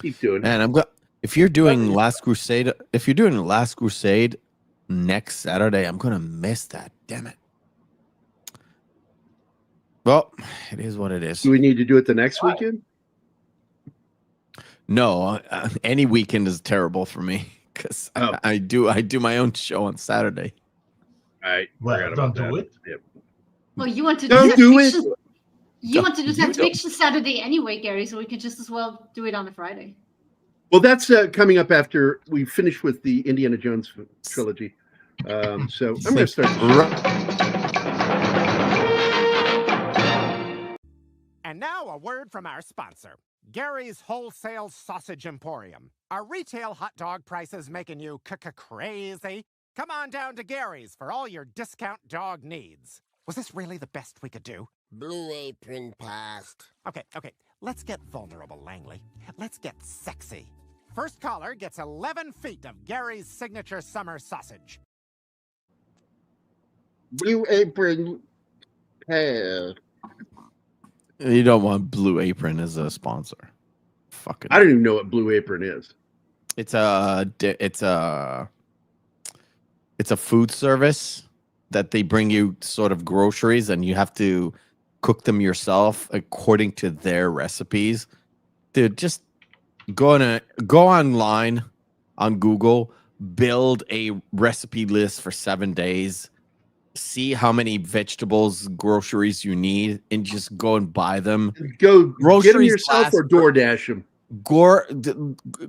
Keep doing it. And if you're doing Last Crusade, next Saturday, I'm gonna miss that. Damn it. Well, it is what it is. Do we need to do it the next weekend? No, any weekend is terrible for me because I do my own show on Saturday. All right. Well, don't do it. Yep. Well, you want to Don't do it. You want to do Science Fiction Saturday anyway, Gary, so we could just as well do it on a Friday. Well, that's coming up after we finish with the Indiana Jones trilogy. So I'm going to start. And now a word from our sponsor, Gary's Wholesale Sausage Emporium. Are retail hot dog prices making you crazy? Come on down to Gary's for all your discount dog needs. Was this really the best we could do? Blue Apron passed. Okay, let's get vulnerable, Langley. Let's get sexy. First caller gets 11 feet of Gary's signature summer sausage. Blue Apron passed. You don't want Blue Apron as a sponsor. Fucking. I don't even know what Blue Apron is. It's a food service that they bring you sort of groceries and you have to cook them yourself according to their recipes. Dude, just go online on Google, build a recipe list for 7 days, see how many vegetables, groceries you need, and just go and buy them. Go groceries get them yourself or DoorDash them.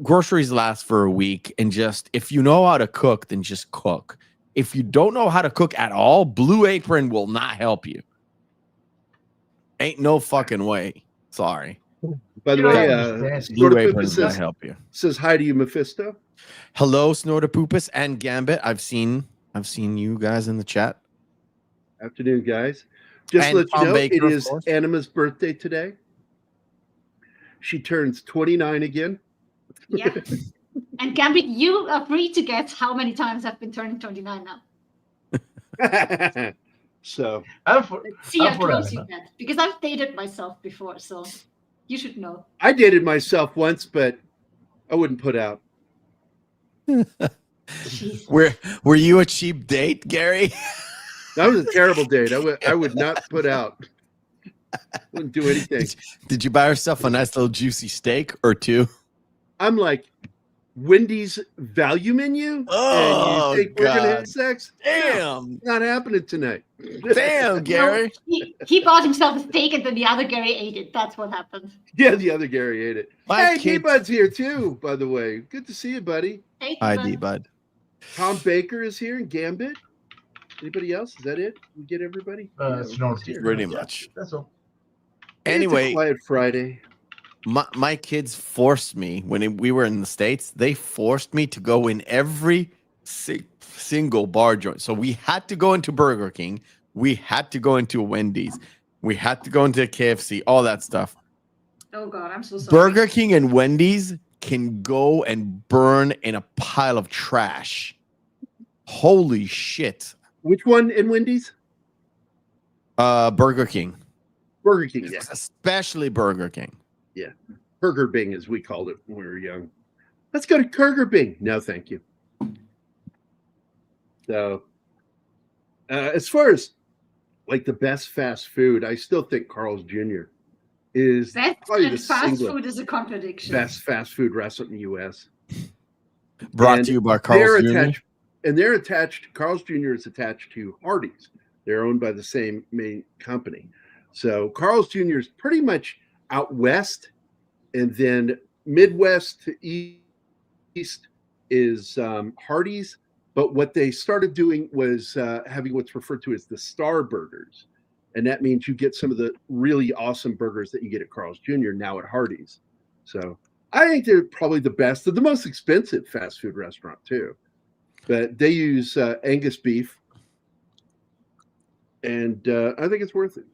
Groceries last for a week, and just if you know how to cook, then just cook. If you don't know how to cook at all, Blue Apron will not help you. Ain't no fucking way. Sorry. By the way, Blue Apron does not help you. Says hi to you, Mephisto. Hello, Snortopoopas and Gambit. I've seen you guys in the chat. Afternoon, guys. Just to let you know, it is Anima's birthday today. She turns 29 again. Yeah. And Gambit, you are free to guess how many times I've been turning 29 now. So let's see how close you get. Because I've dated myself before, so you should know. I dated myself once, but I wouldn't put out. Were you a cheap date, Gary? That was a terrible date. I would not put out. Wouldn't do anything. Did you buy yourself a nice little juicy steak or two? I'm like, Wendy's value menu? Oh, and you think we're going to have sex? Damn. No, not happening tonight. Damn, Gary. No, he bought himself a steak and then the other Gary ate it. That's what happened. Yeah, the other Gary ate it. Hey, D-Bud's here too, by the way. Good to see you, buddy. Hey, hi, D-Bud. Tom Baker is here and Gambit. Anybody else? Is that it? We get everybody? Pretty much. That's all. Anyway, it's a quiet Friday. My kids forced me when we were in the States. They forced me to go in every single bar joint. So we had to go into Burger King. We had to go into Wendy's. We had to go into KFC. All that stuff. Oh God, I'm so sorry. Burger King and Wendy's can go and burn in a pile of trash. Holy shit! Which one in Wendy's? Burger King. Burger King, yeah. Especially Burger King. Yeah. Burger Bing, as we called it when we were young. Let's go to Burger Bing. No, thank you. So, as far as the best fast food, I still think Carl's Jr. is probably the fast food is a contradiction. Best fast food restaurant in the U.S. Brought to you by Carl's Jr. They're attached. Carl's Jr. is attached to Hardee's. They're owned by the same main company. So Carl's Jr. is pretty much out west, and then Midwest to east is Hardee's. But what they started doing was having what's referred to as the Star Burgers. And that means you get some of the really awesome burgers that you get at Carl's Jr. now at Hardee's. So I think they're probably the best. They're the most expensive fast food restaurant, too. But they use Angus beef. And I think it's worth it.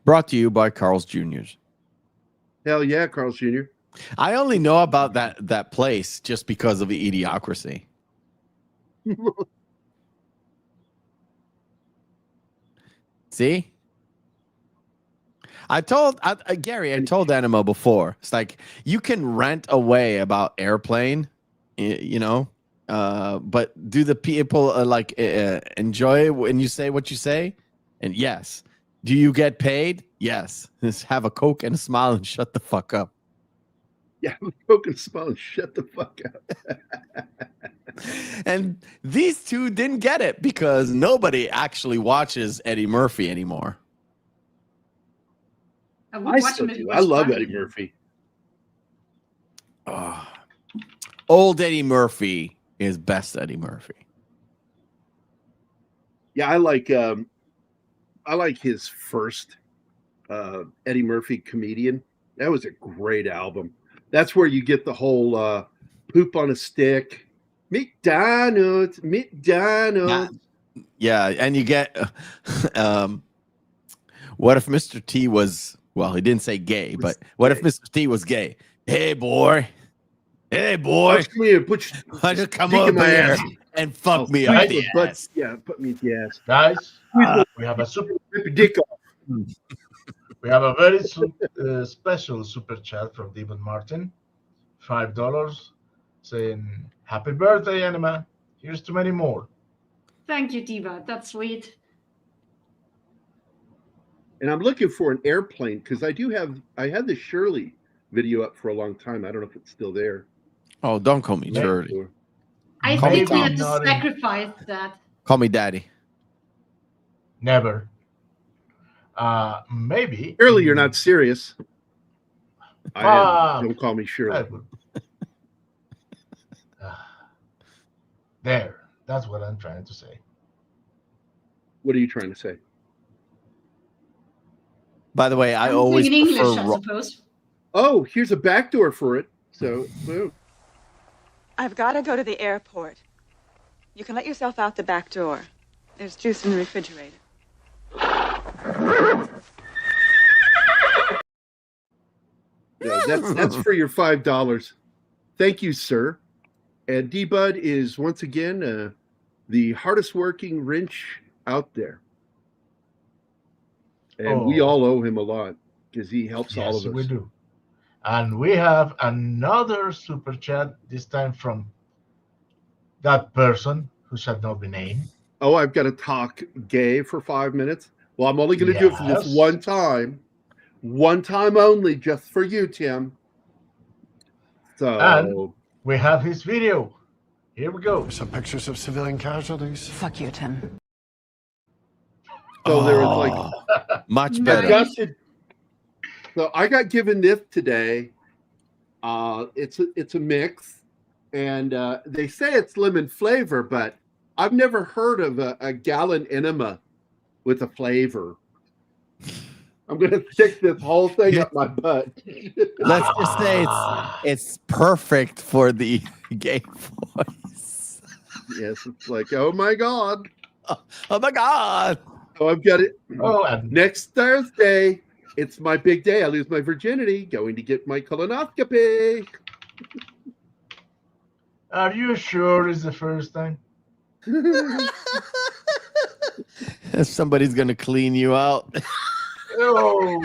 Brought to you by Carl's Jr.'s. Hell yeah, Carl's Jr. I only know about that place just because of the Idiocracy. See? Gary, I told Anima before. It's like you can rant away about airplane, you know, but do the people enjoy it when you say what you say? And yes. Do you get paid? Yes. Just have a Coke and a smile and shut the fuck up. Yeah, Coke and smile and shut the fuck up. And these two didn't get it because nobody actually watches Eddie Murphy anymore. I still do. I love Eddie Murphy. Old Eddie Murphy is best Eddie Murphy. Yeah, I like his first Eddie Murphy Comedian. That was a great album. That's where you get the whole poop on a stick. McDonald's. Yeah, and you get what if Mr. T was, well, he didn't say gay, but what if Mr. T was gay? Hey boy. Come here, I just come over here and fuck me up the ass. Yeah, put me in the ass. Guys, we have a Rip your dick off. we have a very special super chat from Devon Martin, $5, saying happy birthday, Anima. Here's to many more. Thank you, Diva. That's sweet. And I'm looking for an airplane because I had the Shirley video up for a long time. I don't know if it's still there. Oh, don't call me Shirley. I Call me think we Tom. have to sacrifice that. Call me Daddy. Never. Maybe. Shirley, you're not serious. Don't call me Shirley. There. That's what I'm trying to say. What are you trying to say? By the way, I I'm always in English, prefer I suppose. Oh, here's a backdoor for it. So, boom. I've got to go to the airport. You can let yourself out the back door. There's juice in the refrigerator. Yeah, that's for your $5. Thank you, sir. And D-Bud is once again the hardest working wrench out there. And we all owe him a lot because he helps all of us. We do. And we have another super chat, this time from that person who shall not be named. Oh, I've got to talk gay for 5 minutes. Well, I'm only going to do it for this one time. One time only, just for you, Tim. So and we have his video. Here we go. Some pictures of civilian casualties. Fuck you, Tim. So there was like much better. So I got given this today. It's a mix, and they say it's lemon flavor, but I've never heard of a gallon enema with a flavor. I'm gonna stick this whole thing up my butt. Let's just say it's perfect for the gay voice. Yes, it's like, oh my god. Oh my god. Oh, I've got it. Oh, and Next Thursday, it's my big day. I lose my virginity. Going to get my colonoscopy. are you sure it's the first time? Somebody's gonna clean you out. Oh,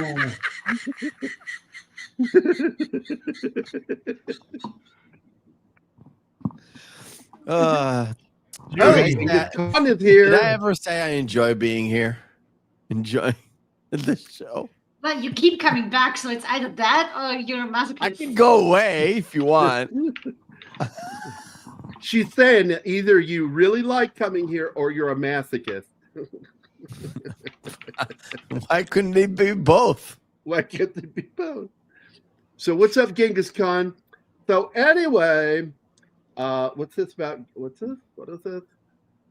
Con is here. Did I ever say I enjoy being here? Enjoy the show? But you keep coming back, so it's either that or you're a masochist. I can go away if you want. She's saying that either you really like coming here or you're a masochist. Why couldn't they be both? Why can't they be both? So what's up, Genghis Khan? So anyway, what's this about? What's this? What is this?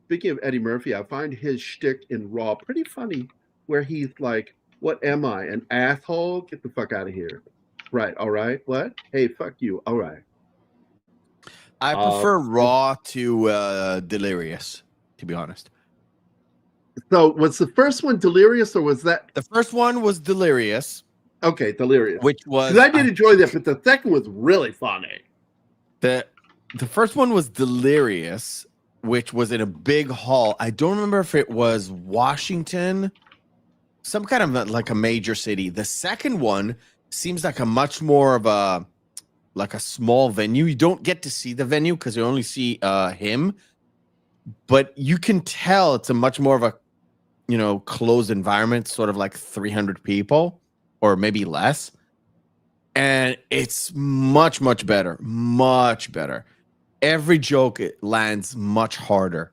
Speaking of Eddie Murphy, I find his shtick in Raw pretty funny, where he's like, "What am I, an asshole? Get the fuck out of here!" Right? All right. What? Hey, fuck you. All right. I prefer Raw to Delirious, to be honest. So was the first one Delirious, or was that The first one was Delirious, okay? Delirious. which was 'Cause I did enjoy that, but the second was really funny. the first one was Delirious, which was in a big hall. I don't remember if it was Washington some kind of like a major city. The second one seems like a much more of a small venue. You don't get to see the venue because you only see him, but you can tell it's a much more of a closed environment, sort of like 300 people or maybe less. And it's much, much better. Much better. Every joke it lands much harder.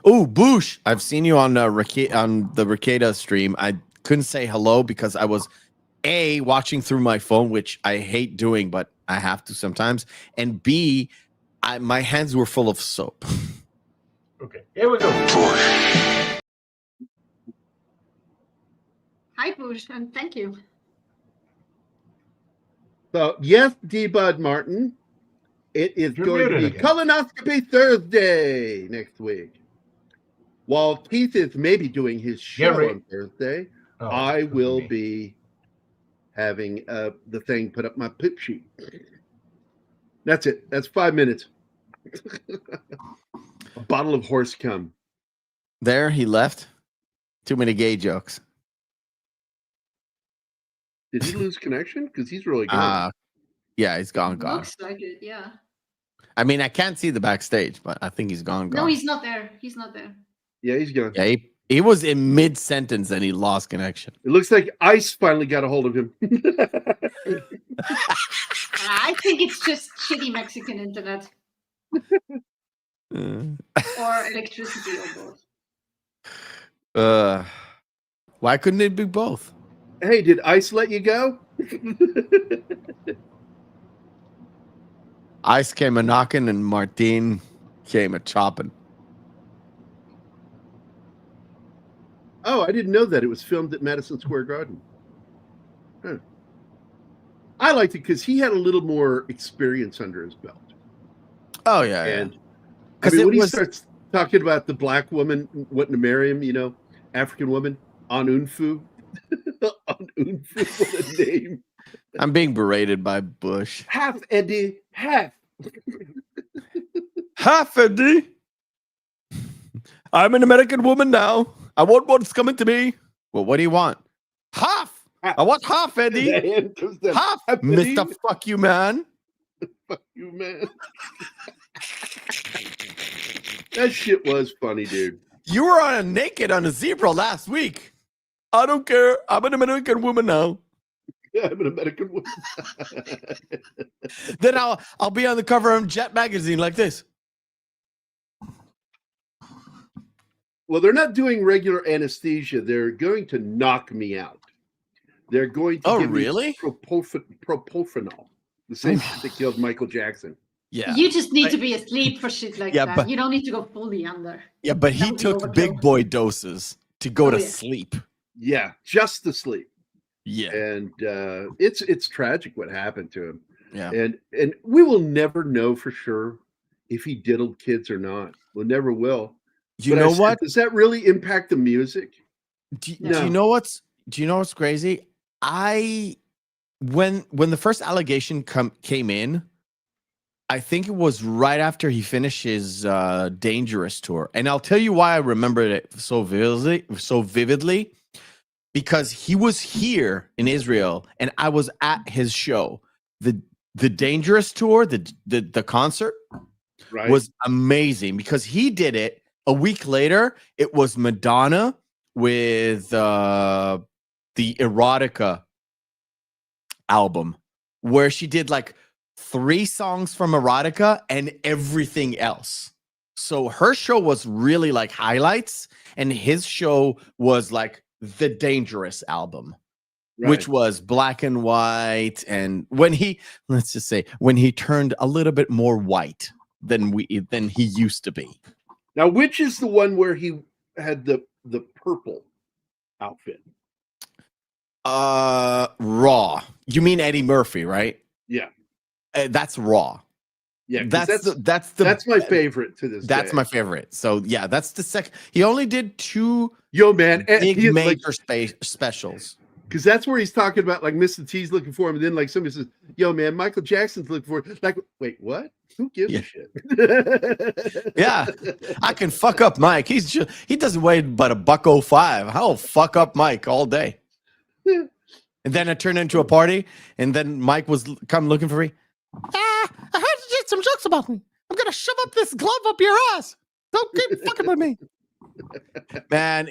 Oh, Boosh, I've seen you on the Ricada stream. I couldn't say hello because I was A, watching through my phone, which I hate doing, but I have to sometimes. And B, my hands were full of soap. Okay, here we go. Hi, Bush, and thank you. So, yes, D-Bud Martin, it is You're going to be muted again. Colonoscopy Thursday next week. While Keith is maybe doing his show Gary. on Thursday, Oh, I could will me. be having the thing put up my poop sheet. That's it. That's 5 minutes. A bottle of horse cum. There, he left. Too many gay jokes. Did he lose connection? Because he's really gone. Yeah, he's gone. Looks like it, yeah. I mean, I can't see the backstage, but I think he's gone. No, he's not there. He's not there. Yeah, he's gone. Yeah, he was in mid-sentence and he lost connection. It looks like Ice finally got a hold of him. I think it's just shitty Mexican internet or electricity or both. Why couldn't it be both? Hey, did Ice let you go? Ice came a knocking and Martin came a chopping. Oh, I didn't know that. It was filmed at Madison Square Garden. Huh. I liked it because he had a little more experience under his belt. Oh, yeah. And yeah. when he starts talking about the black woman wanting to marry him, African woman, Anunfu. Anunfu, what a name. I'm being berated by Bush. Half, Eddie, half. Half, Eddie. I'm an American woman now. I want what's coming to me. Well, what do you want? Half. I want half, Eddie. Half, Mr. Fuck you, man. Fuck you, man. That shit was funny, dude. You were naked on a zebra last week. I don't care. I'm an American woman now. Yeah, I'm an American woman. Then I'll be on the cover of Jet magazine like this. Well, they're not doing regular anesthesia. They're going to knock me out. They're going to give really? me propofol, the same shit that killed Michael Jackson. Yeah. You just need to be asleep for shit like that. but- You don't need to go fully under. Yeah, but he That would be took overkill. big boy doses to go to yeah. sleep. Yeah, just to sleep. Yeah. And it's tragic what happened to him. Yeah. And we will never know for sure if he diddled kids or not. We never will. You But know I said, what? does that really impact the music? Do No. you know what's crazy? When the first allegation came in, I think it was right after he finished his Dangerous tour. And I'll tell you why I remembered it so vividly. Because he was here in Israel and I was at his show. The Dangerous tour, the concert Right. was amazing because he did it a week later. It was Madonna with the Erotica album where she did like 3 songs from Erotica and everything else. So her show was really like highlights and his show was like the Dangerous album, which was black and white. And when he turned a little bit more white than he used to be. Now, which is the one where he had the purple outfit? Raw. You mean Eddie Murphy, right? Yeah. That's Raw. Yeah, that's my favorite to this That's day. my favorite. So yeah, that's the second. He only did 2 Yo, man, big he is major specials. Because that's where he's talking about like Mr. T's looking for him, and then like somebody says, "Yo, man, Michael Jackson's looking for him." Like, wait, what? Who gives a shit? Yeah, I can fuck up Mike. He doesn't weigh but $105. I'll fuck up Mike all day. Yeah. And then it turned into a party, and then Mike was come looking for me. I heard you did some jokes about me. I'm gonna shove up this glove up your ass. Don't keep fucking with me. Man,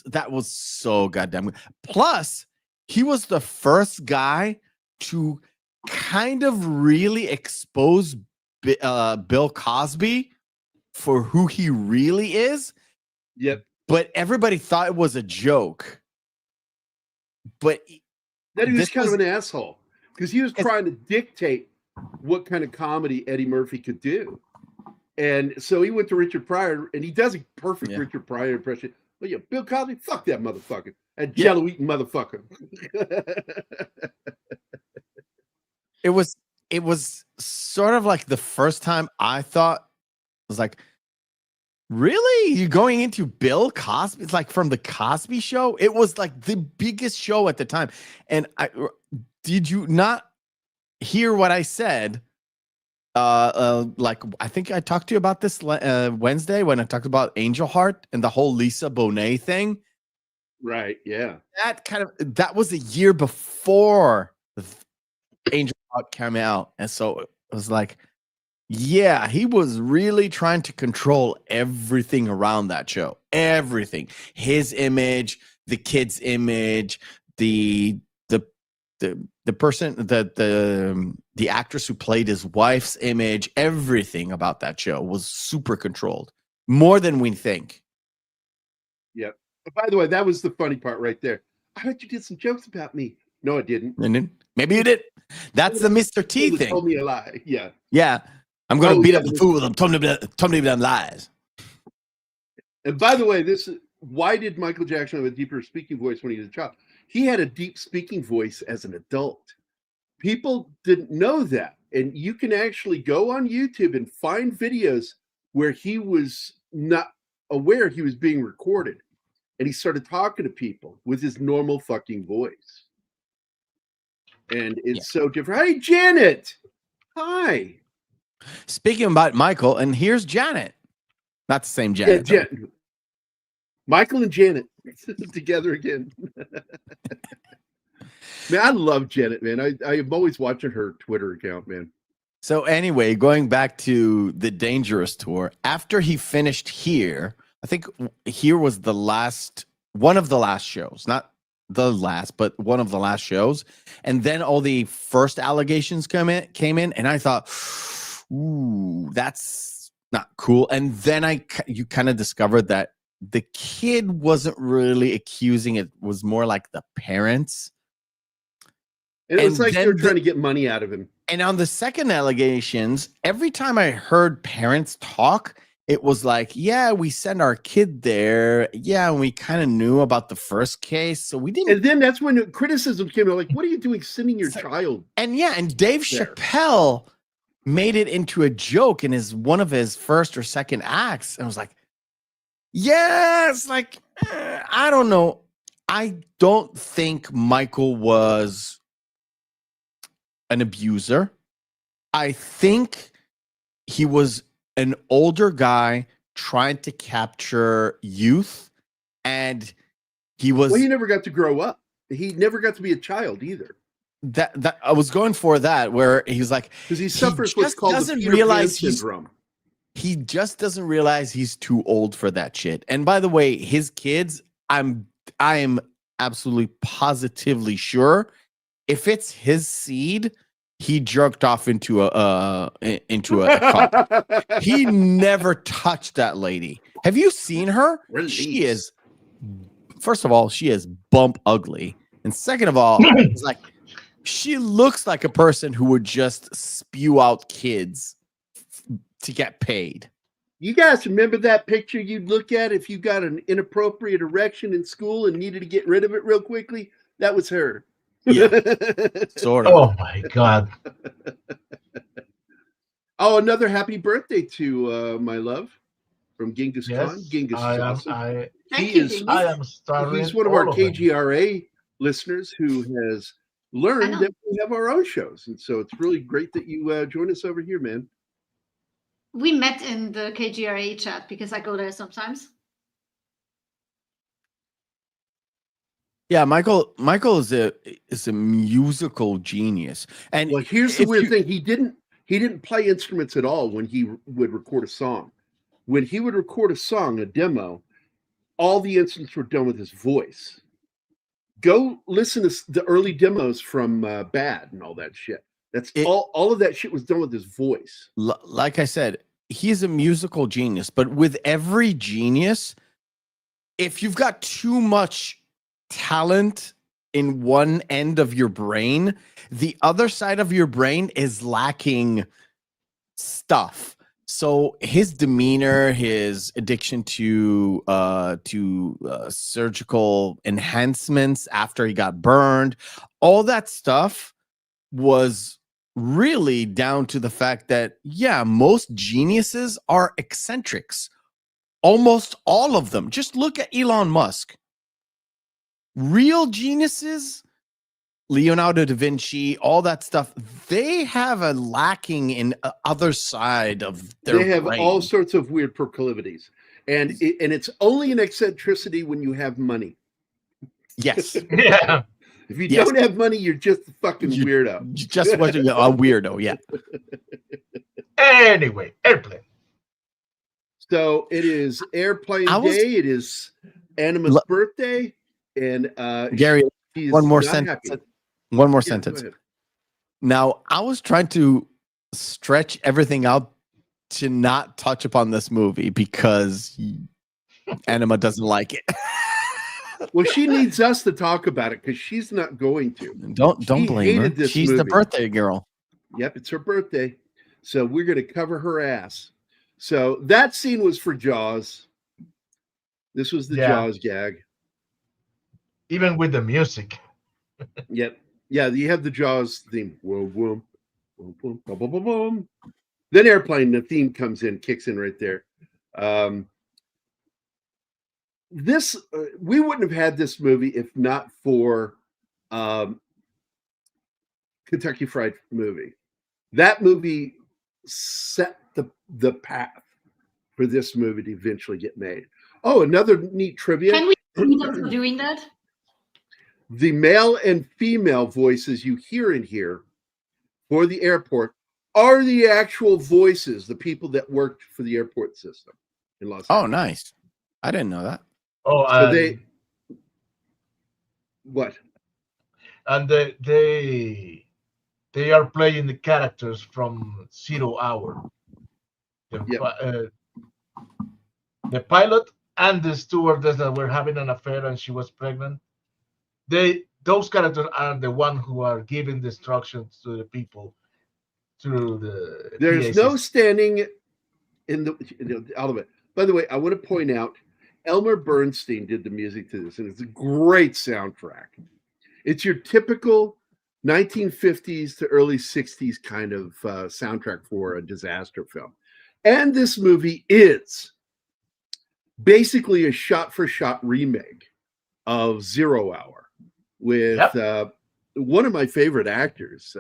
that was so goddamn good. Plus, he was the first guy to kind of really expose Bill Cosby for who he really is. Yep. But everybody thought it was a joke. But that he was kind of an asshole because he was trying to dictate what kind of comedy Eddie Murphy could do. And so he went to Richard Pryor, and he does a perfect Richard Pryor impression. But yeah, Bill Cosby, fuck that motherfucker. And jello eating motherfucker. It was sort of like the first time I thought, was like, really? You're going into Bill Cosby? It's like from the Cosby Show? It was like the biggest show at the time. And did you not hear what I said? Like I think I talked to you about this Wednesday when I talked about Angel Heart and the whole Lisa Bonet thing. Right. Yeah. That was a year before Angel Heart came out, and so it was like, yeah, he was really trying to control everything around that show. Everything, his image, the kid's image, the person, the actress who played his wife's image, everything about that show was super controlled, more than we think. Yep. By the way, that was the funny part right there. I heard you did some jokes about me. No, I didn't. Maybe you did. That's the Mr. T thing. Told me a lie. Yeah. Yeah. I'm going to beat up the fool with them. Told me them lies. And by the way, why did Michael Jackson have a deeper speaking voice when he was a child? He had a deep speaking voice as an adult. People didn't know that. And you can actually go on YouTube and find videos where he was not aware he was being recorded. And he started talking to people with his normal fucking voice. And it's so different. Hey, Janet. Hi. Speaking about Michael, and here's Janet. Not the same Janet. Yeah, Michael and Janet together again. Man, I love Janet, man. I'm always watching her Twitter account, man. So anyway, going back to the Dangerous tour, after he finished here, I think here was one of the last shows, not the last, but one of the last shows. And then all the first allegations came in, and I thought, ooh, that's not cool. And then you kind of discovered that the kid wasn't really accusing it, was more like the parents. And it was like they were trying to get money out of him. And on the second allegations, every time I heard parents talk, it was like, yeah, we sent our kid there. Yeah, and we kind of knew about the first case, so we didn't. And then that's when criticism came out, like, what are you doing sending your child? And yeah, and Dave Chappelle made it into a joke in one of his first or second acts. And I was like, yes, like, I don't know. I don't think Michael was an abuser. I think he was an older guy trying to capture youth, and he was. Well, he never got to grow up. He never got to be a child either. That I was going for that, where he's like, because he suffers what's called the Peter Pan syndrome. He just doesn't realize he's too old for that shit. And by the way, his kids, I am absolutely positively sure, if it's his seed, he jerked off into a cup. He never touched that lady. Have you seen her? Release. She is, first of all, she is bump ugly, and second of all, it's like she looks like a person who would just spew out kids to get paid. You guys remember that picture you'd look at if you got an inappropriate erection in school and needed to get rid of it real quickly? That was her. Yeah, sort of. Oh my God. Oh, another happy birthday to my love from Genghis Khan. Genghis I is awesome. am I am starving. He's one of our KGRA listeners who has learned that we have our own shows. And so it's really great that you join us over here, man. We met in the KGRA chat because I go there sometimes. Yeah, Michael is a musical genius. And well, here's the weird thing. He didn't play instruments at all when he would record a song. When he would record a song, a demo, all the instruments were done with his voice. Go listen to the early demos from Bad and all that shit. All of that shit was done with his voice. Like I said, he's a musical genius, but with every genius, if you've got too much talent in one end of your brain, the other side of your brain is lacking stuff. So his demeanor, his addiction to surgical enhancements after he got burned, all that stuff was really down to the fact that, yeah, most geniuses are eccentrics. Almost all of them. Just look at Elon Musk. Real geniuses, Leonardo da Vinci, all that stuff, they have a lacking in other side of their brain. They have all sorts of weird proclivities. And it's only an eccentricity when you have money. Yes. Yeah. If you don't have money, you're just a fucking weirdo. Just a weirdo, yeah. Anyway, Airplane. So it is Airplane Day. It is Anima's birthday. And Gary, one more sentence. One more sentence. Now, I was trying to stretch everything out to not touch upon this movie because Anima doesn't like it. Well, she needs us to talk about it because she's not going to. Don't blame her. She's the birthday girl. Yep, it's her birthday. So we're going to cover her ass. So that scene was for Jaws. This was the Jaws gag. Even with the music. Yep. Yeah, you have the Jaws theme. Whoa, whoa, whoa, whoa, boom, boom, boom, boom. Then Airplane, the theme comes in, kicks in right there. This we wouldn't have had this movie if not for Kentucky Fried Movie. That movie set the path for this movie to eventually get made. Oh, another neat trivia. Can we see them doing that? The male and female voices you hear in here for the airport are the actual voices, the people that worked for the airport system in Los Angeles. Oh, nice. I didn't know that. Oh, so what? And they are playing the characters from 0 Hour. The pilot and the stewardess that were having an affair and she was pregnant. Those characters are the one who are giving the instructions to the people through the. There's no standing in the out of it. By the way, I want to point out Elmer Bernstein did the music to this, and it's a great soundtrack. It's your typical 1950s to early 60s kind of soundtrack for a disaster film. And this movie is basically a shot-for-shot remake of 0 Hour with one of my favorite actors.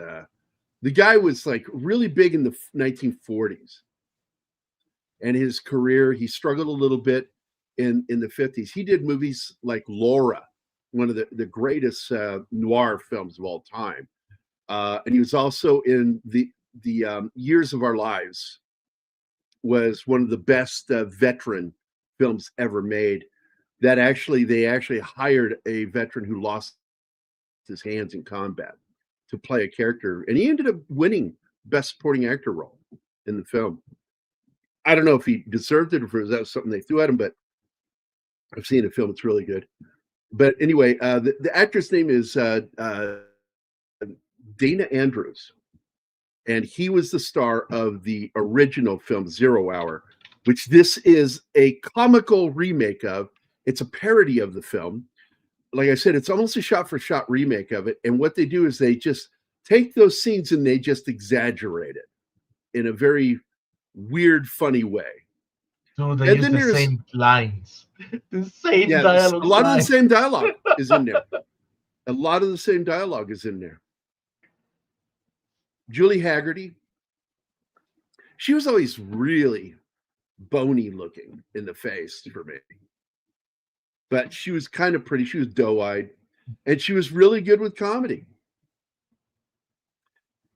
The guy was like really big in the 1940s. And his career, he struggled a little bit in the 50s. He did movies like Laura, one of the greatest noir films of all time. And he was also in the Years of Our Lives, was one of the best veteran films ever made. That they actually hired a veteran who lost his hands in combat to play a character, and he ended up winning Best Supporting Actor role in the film. I don't know if he deserved it or if that was something they threw at him, but I've seen the film. It's really good. But anyway, the actor's name is Dana Andrews, and he was the star of the original film 0 Hour, which this is a comical remake of. It's a parody of the film. Like I said, it's almost a shot-for-shot remake of it. And what they do is they just take those scenes and they just exaggerate it in a very weird, funny way. So they use the same lines. The same dialogue. A lot of the same dialogue is in there. A lot of the same dialogue is in there. Julie Hagerty, she was always really bony looking in the face for me. But she was kind of pretty. She was doe-eyed. And she was really good with comedy.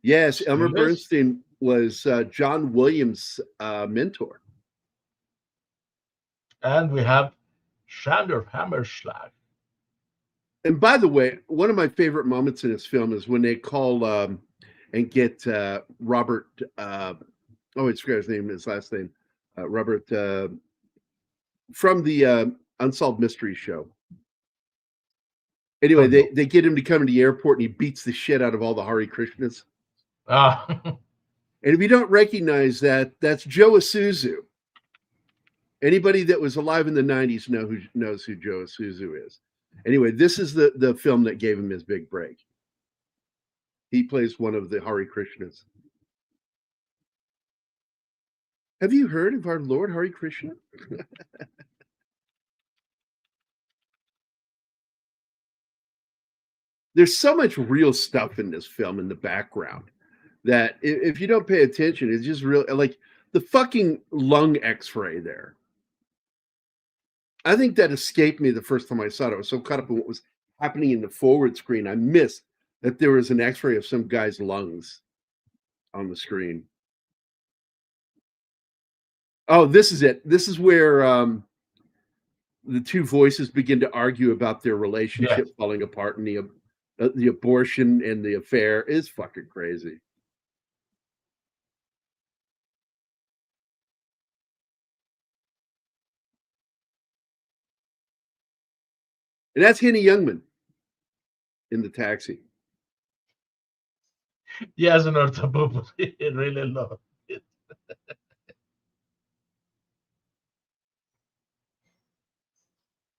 Yes, Elmer Bernstein was John Williams' mentor. And we have Chandler Hammerschlag. And by the way, one of my favorite moments in this film is when they call and get Robert, I forgot his name, his last name, Robert, from the Unsolved Mysteries show. Anyway, they get him to come to the airport and he beats the shit out of all the Hare Krishnas. And if you don't recognize that, that's Joe Isuzu. Anybody that was alive in the 90s knows who Joe Isuzu is. Anyway, this is the film that gave him his big break. He plays one of the Hare Krishnas. Have you heard of our Lord Hare Krishna? There's so much real stuff in this film in the background that if you don't pay attention, it's just real. Like the fucking lung x-ray there. I think that escaped me the first time I saw it. I was so caught up in what was happening in the forward screen. I missed that there was an x-ray of some guy's lungs on the screen. Oh, this is it. This is where the two voices begin to argue about their relationship falling apart, and the abortion and the affair is fucking crazy. And that's Henny Youngman in the taxi. Yes, an orthopub. I really love it.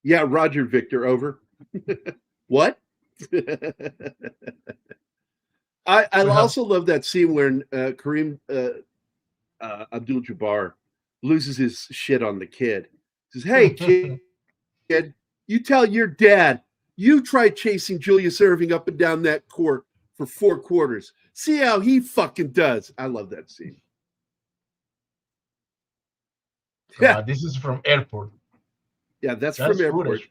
Yeah, Roger Victor, over. What? I also love that scene where Kareem Abdul-Jabbar loses his shit on the kid. He says, "Hey, kid, you tell your dad you tried chasing Julius Erving up and down that court for 4 quarters. See how he fucking does." I love that scene. Yeah, this is from Airport. Yeah, that's from Airport. Footage.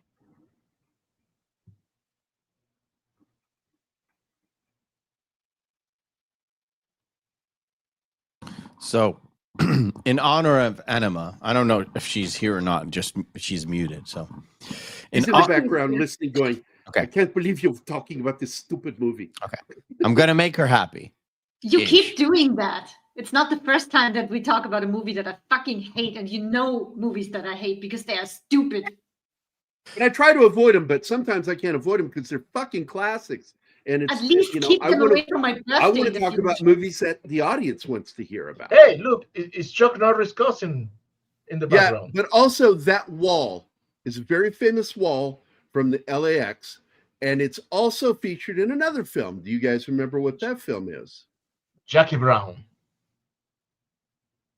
So, in honor of Anima, I don't know if she's here or not. Just she's muted. So, in the background listening, going, "Okay, I can't believe you're talking about this stupid movie." Okay, I'm gonna make her happy. You keep doing that. It's not the first time that we talk about a movie that I fucking hate, and you know movies that I hate because they are stupid. And I try to avoid them, but sometimes I can't avoid them because they're fucking classics. And it's, at least keep them away from my birthday. I want to talk about movies that the audience wants to hear about. Hey, look, it's Chuck Norris cousin in the background. Yeah, but also that wall is a very famous wall from the LAX, and it's also featured in another film. Do you guys remember what that film is? Jackie Brown.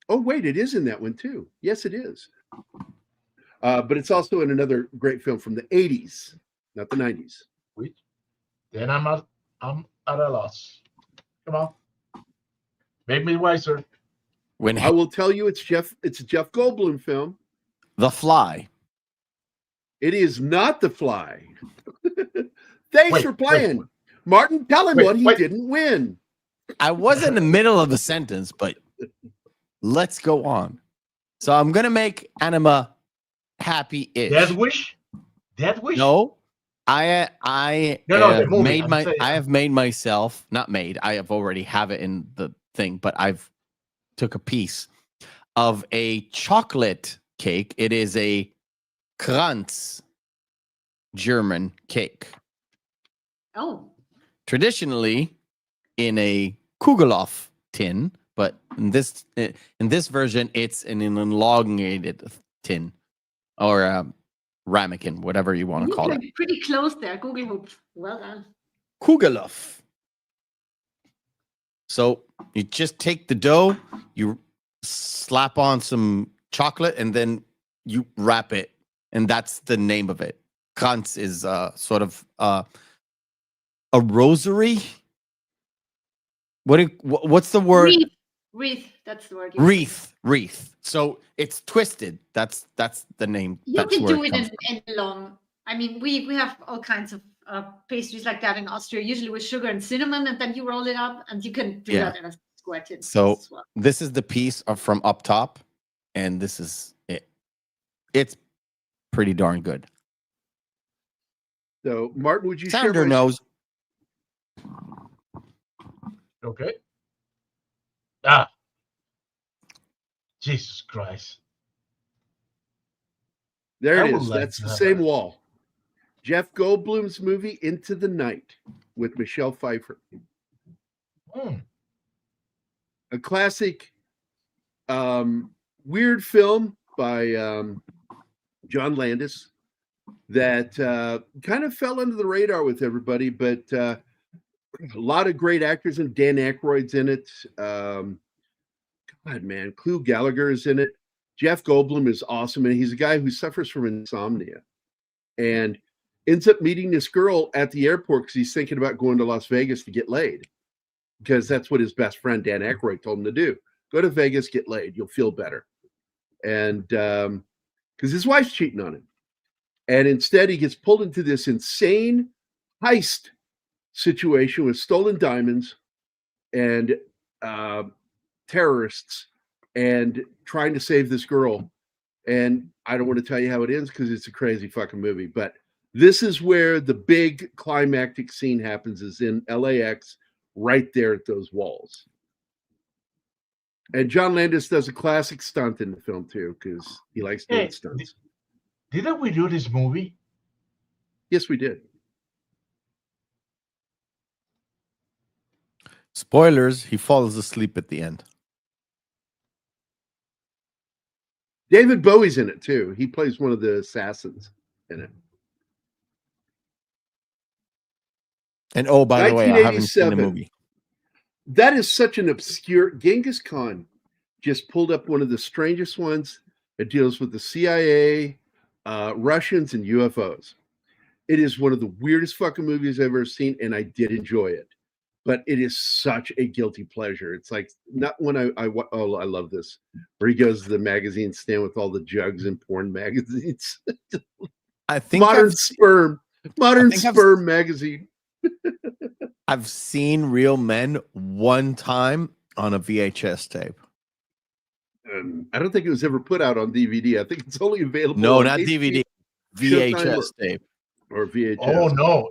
Oh, wait, it is in that one too. Yes, it is. But it's also in another great film from the 80s, not the 90s. Wait. Then I'm at a loss. Come on. Make me wiser. When I will tell you it's a Jeff Goldblum film. The Fly. It is not The Fly. Thanks for playing. Martin, tell him what he didn't win. I was in the middle of a sentence, but let's go on. So I'm gonna make Anima happy-ish. Death Wish? Death Wish? No. I have made myself, not made, I have already have it in the thing, but I've took a piece of a chocolate cake. It is a Kranz German cake. Oh. Traditionally in a Kugelhof tin, but in this version, it's in an elongated tin or ramekin, whatever you want to call it. Pretty close there. Google hoops. Well done. Kugelhof. So you just take the dough, you slap on some chocolate, and then you wrap it, and that's the name of it. Kranz is sort of A rosary? What's the word? Wreath. That's the word. Yeah. Wreath. So it's twisted. That's the name. You That's can where do it it comes in long. I mean, we have all kinds of pastries like that in Austria, usually with sugar and cinnamon, and then you roll it up, and you can do Yeah. that in a square tin So as well. this is the piece from up top, and this is it. It's pretty darn good. So, Martin, would you Sounder share my knows. Okay. Ah. Jesus Christ. There I it would is. like That's to the have same a- wall. Jeff Goldblum's movie Into the Night with Michelle Pfeiffer. A classic weird film by John Landis that kind of fell under the radar with everybody, but a lot of great actors, and Dan Aykroyd's in it. God, man, Clu Gallagher is in it. Jeff Goldblum is awesome, and he's a guy who suffers from insomnia and ends up meeting this girl at the airport because he's thinking about going to Las Vegas to get laid, because that's what his best friend Dan Aykroyd told him to do. Go to Vegas, get laid. You'll feel better. And because his wife's cheating on him. And instead, he gets pulled into this insane heist situation with stolen diamonds and terrorists and trying to save this girl. And I don't want to tell you how it ends because it's a crazy fucking movie. But this is where the big climactic scene happens, is in LAX, right there at those walls. And John Landis does a classic stunt in the film too, because he likes doing stunts. Didn't we do this movie? Yes, we did. Spoilers, he falls asleep at the end. David Bowie's in it too. He plays one of the assassins in it. And oh, by the way, I haven't seen the 1987. movie. That is such an obscure. Genghis Khan just pulled up one of the strangest ones. It deals with the CIA, Russians, and UFOs. It is one of the weirdest fucking movies I've ever seen, and I did enjoy it. But it is such a guilty pleasure. It's like not when I love this, where he goes to the magazine stand with all the jugs and porn magazines. I think Modern Sperm magazine. I've seen Real Men one time on a VHS tape. I don't think it was ever put out on DVD. I think it's only available. No, on not DVD. VHS tape. Or VHS. Oh no.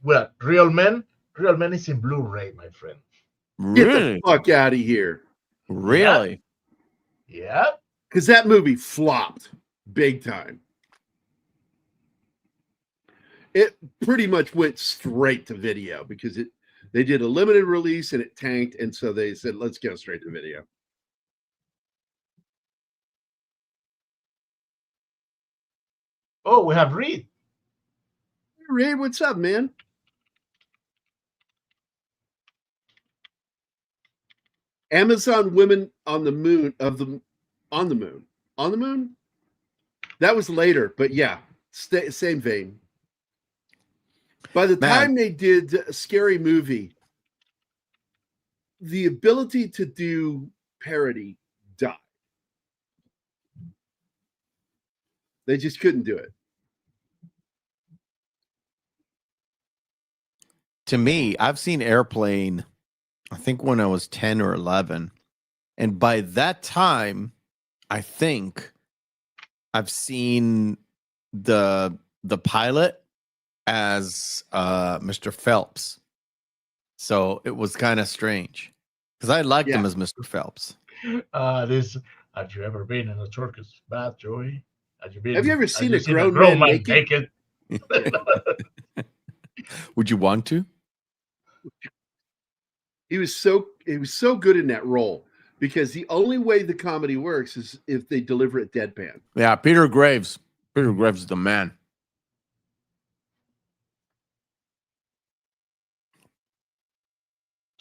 Well, Real Men is in Blu-ray, my friend. Get Really? the fuck out of here. Really? Yeah. Because that movie flopped big time. It pretty much went straight to video because they did a limited release and it tanked, and so they said, let's go straight to video. Oh, we have Reed. Ray, what's up, man? Amazon Women on the Moon on the Moon. That was later, but yeah, same vein. By the time they did a Scary Movie, the ability to do parody died. They just couldn't do it. To me, I've seen Airplane, I think when I was 10 or 11. And by that time, I think I've seen the pilot as Mr. Phelps. So it was kind of strange because I liked him as Mr. Phelps. Have you ever been in a circus bath, Joey? Have you ever seen a grown man naked? Would you want to? He was so good in that role because the only way the comedy works is if they deliver it deadpan. Yeah, Peter Graves. Peter Graves is the man.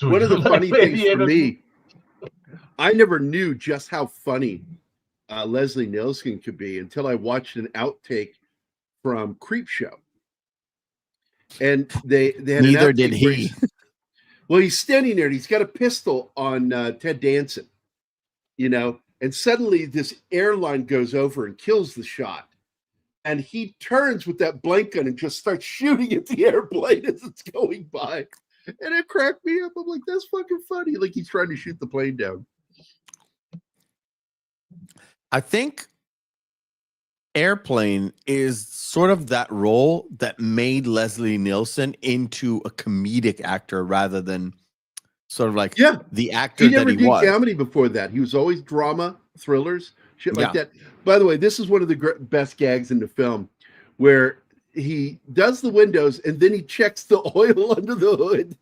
One of the funny things for me, I never knew just how funny Leslie Nielsen could be until I watched an outtake from Creepshow. And they had Neither an did outtake where he. Well, he's standing there and he's got a pistol on Ted Danson, and suddenly this airline goes over and kills the shot. And he turns with that blank gun and just starts shooting at the airplane as it's going by. And it cracked me up. I'm like, that's fucking funny. Like he's trying to shoot the plane down. I think Airplane is sort of that role that made Leslie Nielsen into a comedic actor rather than sort of like the actor He never that he did was. comedy before that. He was always drama, thrillers, shit like Yeah. that. By the way, this is one of the best gags in the film where he does the windows and then he checks the oil under the hood.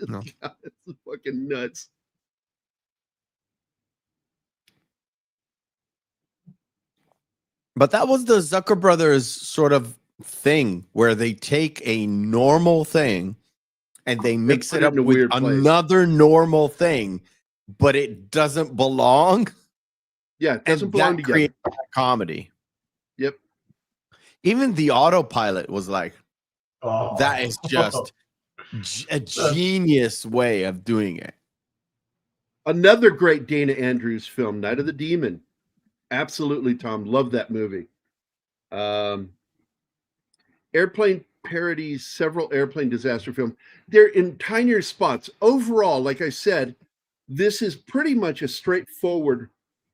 No. God, it's fucking nuts. But that was the Zucker brothers sort of thing where they take a normal thing and they mix put it it up in a with weird place. another normal thing, but it doesn't belong. Yeah, it doesn't And belong that together. creates comedy. Yep. Even the autopilot was like, Oh. that is just a genius way of doing it. Another great Dana Andrews film, Night of the Demon. Absolutely, Tom. Love that movie. Airplane parodies several airplane disaster films. They're in tinier spots. Overall, like I said, this is pretty much a straightforward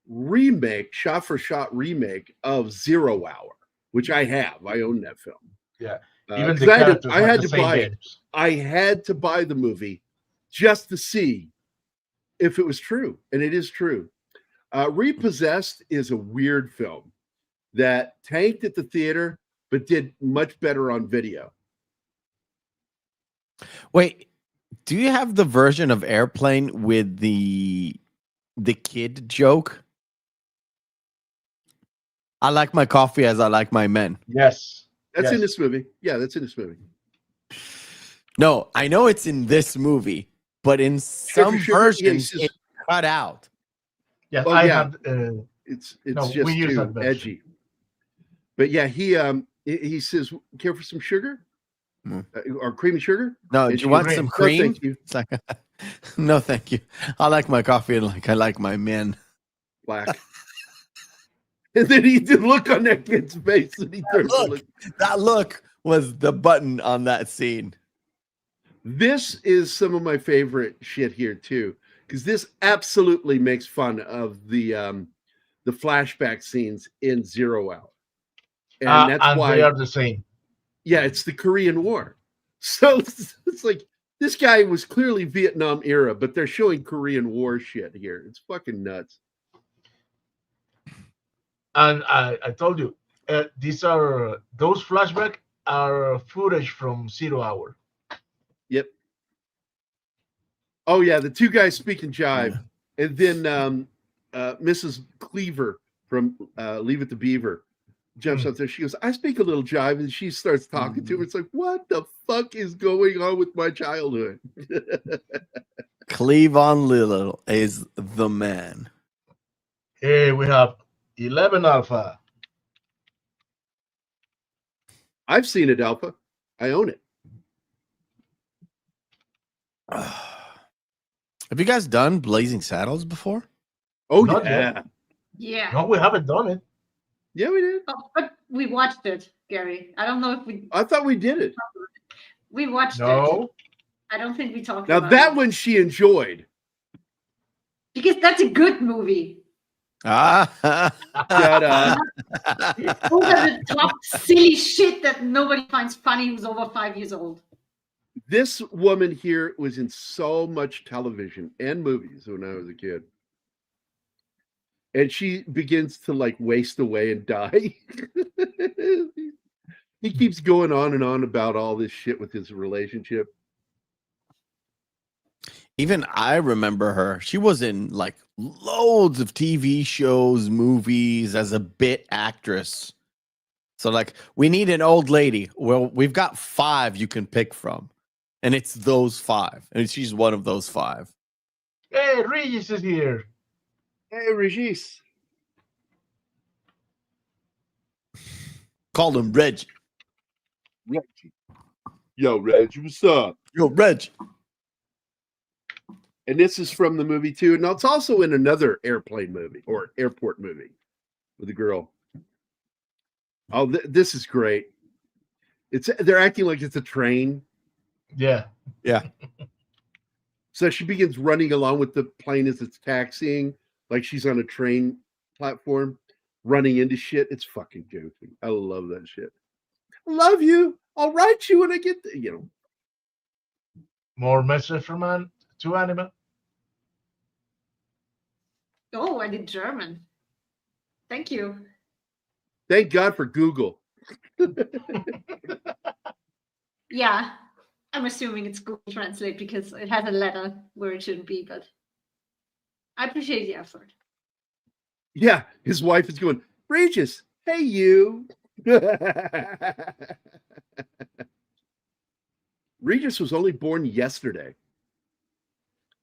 remake, shot-for-shot remake of 0 Hour, which I have. I own that film. Yeah. Even 'cause the I characters had have to the same buy it. names. I had to buy the movie just to see if it was true, and it is true. Repossessed is a weird film that tanked at the theater, but did much better on video. Wait, do you have the version of Airplane with the kid joke? I like my coffee as I like my men. Yes. That's yes. in this movie. Yeah, that's in this movie. No, I know it's in this movie, but in some Sugar, versions yeah, it's cut out. Yes, Oh, I yeah. have. It's No, just we use too that version. edgy. But yeah, he says, "Care for some sugar or creamy sugar?" No, And do she you want goes, some "No, cream? thank you." It's like, no, thank you. I like my coffee like I like my men. Black. And then he did look on that kid's face, and he turned to look. That look was the button on that scene. This is some of my favorite shit here too, because this absolutely makes fun of the flashback scenes in 0 Hour, and that's and why they are the same. Yeah, it's the Korean War. So it's like this guy was clearly Vietnam era, but they're showing Korean War shit here. It's fucking nuts. And I told you, those flashbacks are footage from 0 Hour. Yep. Oh yeah, the two guys speaking jive, and then Mrs. Cleaver from Leave It to Beaver jumps up there. She goes, "I speak a little jive," and she starts talking to him. It's like, what the fuck is going on with my childhood? Cleavon Little is the man. Here we have 11 Alpha. I've seen it, Alpha. I own it. Have you guys done Blazing Saddles before? Oh Not yeah, yet. Yeah. No, we haven't done it. yeah, we did. Oh, but we watched it, Gary. I don't know if I thought we did it. we watched it. No. I don't think we talked Now about that it. one she enjoyed. Because that's a good movie. Shut up. Those are the top silly shit that nobody finds funny who's over 5 years old. This woman here was in so much television and movies when I was a kid. And she begins to like waste away and die. He keeps going on and on about all this shit with his relationship. Even I remember her. She was in like loads of TV shows, movies as a bit actress. So like, we need an old lady. Well, we've got 5 you can pick from. And it's those 5. And she's one of those 5. Hey, Regis is here. Hey, Regis. Call him Reggie. Reggie. Yo, Reg, what's up? Yo, Reg. And this is from the movie too. And it's also in another airplane movie or airport movie with a girl. Oh, this is great. They're acting like it's a train. Yeah. So she begins running along with the plane as it's taxiing, like she's on a train platform, running into shit. It's fucking goofy. I love that shit. I love you. I'll write you when I get there. More message from to Anima. Oh, I did German. Thank you. Thank God for Google. Yeah, I'm assuming it's Google Translate because it has a letter where it shouldn't be, but I appreciate the effort. Yeah, his wife is going, Regis, hey you. Regis was only born yesterday.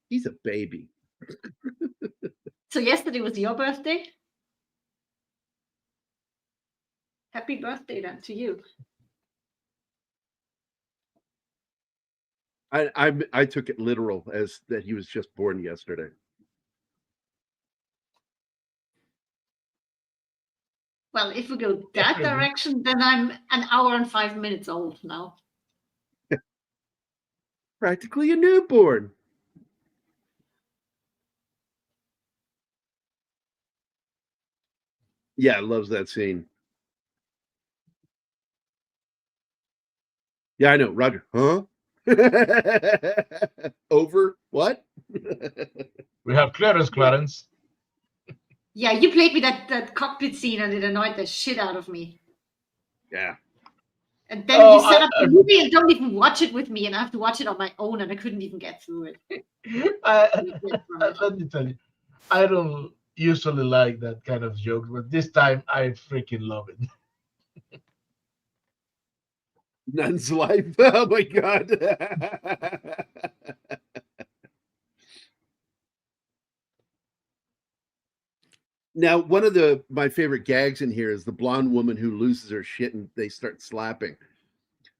He's a baby. So yesterday was your birthday? Happy birthday then to you. I took it literal as that he was just born yesterday. Well, if we go that direction, then I'm an hour and 5 minutes old now. Practically a newborn. Yeah, loves that scene. Yeah, I know. Roger. Huh? Over? What? We have Clarence. Yeah, you played me that cockpit scene and it annoyed the shit out of me. Yeah. And then you set up the movie and don't even watch it with me, and I have to watch it on my own, and I couldn't even get through it. Let me tell you, I don't usually like that kind of joke, but this time I freaking love it. Nun's life. Oh my God. Now, one of my favorite gags in here is the blonde woman who loses her shit and they start slapping.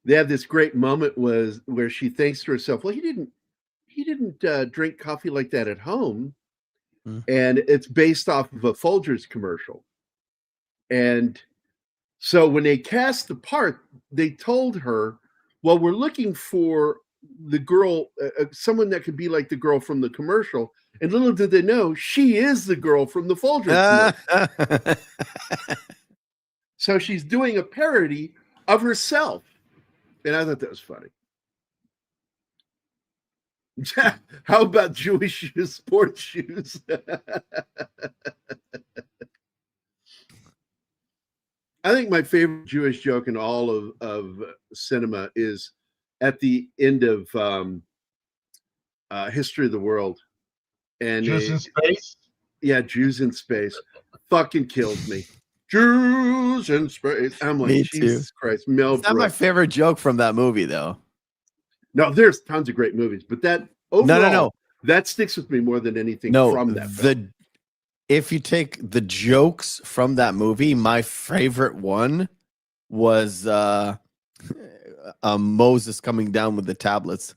They have this great moment where she thinks to herself, well, he didn't drink coffee like that at home. And it's based off of a Folgers commercial. And so when they cast the part, they told her, well, we're looking for the girl, someone that could be like the girl from the commercial. And little did they know, she is the girl from the Folgers commercial. So she's doing a parody of herself. And I thought that was funny. How about Jewish shoes, sports shoes? I think my favorite Jewish joke in all of cinema is at the end of History of the World. And Jews in space? Yeah, Jews in space. Fucking kills me. Jews in space. I'm like, Me Jesus too. Christ. Mel It's not my favorite joke from that movie, though. No, there's tons of great movies, but that overall, No. That sticks with me more than anything from that film. If you take the jokes from that movie, my favorite one was Moses coming down with the tablets.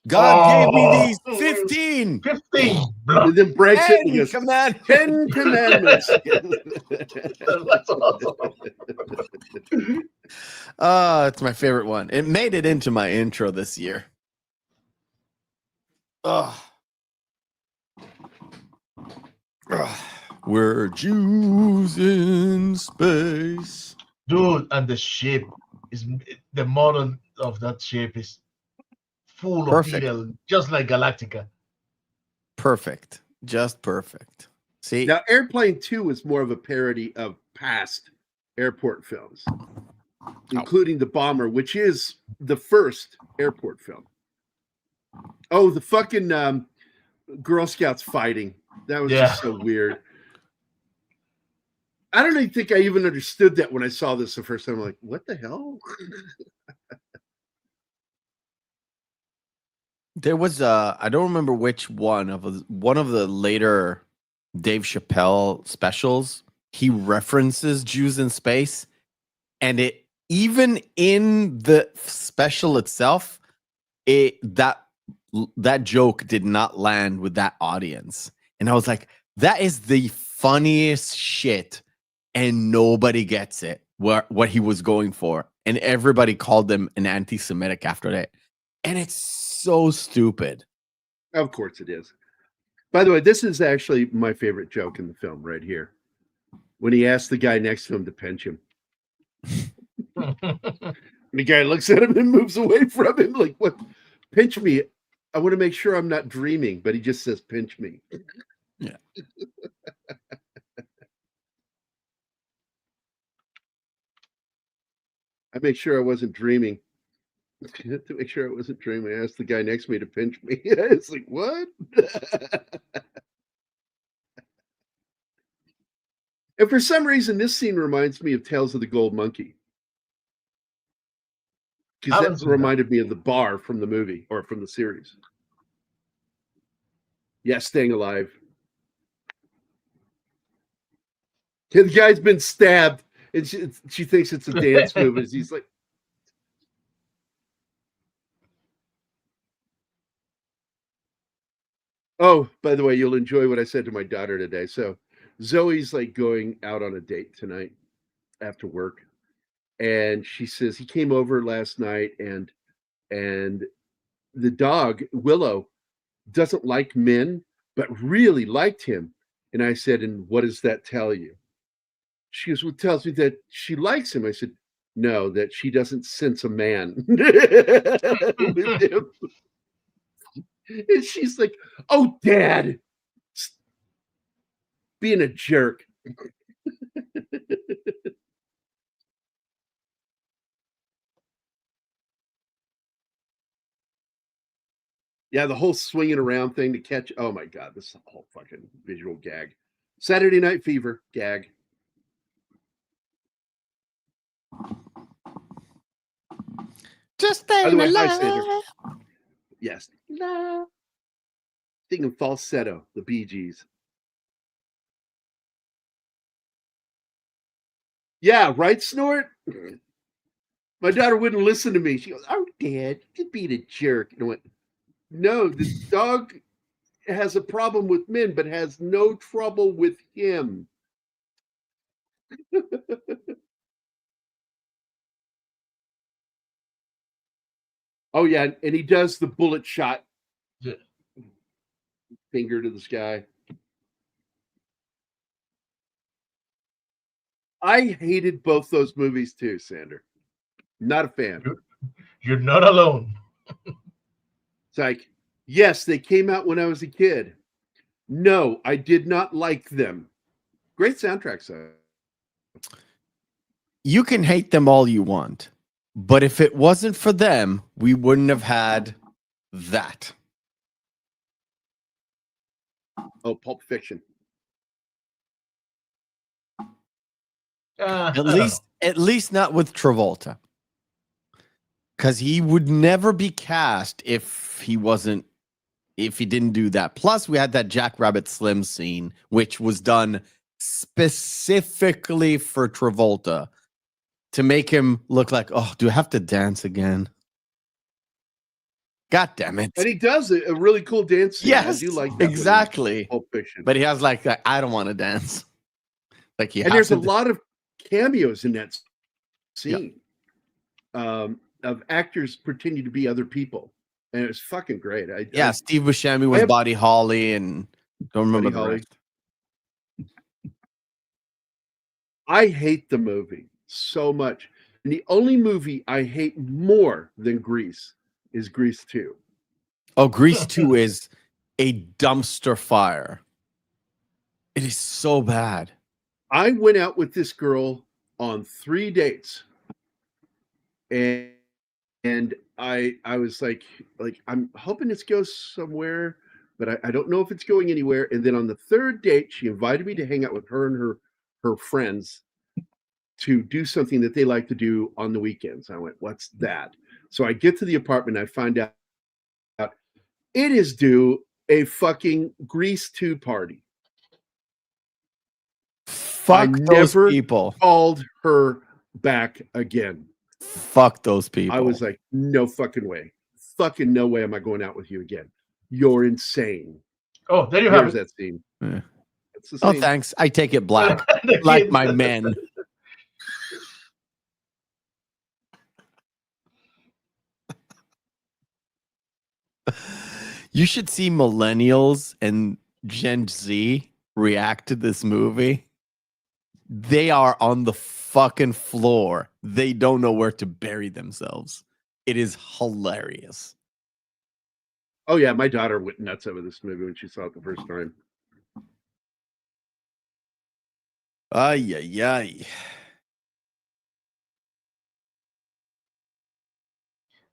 God gave me these 15. 15. And then breaks it and goes, 10 commandments. That's awesome. It's my favorite one. It made it into my intro this year. We're Jews in space. Dude, and the ship is the model of that ship is full Perfect. of detail, just like Galactica. Perfect. Just perfect. See? Now, Airplane 2 is more of a parody of past airport films, including The Bomber, which is the first airport film. Oh, the fucking Girl Scouts fighting. That was just so weird. I don't even think I even understood that when I saw this the first time. I'm like, what the hell? There was I don't remember which one of the later Dave Chappelle specials. He references Jews in space, and even in the special itself, that joke did not land with that audience. And I was like, that is the funniest shit, and nobody gets it, what he was going for. And everybody called him an anti-Semitic after that. And it's so stupid. Of course it is. By the way, this is actually my favorite joke in the film right here. When he asked the guy next to him to pinch him. The guy looks at him and moves away from him like, what? Pinch me. I want to make sure I'm not dreaming, but he just says, pinch me. Yeah. I make sure I wasn't dreaming. To make sure I wasn't dreaming, I asked the guy next to me to pinch me. It's like, what? And for some reason, this scene reminds me of Tales of the Gold Monkey. Because that reminded me of the bar from the movie or from the series. Yeah, Staying Alive. Yeah, the guy's been stabbed, and she thinks it's a dance move. And he's like, oh, by the way, you'll enjoy what I said to my daughter today. So Zoe's like going out on a date tonight after work. And she says he came over last night and the dog, Willow, doesn't like men, but really liked him. And I said, and what does that tell you? She goes, well, it tells me that she likes him. I said, no, that she doesn't sense a man with him. And she's like, oh, Dad, being a jerk. Yeah, the whole swinging around thing to catch. Oh my God, this is a whole fucking visual gag. Saturday Night Fever gag. Just stay alive. Yes. No. Thinking falsetto, the Bee Gees. Yeah, right, Snort? My daughter wouldn't listen to me. She goes, oh, Dad, you're being a jerk. And I went, no, the dog has a problem with men, but has no trouble with him. Oh, yeah, and he does the bullet shot. Yeah. Finger to the sky. I hated both those movies too, Sander. Not a fan. You're not alone. It's like, yes, they came out when I was a kid. No, I did not like them. Great soundtracks, though. You can hate them all you want, but if it wasn't for them, we wouldn't have had that. Oh, Pulp Fiction. At least not with Travolta, because he would never be cast if he didn't do that. Plus, we had that Jackrabbit Slim scene, which was done specifically for Travolta to make him look like, oh, do I have to dance again? God damn it! And he does a really cool dance scene. Yes, I do like that exactly. Pulp Fiction. But he has like that. I don't want to dance. Like he and there's a lot of cameos in that scene of actors pretending to be other people, and it was fucking great. Steve Buscemi was Buddy Holly, and don't remember the rest. I hate the movie so much, and the only movie I hate more than Grease is Grease 2. Oh, Grease 2 is a dumpster fire. It is so bad. I went out with this girl on 3 dates, and I was like I'm hoping this goes somewhere, but I don't know if it's going anywhere. And then on the 3rd date, she invited me to hang out with her and her friends to do something that they like to do on the weekends. I went, what's that? So I get to the apartment, I find out it is due a fucking Grease 2 party. Fuck those people. Called her back again. Fuck those people. I was like, no fucking way. Fucking no way am I going out with you again. You're insane. Oh, there you have Here's it. that scene. Yeah. It's the Oh, same. thanks. I take it black, The like kids. my men. You should see millennials and Gen Z react to this movie. They are on the fucking floor. They don't know where to bury themselves. It is hilarious. Oh yeah, my daughter went nuts over this movie when she saw it the first time. Ay, ay, ay.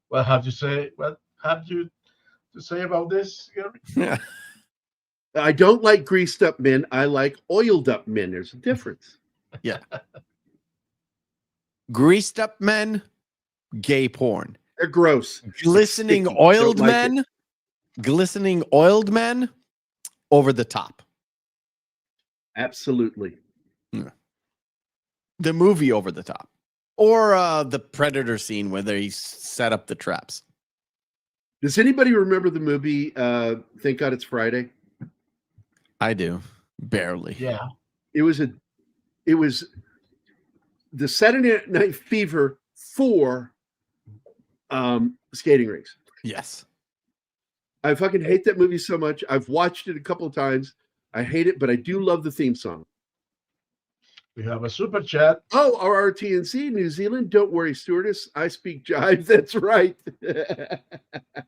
What have you to say about this, Gary? I don't like greased up men. I like oiled up men. There's a difference. Yeah. Greased up men, gay porn. They're gross. Glistening Sticky. oiled Don't like men, glistening oiled men, over the top. Absolutely. The movie over the top. Or the Predator scene where they set up the traps. Does anybody remember the movie Thank God It's Friday? I do. Barely. Yeah. It was the Saturday Night Fever for skating rinks. Yes. I fucking hate that movie so much. I've watched it a couple of times. I hate it, but I do love the theme song. We have a super chat. Oh, our RTNC, New Zealand. Don't worry, stewardess. I speak jive. That's right.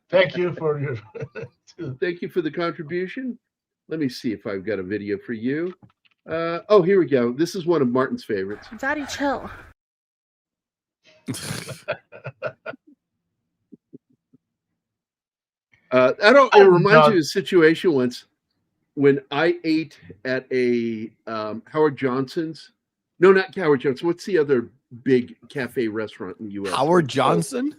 Thank you for your. Thank you for the contribution. Let me see if I've got a video for you. Oh, here we go. This is one of Martin's favorites. Daddy, chill. It reminds me of a situation once when I ate at a Howard Johnson's. No, not Howard Johnson. What's the other big cafe restaurant in the U.S.? Howard Johnson?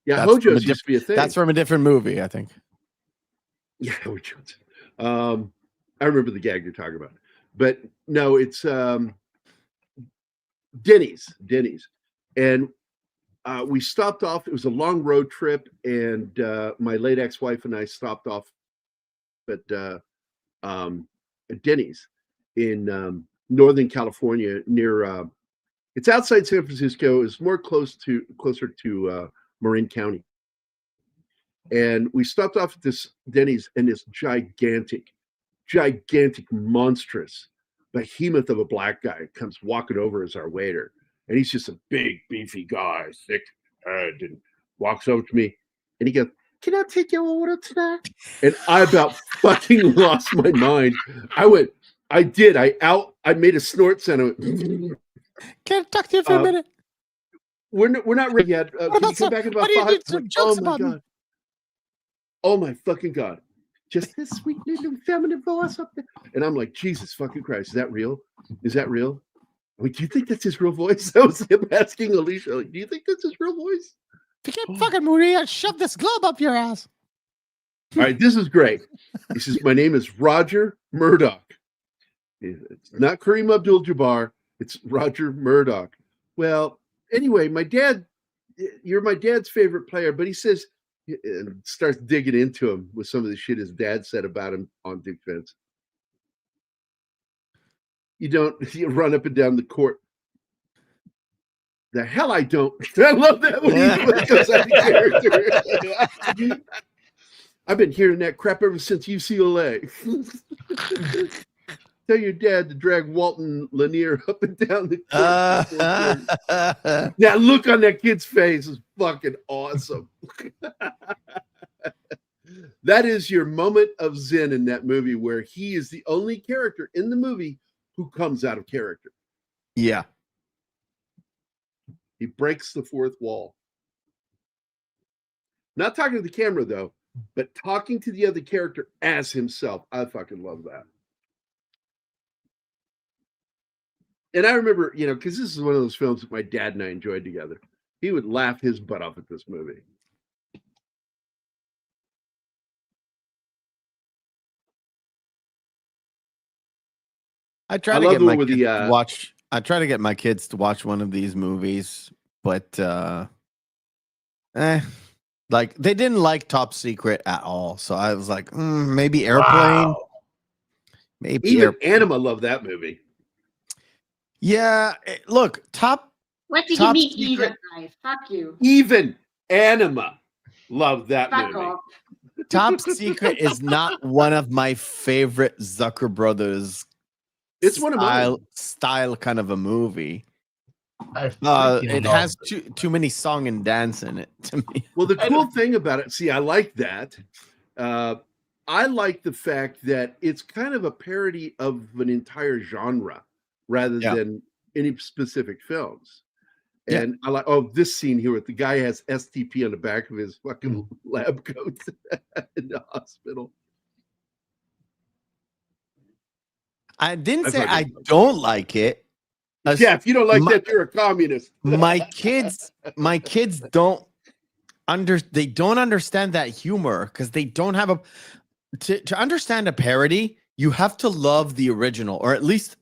Yeah, That's Hojo's used to be a thing. That's from a different movie, I think. Yeah, Howard Johnson. I remember the gag you're talking about. But no, it's Denny's. And we stopped off. It was a long road trip, and my late ex-wife and I stopped off at Denny's in Northern California, near. It's outside San Francisco. It's more closer to Marin County. And we stopped off at this Denny's, and this gigantic, monstrous behemoth of a black guy comes walking over as our waiter. And he's just a big, beefy guy, thick head, and walks over to me. And he goes, "Can I take your order tonight?" And I about fucking lost my mind. I made a snort sound. Can I talk to you for a minute? We're not ready yet. Can you come back in about 5? Oh my God. Oh my fucking God. Just this sweet little feminine voice up there. And I'm like, Jesus fucking Christ. Is that real? Is that real? I mean, do you think that's his real voice? That was him asking Alicia, like, do you think that's his real voice? If you can't fucking Moody, I'll shove this globe up your ass. All right, this is great. He says, my name is Roger Murdoch. It's not Kareem Abdul-Jabbar. It's Roger Murdoch. Well, anyway, you're my dad's favorite player, but he says, and starts digging into him with some of the shit his dad said about him on defense. You run up and down the court. The hell I don't. I love that when he goes out of character. I've been hearing that crap ever since UCLA. Tell your dad to drag Walton Lanier up and down the court. That look on that kid's face is fucking awesome. That is your moment of zen in that movie, where he is the only character in the movie who comes out of character. Yeah. He breaks the fourth wall. Not talking to the camera, though, but talking to the other character as himself. I fucking love that. And I remember, because this is one of those films that my dad and I enjoyed together. He would laugh his butt off at this movie. I try to get my kids to watch one of these movies, but like they didn't like Top Secret at all. So I was like, maybe Airplane. Wow. Maybe Even Airplane. Anima loved that movie. Yeah, look, What did you Top mean Secret- even, guys? Fuck you. Even Anima loved that Fuck movie. off. Top Secret is not one of my favorite Zucker Brothers. It's one of mine. Style kind of a movie. I freaking It love has it. too many song and dance in it to me. Well, the cool thing about it, see, I like that. I like the fact that it's kind of a parody of an entire genre rather than any specific films. Yeah. And I like, this scene here with the guy has STP on the back of his fucking lab coat in the hospital. I didn't I say fucking I love it. don't like it. Yeah, if you don't like that, you're a communist. My kids don't understand that humor because they don't have to understand a parody. You have to love the original, or at least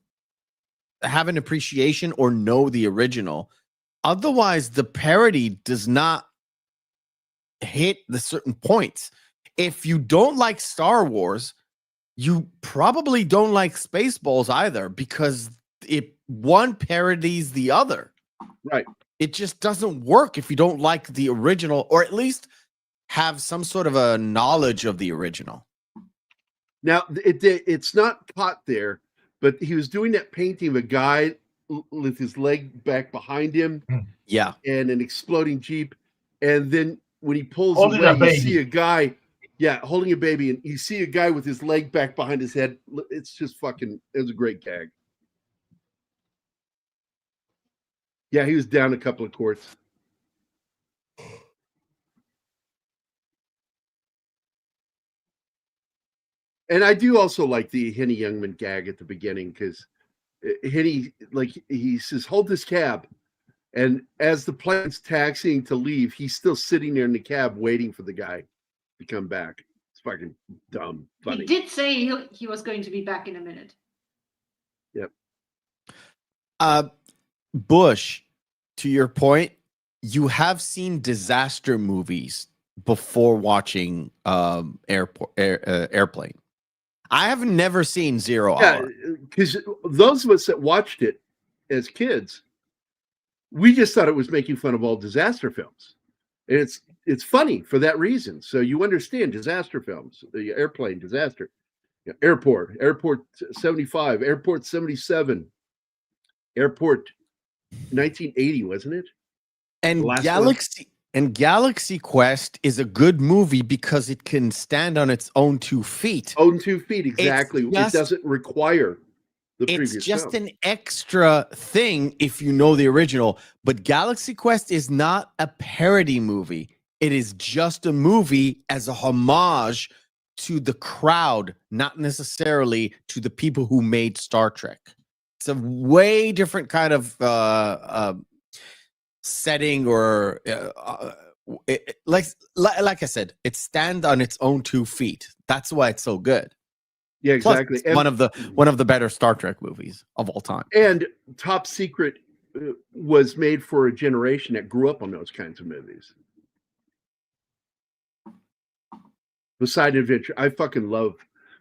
have an appreciation or know the original. Otherwise, the parody does not hit the certain points. If you don't like Star Wars, you probably don't like Spaceballs either, because one parodies the other. Right. It just doesn't work if you don't like the original, or at least have some sort of a knowledge of the original. Now, it's not caught there, but he was doing that painting of a guy with his leg back behind him. Yeah. And an exploding Jeep. And then when he pulls Holding away, a you baby. see a guy, holding a baby. And you see a guy with his leg back behind his head. It's just fucking, it was a great gag. Yeah, he was down a couple of quarts. And I do also like the Henny Youngman gag at the beginning, because Henny, like, he says, hold this cab. And as the plane's taxiing to leave, he's still sitting there in the cab waiting for the guy to come back. It's fucking dumb, funny. He did say he was going to be back in a minute. Yep. Bush, to your point, you have seen disaster movies before watching Airplane. I have never seen 0 Hour. Because those of us that watched it as kids, we just thought it was making fun of all disaster films. And it's funny for that reason. So you understand disaster films, the Airplane disaster, Airport 75, Airport 77, Airport 1980, wasn't it? And Galaxy Quest is a good movie because it can stand on its own 2 feet. Own 2 feet, exactly. It doesn't require the previous It's just film. an extra thing if you know the original. But Galaxy Quest is not a parody movie. It is just a movie as a homage to the crowd, not necessarily to the people who made Star Trek. It's a way different kind of setting, or like I said, it stands on its own 2 feet. That's why it's so good. Yeah, exactly. Plus, one of the better Star Trek movies of all time. And Top Secret was made for a generation that grew up on those kinds of movies. Poseidon Adventure, I fucking love.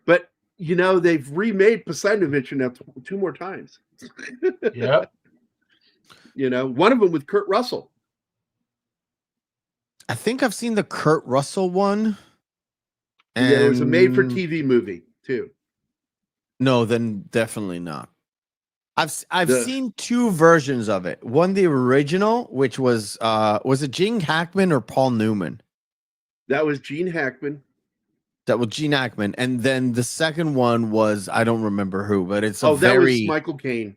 But, they've remade Poseidon Adventure now 2 more times. Yeah. One of them with Kurt Russell. I think I've seen the Kurt Russell one. And it was a made-for-TV movie, too. No, then definitely not. I've seen 2 versions of it. One, the original, which was it Gene Hackman or Paul Newman? That was Gene Hackman. That was Gene Hackman. And then the second one was, I don't remember who, but it's that was Michael Caine.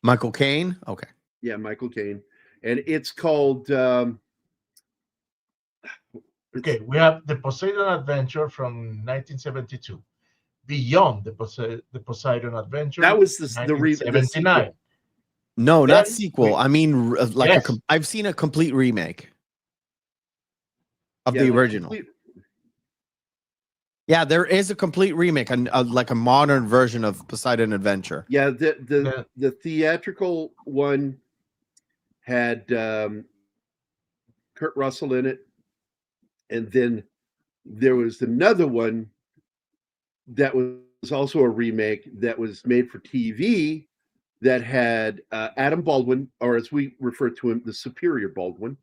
Michael Caine? Okay. Yeah, Michael Caine. And it's called... Okay, we have the Poseidon Adventure from 1972. Beyond the Poseidon Adventure. That was the 1979. No, not sequel. I mean, I've seen a complete remake of the original. Yeah, there is a complete remake, like a modern version of Poseidon Adventure. Yeah, the theatrical one had Kurt Russell in it. And then there was another one that was also a remake that was made for TV that had Adam Baldwin, or as we refer to him, the Superior Baldwin,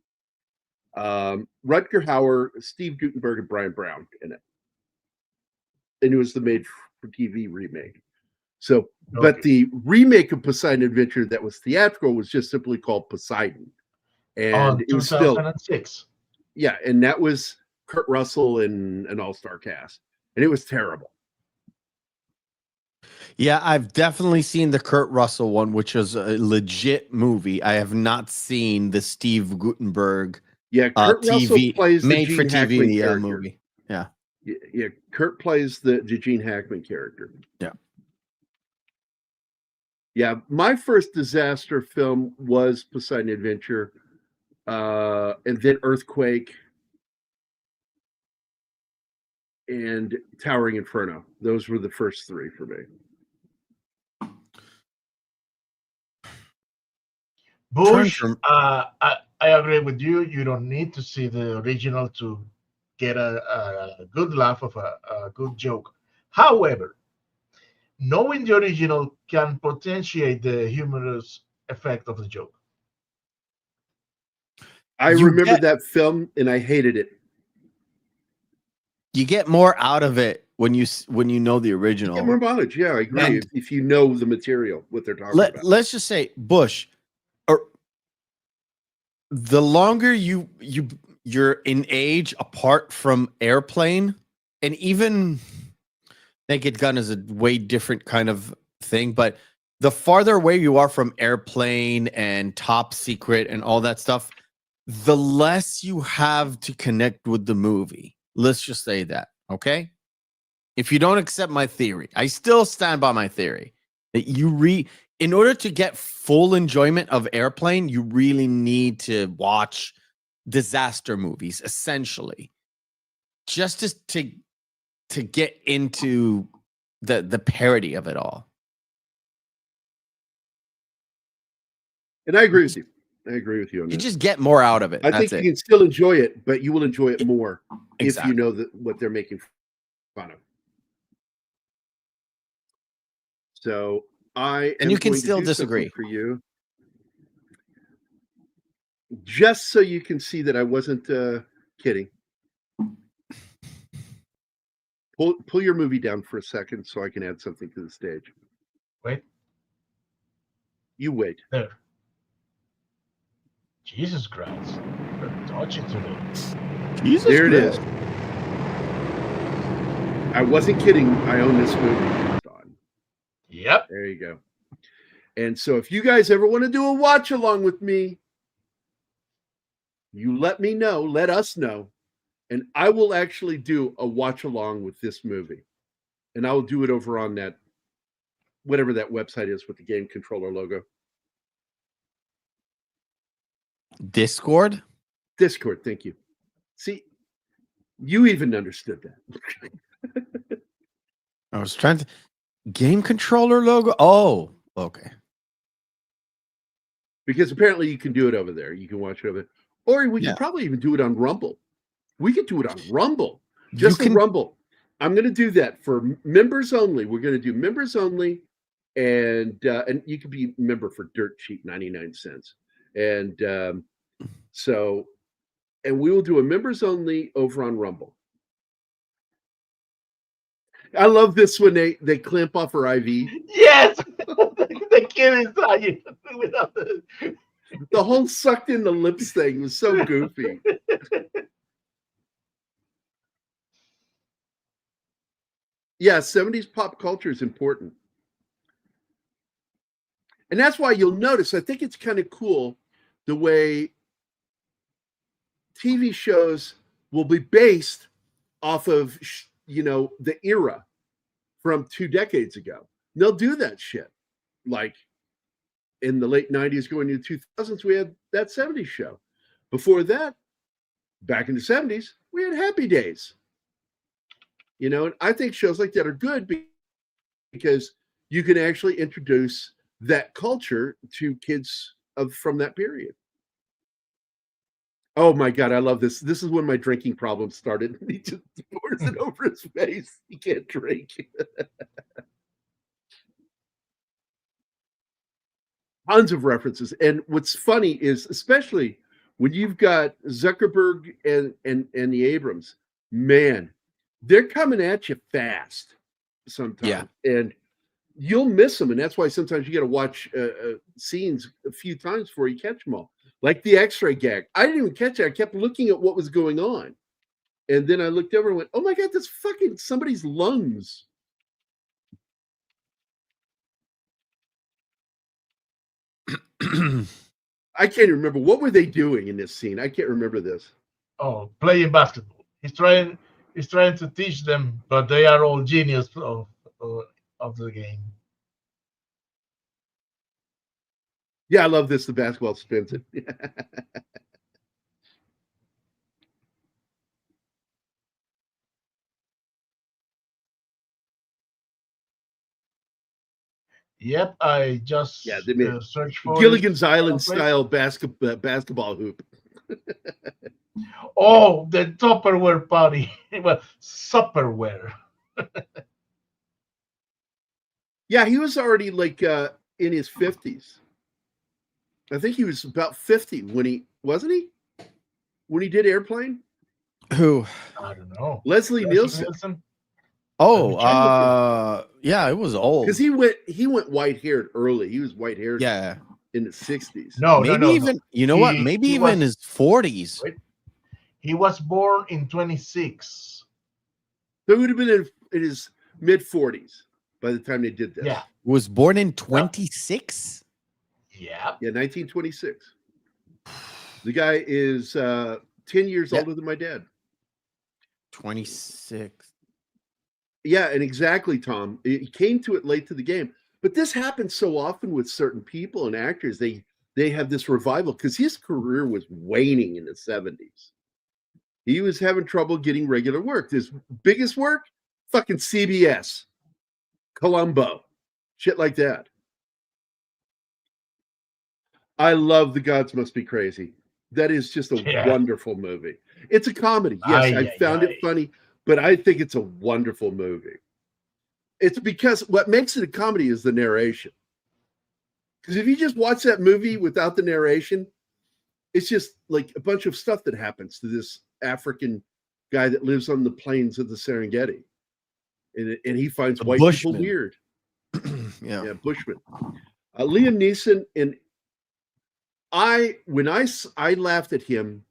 Rutger Hauer, Steve Guttenberg, and Brian Brown in it. And it was the made for TV remake. So, but the remake of Poseidon Adventure that was theatrical was just simply called Poseidon. And it was still 2006. Yeah, and that was Kurt Russell and an all-star cast. And it was terrible. Yeah, I've definitely seen the Kurt Russell one, which was a legit movie. I have not seen the Steve Guttenberg Kurt Russell TV plays the made Gene for Hackman TV character. movie. Yeah. Yeah, Kurt plays the Gene Hackman character. Yeah. Yeah, my first disaster film was Poseidon Adventure, and then Earthquake, and Towering Inferno. Those were the first three for me. Bush, I agree with you. You don't need to see the original to get a good laugh of a good joke. However, knowing the original can potentiate the humorous effect of the joke. I remember that film, and I hated it. You get more out of it when you know the original. You get more mileage. Yeah, I agree. And if you know the material, what they're talking about. Let's just say, Bush, or the longer you're in age apart from Airplane, and even Naked Gun is a way different kind of thing, but the farther away you are from Airplane and Top Secret and all that stuff, the less you have to connect with the movie. Let's just say that, okay? If you don't accept my theory, I still stand by my theory that in order to get full enjoyment of Airplane, you really need to watch disaster movies, essentially, just to get into the parody of it all. And I agree with you. I agree with you on that. You just get more out of it. I think you can still enjoy it, but you will enjoy it more if you know what they're making fun of. So you can still disagree for you, just so you can see that I wasn't kidding. Pull your movie down for a second so I can add something to the stage. Wait. You wait. There. Jesus Christ. We're touching today. Jesus there Christ. It is. I wasn't kidding. I own this movie. Yep. There you go. And so if you guys ever want to do a watch along with me, you let me know, let us know, and I will actually do a watch along with this movie. And I will do it over on that, whatever that website is with the game controller logo. Discord, thank you. See, you even understood that. I was trying to game controller logo. Oh, okay. Because apparently you can do it over there. You can watch it over there. Or we can probably even do it on Rumble. We could do it on Rumble. Just on Rumble. I'm going to do that for members only. We're going to do members only. And you can be a member for dirt cheap, 99 cents. And and we will do a members only over on Rumble. I love this when they clamp off her IV. Yes, the kid is dying without the whole sucked in the lips thing was so goofy. Yeah, 70s pop culture is important. And that's why you'll notice, I think it's kind of cool the way TV shows will be based off of, the era from 2 decades ago. They'll do that shit. Like in the late 90s going into the 2000s, we had that 70s show. Before that, back in the 70s, we had Happy Days. And I think shows like that are good because you can actually introduce that culture to kids from that period. Oh my God, I love this. This is when my drinking problem started. He just pours it over his face. He can't drink. Tons of references. And what's funny is, especially when you've got Zuckerberg and the Abrams, man, they're coming at you fast sometimes. Yeah. And you'll miss them. And that's why sometimes you got to watch scenes a few times before you catch them all. Like the X-ray gag. I didn't even catch it. I kept looking at what was going on. And then I looked over and went, oh my God, that's fucking somebody's lungs. I can't remember. What were they doing in this scene? I can't remember this. Oh, playing basketball. He's trying to teach them, but they are all genius of the game. Yeah, I love this. The basketball spins it. Yep, I just they made searched for Gilligan's it. Island style basketball hoop. Oh, the Tupperware party. Well, Supperware. Yeah, he was already like in his 50s. I think he was about 50 when he when he did Airplane. Who? I don't know. Leslie Nielsen. Oh, yeah, it was old. Because he went white haired early. He was white haired. Yeah, in the 60s. Maybe even you know what? Maybe even in his 40s. He was born in 26. So it would have been in his mid 40s by the time they did this. Yeah, was born in 26. Yeah, 1926. The guy is 10 years older than my dad. 26. Yeah, and exactly, Tom. He came to it late to the game. But this happens so often with certain people and actors. They have this revival because his career was waning in the 70s. He was having trouble getting regular work. His biggest work, fucking CBS, Columbo, shit like that. I love The Gods Must Be Crazy. That is just a wonderful movie. It's a comedy. Yes, I found it funny, but I think it's a wonderful movie. It's because what makes it a comedy is the narration. Because if you just watch that movie without the narration, it's just like a bunch of stuff that happens to this African guy that lives on the plains of the Serengeti. And he finds white people weird. Yeah, Bushman. Liam Neeson, and I laughed at him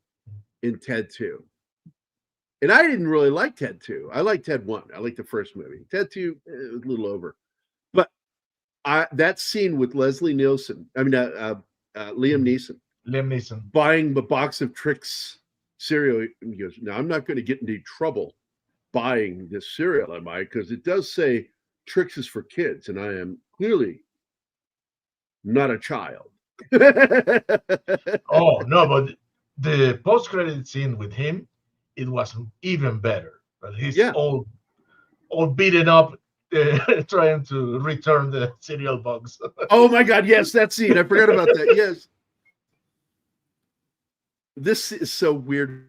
in Ted 2. And I didn't really like Ted 2. I liked Ted 1. I liked the first movie. Ted 2 it was a little over. But that scene with Leslie Nielsen, Liam Neeson buying the box of Trix cereal. He goes, now I'm not going to get into trouble buying this cereal, am I? Because it does say Trix is for kids, and I am clearly not a child. Oh no, but the post-credit scene with him, it was even better. But he's all beaten up, trying to return the cereal box. Oh my God! Yes, that scene. I forgot about that. Yes, this is so weird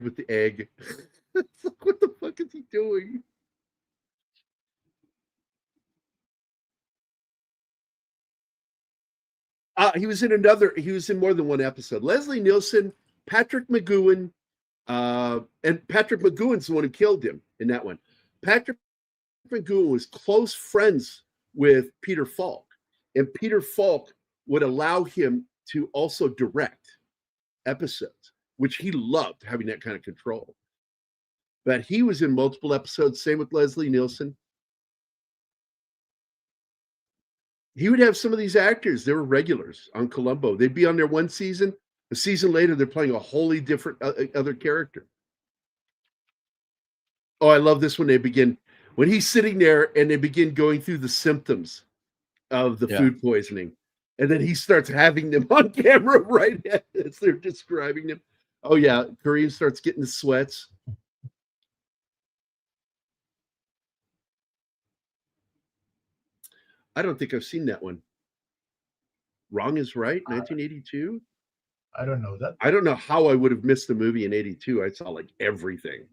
with the egg. What the fuck is he doing? He was in more than one episode. Leslie Nielsen, Patrick McGowan, and Patrick McGowan's the one who killed him in that one. Patrick McGowan was close friends with Peter Falk, and Peter Falk would allow him to also direct episodes, which he loved, having that kind of control. But he was in multiple episodes. Same with Leslie Nielsen. He would have some of these actors. They were regulars on Columbo. They'd be on there one season. A season later, they're playing a wholly different other character. Oh, I love this when he's sitting there and they begin going through the symptoms of the food poisoning. And then he starts having them on camera right as they're describing them. Oh, yeah. Kareem starts getting the sweats. I don't think I've seen that one. Wrong is Right, 1982. I don't know that. I don't know how I would have missed the movie in '82. I saw like everything.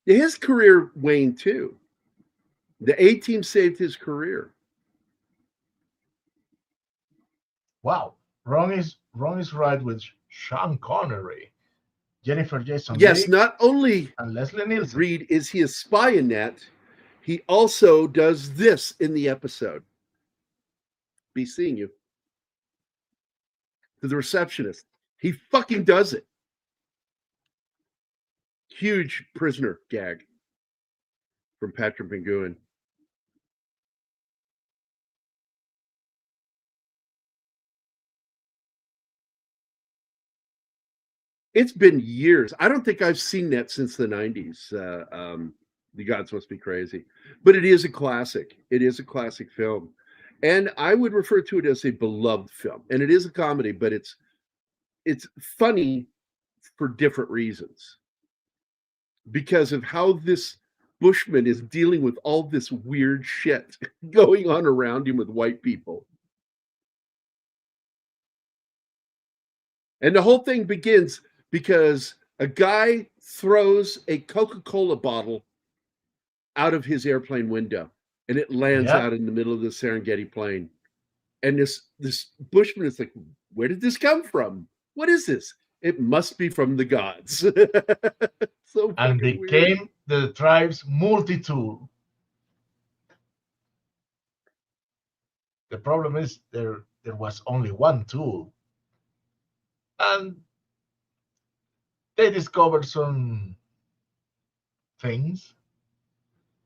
His career waned too. The A-Team saved his career. Wow, Ron is right with Sean Connery, Jennifer Jason Yes, Leigh, not only and Leslie Nielsen. Reed is he a spy in that, he also does this in the episode. Be seeing you. To the receptionist. He fucking does it. Huge prisoner gag from Patrick McGowan. It's been years. I don't think I've seen that since the 90s. The Gods Must Be Crazy. But it is a classic. It is a classic film. And I would refer to it as a beloved film. And it is a comedy, but it's funny for different reasons. Because of how this Bushman is dealing with all this weird shit going on around him with white people. And the whole thing begins because a guy throws a Coca-Cola bottle out of his airplane window, and it lands out in the middle of the Serengeti plain. And this Bushman is like, where did this come from? What is this? It must be from the gods. So and became weird. The tribe's multi-tool. The problem is there was only one tool. And they discovered some things.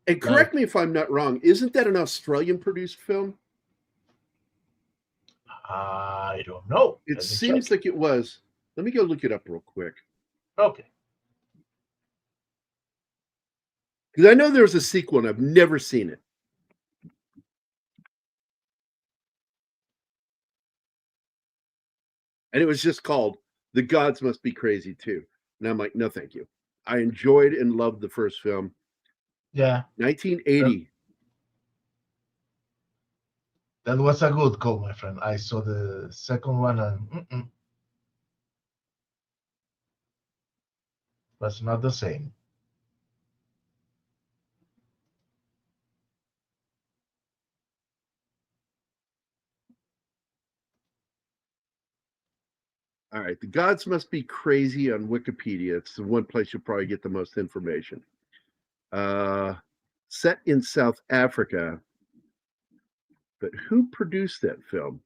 And correct me if I'm not wrong, isn't that an Australian-produced film? I don't know. It seems like it was. Let me go look it up real quick. Okay. Because I know there's a sequel and I've never seen it. And it was just called The Gods Must Be Crazy Too. And I'm like, no, thank you. I enjoyed and loved the first film. Yeah. 1980. That was a good call, my friend. I saw the second one and was not the same. All right. The Gods Must Be Crazy on Wikipedia. It's the one place you'll probably get the most information. Set in South Africa. But who produced that film?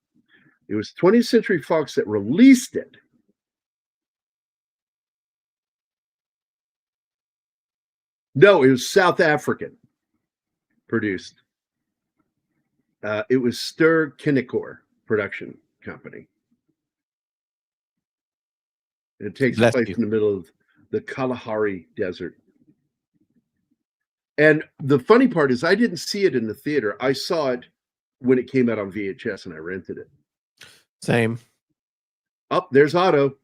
It was 20th Century Fox that released it. No, it was South African produced. It was Ster Kinnecore Production Company. It takes place in the middle of the Kalahari Desert. And the funny part is I didn't see it in the theater. I saw it when it came out on VHS and I rented it. Same. Oh, there's Otto.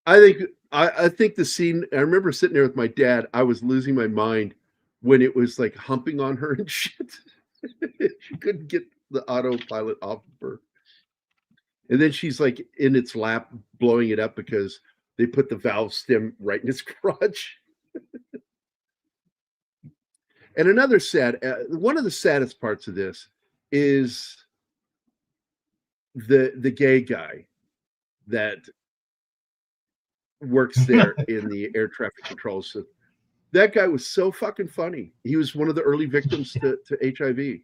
I think the scene, I remember sitting there with my dad. I was losing my mind when it was like humping on her and shit. She couldn't get the autopilot off of her. And then she's like in its lap, blowing it up because they put the valve stem right in its crotch. And another one of the saddest parts of this is the gay guy that works there in the air traffic control. So that guy was so fucking funny. He was one of the early victims to HIV.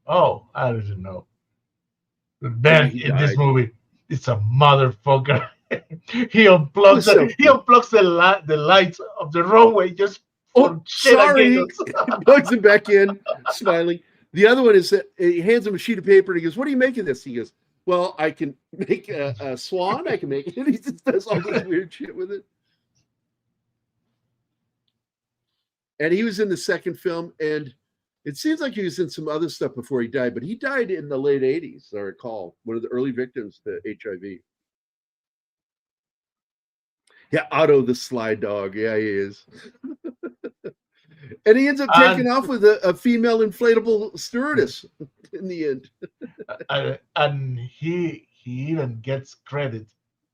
Oh, I didn't know. Ben in this movie, it's a motherfucker. He unplugs the lights of the runway just for shit. Sorry. Plugs him back in, smiling. The other one is that he hands him a sheet of paper and he goes, "What are you making this?" He goes, "Well, I can make a swan. I can make it." He just does all this weird shit with it. And he was in the second film, and it seems like he was in some other stuff before he died, but he died in the late 80s, I recall, one of the early victims to HIV. Yeah, Otto the Sly Dog. Yeah, he is. And he ends up taking off with a female inflatable stewardess in the end. And he even gets credit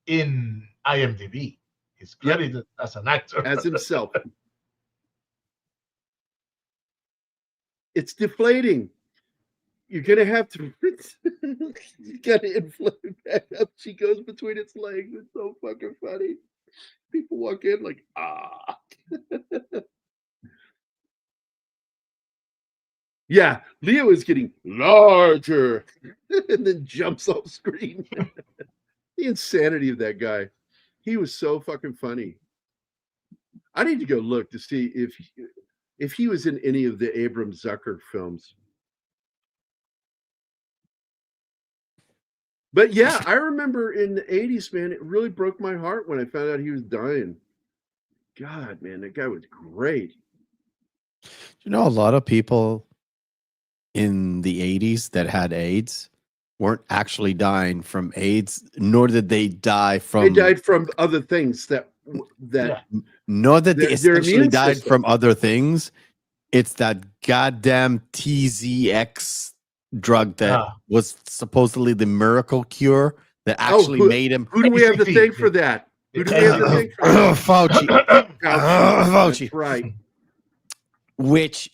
in IMDb. He's credited as an actor. As himself. It's deflating. You're gonna have to. You gotta inflate it back up. She goes between its legs. It's so fucking funny. People walk in like, ah. Yeah, Leo is getting larger and then jumps off screen. The insanity of that guy. He was so fucking funny. I need to go look to see if he was in any of the Abram Zucker films. But yeah, I remember in the 80s, man, it really broke my heart when I found out he was dying. God, man, that guy was great. You know, a lot of people in the 80s that had AIDS weren't actually dying from AIDS, nor did they die from. They died from other things nor that they their essentially immune died system. from other things. It's that goddamn TZX drug that was supposedly the miracle cure that actually made him. Who do we have to thank for that? Who do we have to thank for that? Fauci. Fauci. That's right. Which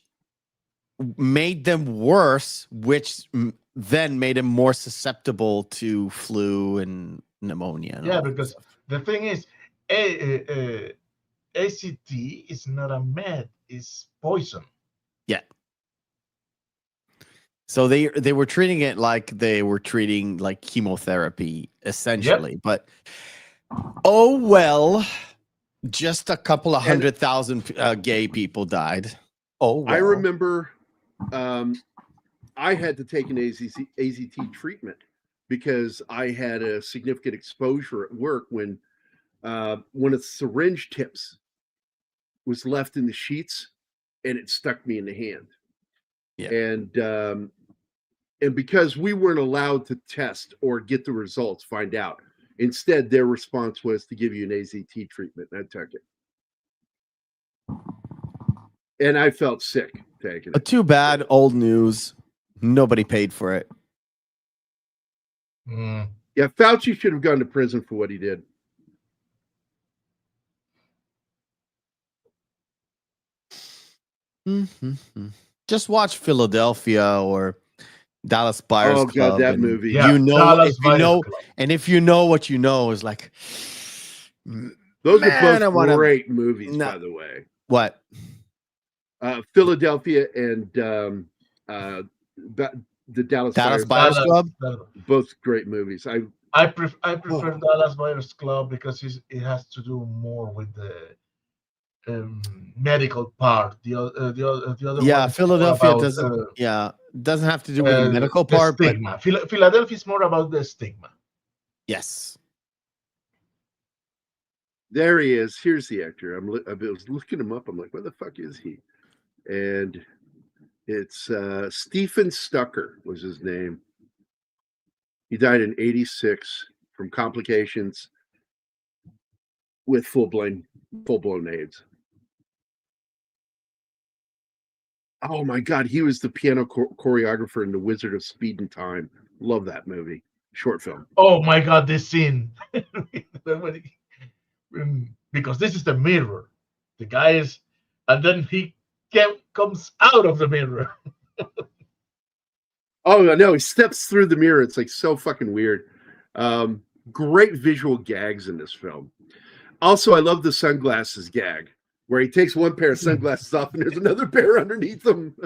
made them worse, which then made them more susceptible to flu and pneumonia. And because the thing is, ACT is not a med, it's poison. Yeah. So they were treating it like they were treating like chemotherapy, essentially. But oh well, just a couple of 100,000 gay people died. Oh, well. I remember I had to take an AZT treatment because I had a significant exposure at work when one of the syringe tips was left in the sheets and it stuck me in the hand. Yeah. And because we weren't allowed to test or get the results, find out, instead their response was to give you an AZT treatment, and I took it. And I felt sick taking it. Too bad, old news. Nobody paid for it. Yeah, Fauci should have gone to prison for what he did. Just watch Philadelphia or Dallas Buyers Club. Oh god, that movie! You know, if you know, and if you know what you know, is like those are both great movies, by the way. What? Philadelphia and the Dallas Buyers Club. Both great movies. I prefer Dallas Buyers Club because it has to do more with the medical part. The other one Philadelphia about, doesn't have to do with the medical part. Stigma. But Philadelphia is more about the stigma. Yes. There he is. Here's the actor. I was looking him up. I'm like, where the fuck is he? And it's Stephen Stucker was his name. He died in 86 from complications with full-blown AIDS. Oh my God, he was the piano choreographer in The Wizard of Speed and Time. Love that movie. Short film. Oh my God, this scene. Because this is the mirror. The guy is, and then he comes out of the mirror. Oh no, he steps through the mirror. It's like so fucking weird. Great visual gags in this film. Also, I love the sunglasses gag where he takes one pair of sunglasses off and there's another pair underneath them.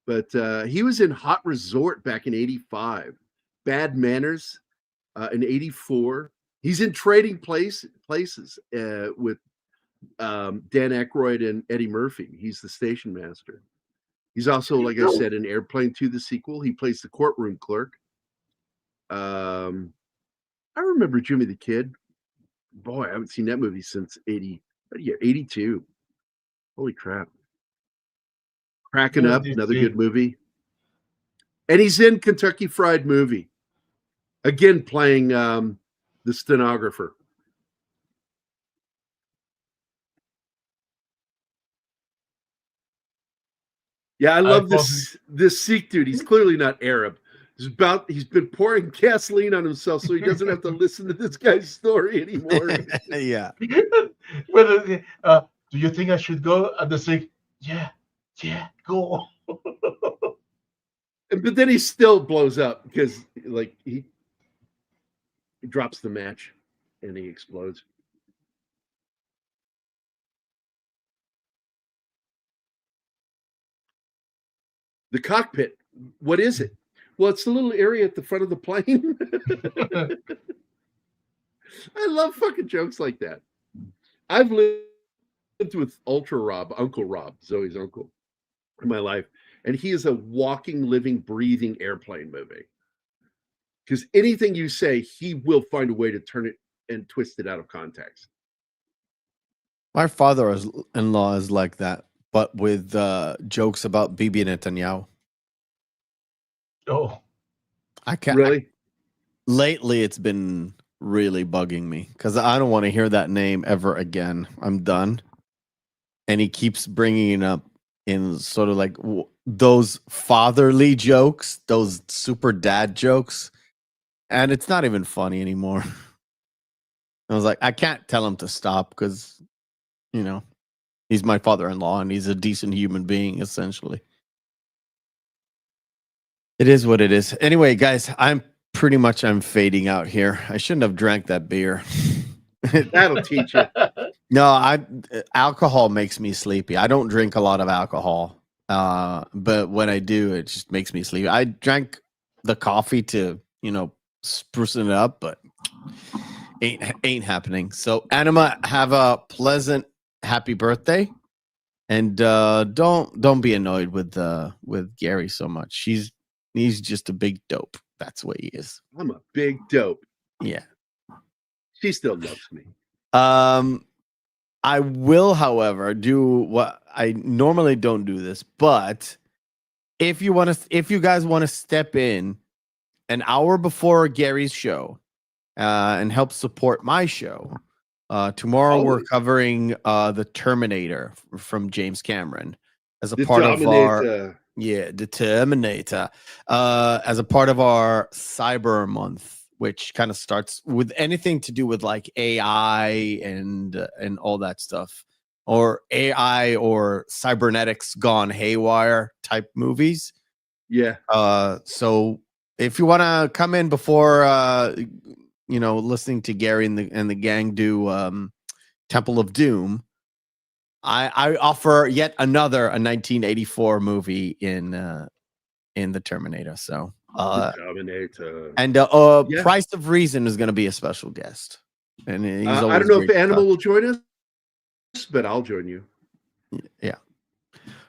But he was in Hot Resort back in 85. Bad Manners in 84. He's in Trading Places with Dan Aykroyd and Eddie Murphy. He's the station master. He's also, like I said, in Airplane 2, the sequel. He plays the courtroom clerk. I remember Jimmy the Kid. Boy, I haven't seen that movie since 82. Holy crap. Cracking Up, another good movie. And he's in Kentucky Fried Movie. Again, playing the stenographer. Yeah, I love this Sikh dude. He's clearly not Arab. He's been pouring gasoline on himself so he doesn't have to listen to this guy's story anymore. Yeah. Well, do you think I should go? And the Sikh, yeah, go. But then he still blows up because like he drops the match and he explodes. The cockpit, what is it? Well, it's the little area at the front of the plane. I love fucking jokes like that. I've lived with Ultra Rob, Uncle Rob, Zoe's uncle, in my life, and he is a walking, living, breathing airplane movie. Because anything you say, he will find a way to turn it and twist it out of context. My father-in-law is like that, but with jokes about Bibi Netanyahu. Oh, I can't. Really? Lately, it's been really bugging me because I don't want to hear that name ever again. I'm done. And he keeps bringing it up in sort of like those fatherly jokes, those super dad jokes. And it's not even funny anymore. I was like, I can't tell him to stop because, you know, he's my father-in-law and he's a decent human being, essentially. It is what it is. Anyway, guys, I'm fading out here. I shouldn't have drank that beer. That'll teach you. No, alcohol makes me sleepy. I don't drink a lot of alcohol. But when I do, it just makes me sleepy. I drank the coffee to, sprucing it up, but ain't happening. So Anima, have a pleasant, happy birthday. And don't be annoyed with Gary so much. He's just a big dope. That's what he is. I'm a big dope. Yeah. She still loves me. I will, however, do what I normally don't do this, but if you guys want to step in an hour before Gary's show and help support my show, tomorrow we're covering the Terminator from James Cameron as a part of our the Terminator as a part of our Cyber Month, which kind of starts with anything to do with like AI and all that stuff, or AI or cybernetics gone haywire type movies. Yeah. So if you want to come in before, listening to Gary and the gang do Temple of Doom, I offer yet another a 1984 movie in the Terminator. So. Terminator. And Price of Reason is going to be a special guest. And I don't know if Anima will join us, but I'll join you. Yeah.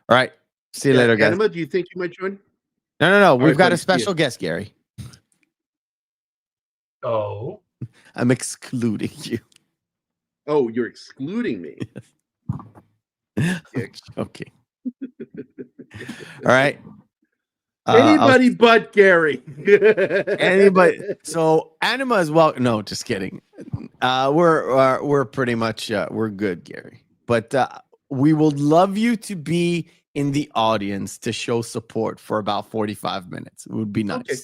All right. See you later, guys. Anima, do you think you might join? No. We've got a special guest, Gary. Oh. I'm excluding you. Oh, you're excluding me. Okay. All right. Anybody but Gary. Anybody. So Anima as well. No, just kidding. We're pretty much we're good, Gary. But we would love you to be in the audience to show support for about 45 minutes. It would be nice. Okay.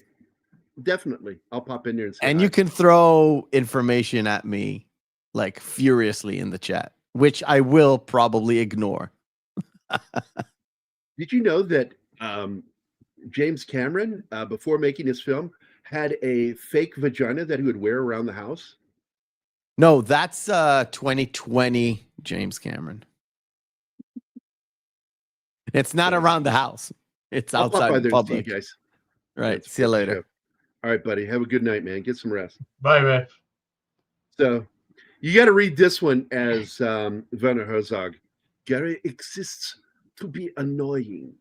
Definitely. I'll pop in there and say you can throw information at me like furiously in the chat, which I will probably ignore. Did you know that James Cameron, before making his film, had a fake vagina that he would wear around the house? No, that's 2020 James Cameron. It's not around the house. It's outside the public. See you guys. Right. See you later. All right, buddy. Have a good night, man. Get some rest. Bye, man. So you got to read this one as Werner Herzog. Gary exists to be annoying.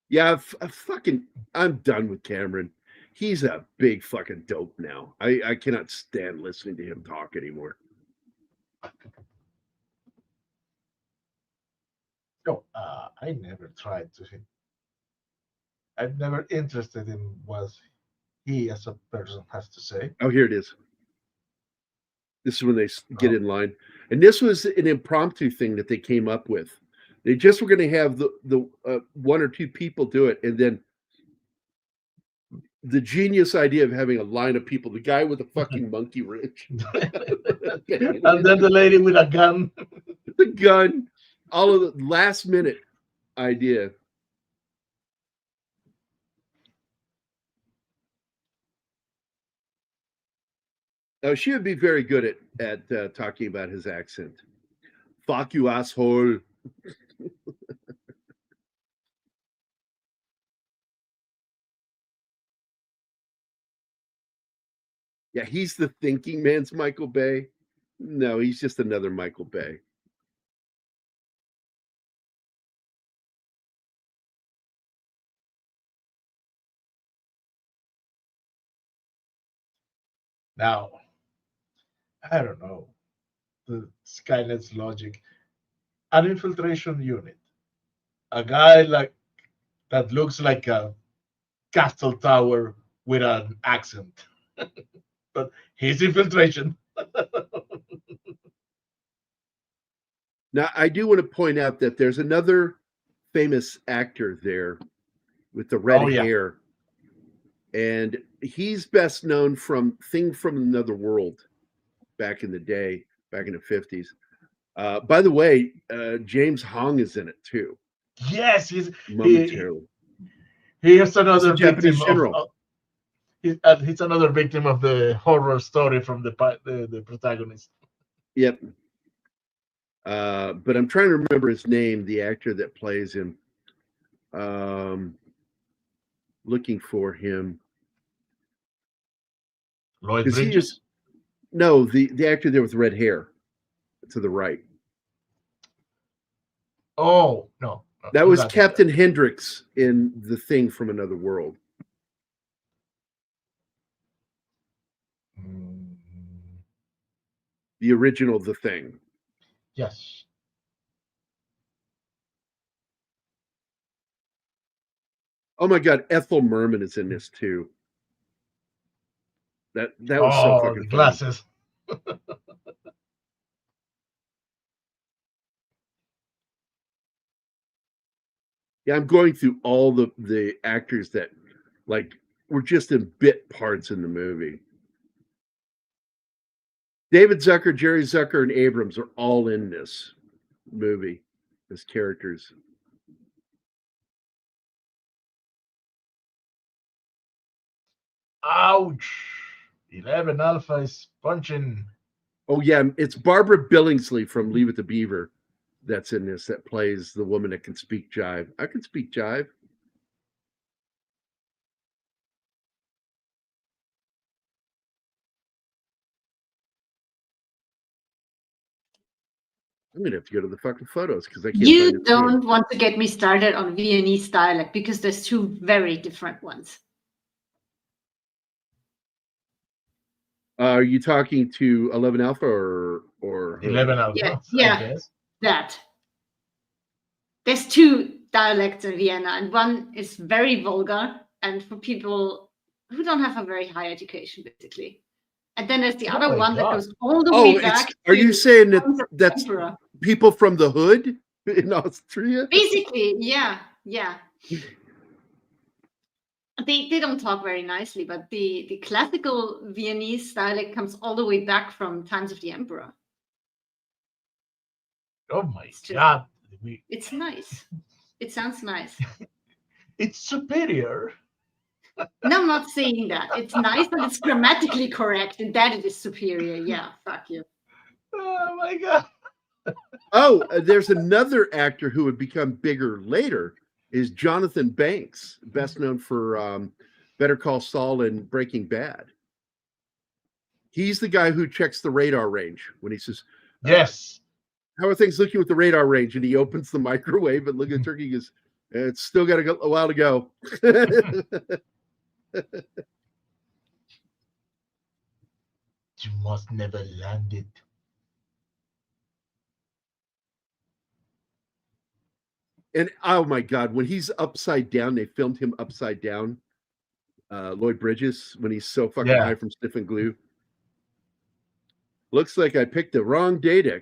Yeah, I'm done with Cameron. He's a big fucking dope now. I cannot stand listening to him talk anymore. No, I never tried to. I'm never interested in what he as a person has to say. Oh, here it is. This is when they get Oh. in line, and this was an impromptu thing that they came up with. They just were going to have the one or two people do it, and then the genius idea of having a line of people, the guy with the fucking monkey wrench, And then the lady with a gun. the gun, all of the last minute idea. Now, she would be very good at talking about his accent. Fuck you, asshole. Yeah, he's the thinking man's Michael Bay. No, he's just another Michael Bay. Now, I don't know. The Skynet's logic. An infiltration unit. A guy like that looks like a castle tower with an accent. But his infiltration. Now, I do want to point out that there's another famous actor there with the red hair. And he's best known from Thing from Another World back in the day, back in the 50s. By the way, James Hong is in it too. Yes, he's momentarily. He is another Japanese victim general. He's another victim of the horror story from the protagonist. Yep. But I'm trying to remember his name, the actor that plays him. Looking for him. Lloyd Bridges? No, the actor there with red hair to the right. Oh, no. That was Captain Hendricks in The Thing from Another World. The original The Thing. Yes. Oh my God, Ethel Merman is in this too. That was so fucking the glasses. Yeah, I'm going through all the actors that like were just in bit parts in the movie. David Zucker, Jerry Zucker, and Abrams are all in this movie as characters. Ouch! 11 Alpha is punching. Oh yeah, it's Barbara Billingsley from Leave It to Beaver that's in this, that plays the woman that can speak jive. I can speak jive. I'm gonna have to go to the fucking photos because I can't find You it. don't want to get me started on Viennese dialect because there's two very different ones. Are you talking to 11 Alpha or 11 Alpha? Yeah, I yeah, guess. that. There's two dialects in Vienna, and one is very vulgar, and for people who don't have a very high education, basically. And then there's the other one that goes all the way back. Are you saying that that's Emperor. people from the hood in Austria? Basically, yeah. They don't talk very nicely, but the classical Viennese dialect comes all the way back from times of the emperor. Oh my God. It's nice. It sounds nice. It's superior. No, I'm not saying that. It's nice that it's grammatically correct and that it is superior. Yeah, fuck you. Oh my God. Oh, there's another actor who would become bigger later, is Jonathan Banks, best known for Better Call Saul and Breaking Bad. He's the guy who checks the radar range when he says, yes, how are things looking with the radar range? And he opens the microwave and look at the turkey. He goes, it's still got a while to go. You must never land it. And oh my God, when he's upside down, they filmed him upside down. Lloyd Bridges, when he's so fucking Yeah. high from sniffing glue. Looks like I picked the wrong day to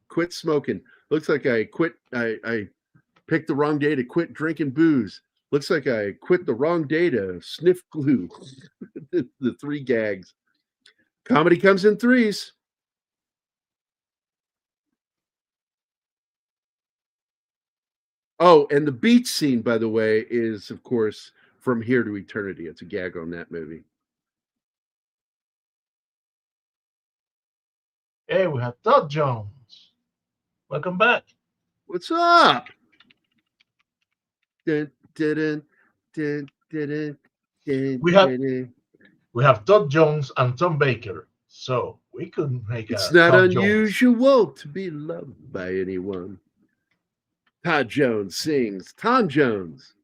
quit smoking. Looks like I picked the wrong day to quit drinking booze. Looks like I quit the wrong day to sniff glue. The three gags. Comedy comes in threes. Oh, and the beach scene, by the way, is of course From Here to Eternity. It's a gag on that movie. Hey, we have Todd Jones. Welcome back. What's up? Dun, dun, dun, dun, dun, We have dun. we have Todd Jones and Tom Baker, so we could make It's a not Todd Jones. unusual to be loved by anyone. Todd Jones sings Tom Jones.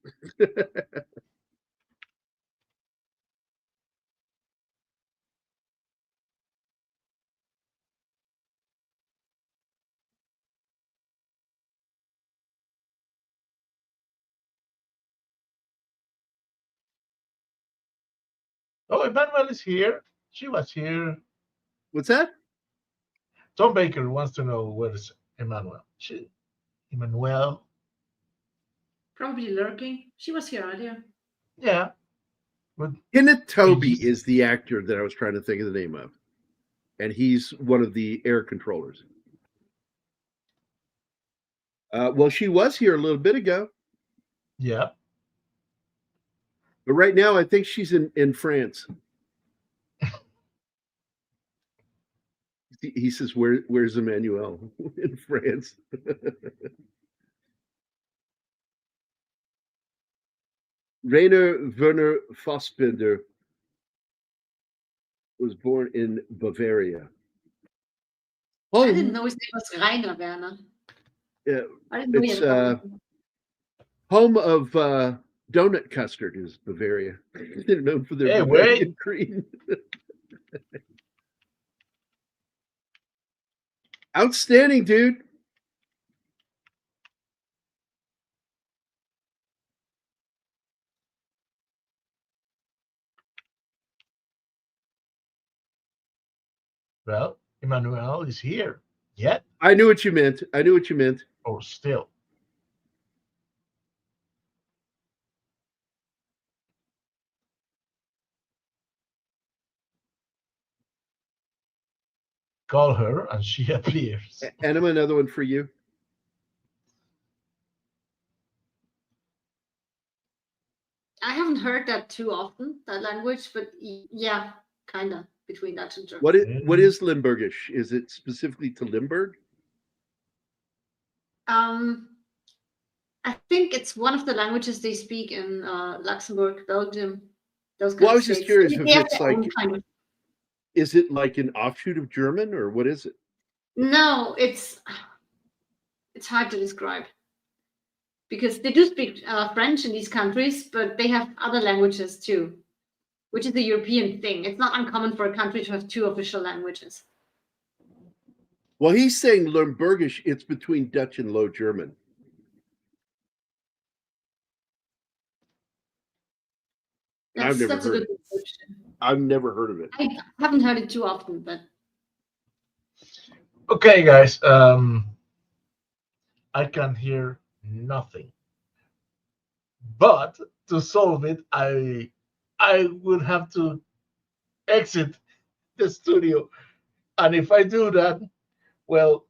Oh, Emmanuel is here. She was here. What's that? Tom Baker wants to know where's Emmanuel. Emmanuel. Probably lurking. She was here earlier. Yeah. But Kenneth Toby Ages. is the actor that I was trying to think of the name of. And he's one of the air controllers. Well, she was here a little bit ago. Yeah. But right now, I think she's in France. He says, where's Emmanuel? In France. Rainer Werner Fassbinder was born in Bavaria. I didn't know his name was Rainer Werner. Yeah, I didn't know he it's had a problem. home of donut custard is Bavaria. They're known for their Hey, Bavarian wait. cream. Outstanding, dude. Well, Emmanuel is here. Yet I knew what you meant. I knew what you meant. or still. Call her and she appears. Anima, another one for you. I haven't heard that too often, that language, but yeah, kind of between Dutch and German. What is Limburgish? Is it specifically to Limburg? I think it's one of the languages they speak in Luxembourg, Belgium, those kind Well, I of was just states. curious They if have it's their own like, kind of. is it like an offshoot of German or what is it? No, it's hard to describe because they do speak French in these countries, but they have other languages too, which is a European thing. It's not uncommon for a country to have two official languages. Well, he's saying Limburgish, it's between Dutch and Low German. That's never a heard good it. description. I've never heard of it. I haven't heard it too often, but Okay, guys. I can hear nothing. But to solve it, I would have to exit the studio. And if I do that, well,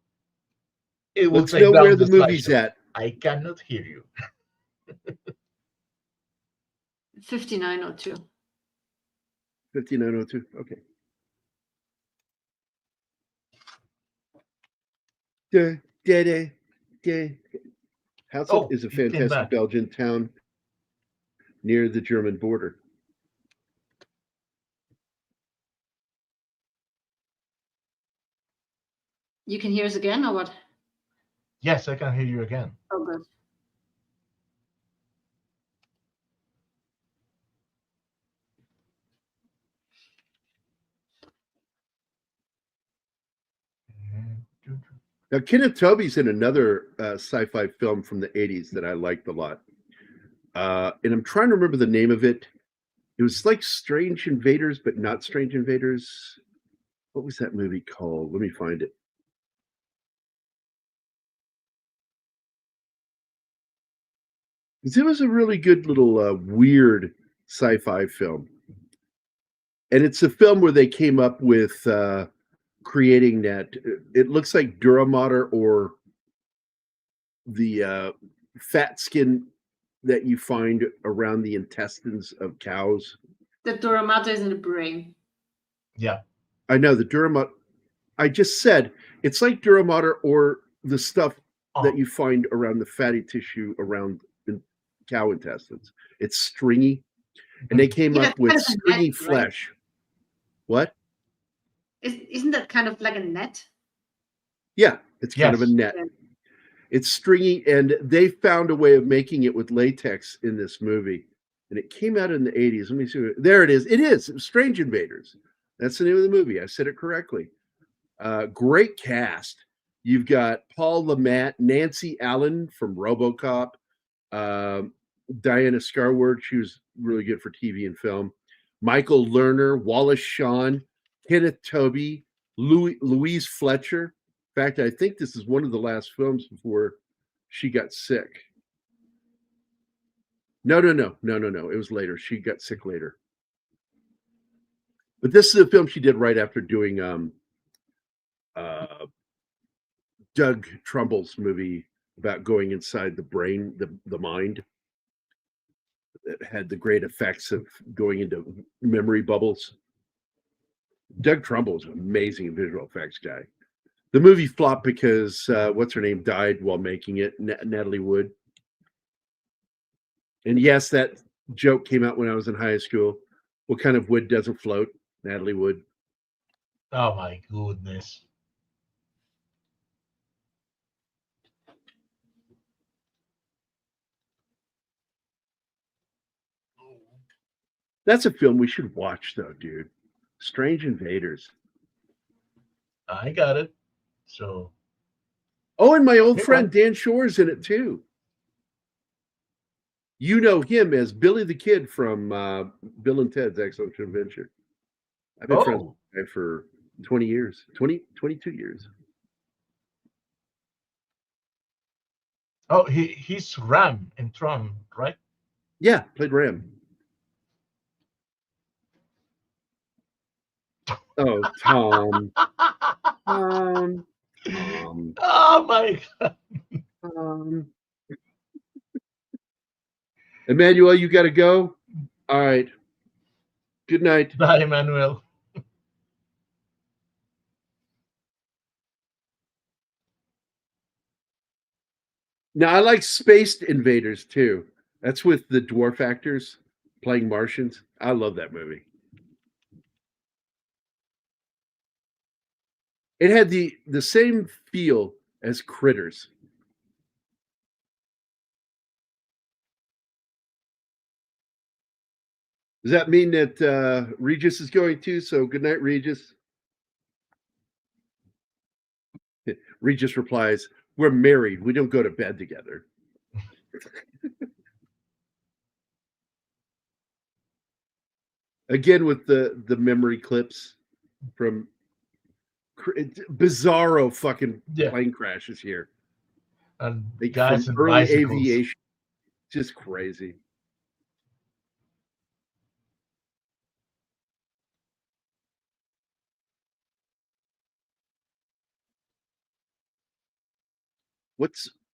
it will Let's take know down where the movie's slideshow. at. I cannot hear you. 5902. 5902. Okay. Hasselt is a it came fantastic back. Belgian town near the German border. You can hear us again, or what? Yes, I can hear you again. Oh, good. Now, Kenneth Tobey's in another sci-fi film from the 80s that I liked a lot. And I'm trying to remember the name of it. It was like Strange Invaders, but not Strange Invaders. What was that movie called? Let me find it. It was a really good little weird sci-fi film. And it's a film where they came up with creating that. It looks like Duramater or the fat skin that you find around the intestines of cows. The Duramater is in the brain. Yeah. I know the Duramater. I just said it's like Duramater or the stuff that you find around the fatty tissue around cow intestines. It's stringy, and they came up with stringy net, flesh. Right? What? Isn't that kind of like a net? Yeah, it's kind of a net. Yeah. It's stringy, and they found a way of making it with latex in this movie. And it came out in the 80s. Let me see. There it is. It is Strange Invaders. That's the name of the movie. I said it correctly. Great cast. You've got Paul Le Mat, Nancy Allen from RoboCop, Diana Scarward. She was really good for TV and film. Michael Lerner, Wallace Shawn, Kenneth Tobey, Louise Fletcher. In fact, I think this is one of the last films before she got sick. No. It was later. She got sick later. But this is a film she did right after doing Doug Trumbull's movie about going inside the brain, the mind. It had the great effects of going into memory bubbles. Doug Trumbull is an amazing visual effects guy. The movie flopped because what's her name died while making it, Natalie Wood. And yes, that joke came out when I was in high school. What kind of wood doesn't float? Natalie Wood. Oh my goodness. That's a film we should watch, though, dude. Strange Invaders. I got it. So. Oh, and my old friend Dan Shore's in it too. You know him as Billy the Kid from Bill and Ted's Excellent Adventure. I've been friends with him for 20 years, 22 years. Oh, he's Ram in Tron, right? Yeah, played Ram. Oh, Tom. Tom. Oh my God. Emmanuel, you got to go. All right. Good night. Bye, Emmanuel. Now, I like Space Invaders too. That's with the dwarf actors playing Martians. I love that movie. It had the same feel as Critters. Does that mean that Regis is going too? So good night, Regis. Regis replies, "We're married. We don't go to bed together." Again with the memory clips from bizarro fucking plane crashes here. And like guys from in early bicycles. aviation, just crazy.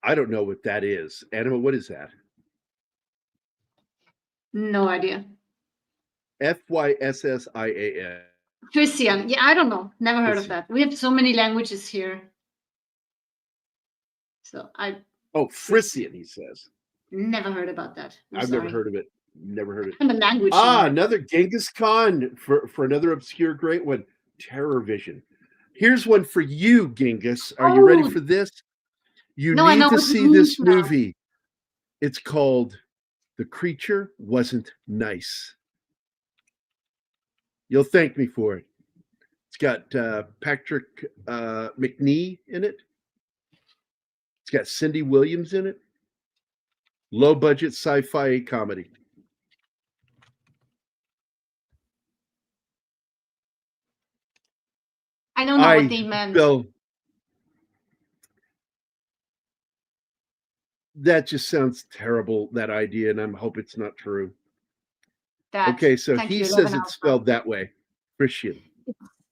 I don't know what that is. Anima, what is that? No idea. Fyssia. Frisian. Yeah, I don't know. Never heard of that. We have so many languages here. So Frisian, he says. Never heard about that. I've never heard of it. Never heard of it. I'm a language. Another Genghis Khan for another obscure great one. Terror Vision. Here's one for you, Genghis. Are you ready for this? You need to see this movie. It's called The Creature Wasn't Nice. You'll thank me for it. It's got Patrick McNee in it. It's got Cindy Williams in it. Low budget sci-fi comedy. I don't know what they meant. Bill, that just sounds terrible, that idea, and I hope it's not true. Okay, so he says it's spelled that way. Christian.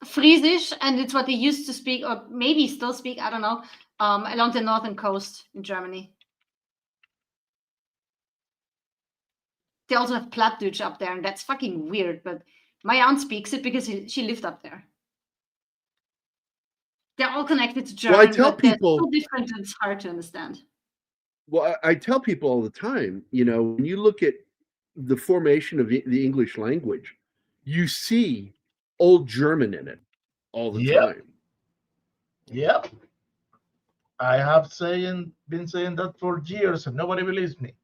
Friesisch, and it's what they used to speak, or maybe still speak, I don't know, along the northern coast in Germany. They also have Plattdeutsch up there, and that's fucking weird, but my aunt speaks it because she lived up there. They're all connected to German, well, I tell but people, they're so different it's hard to understand. Well, I tell people all the time, when you look at the formation of the English language, you see Old German in it all the time. Yep. I have been saying that for years, and nobody believes me.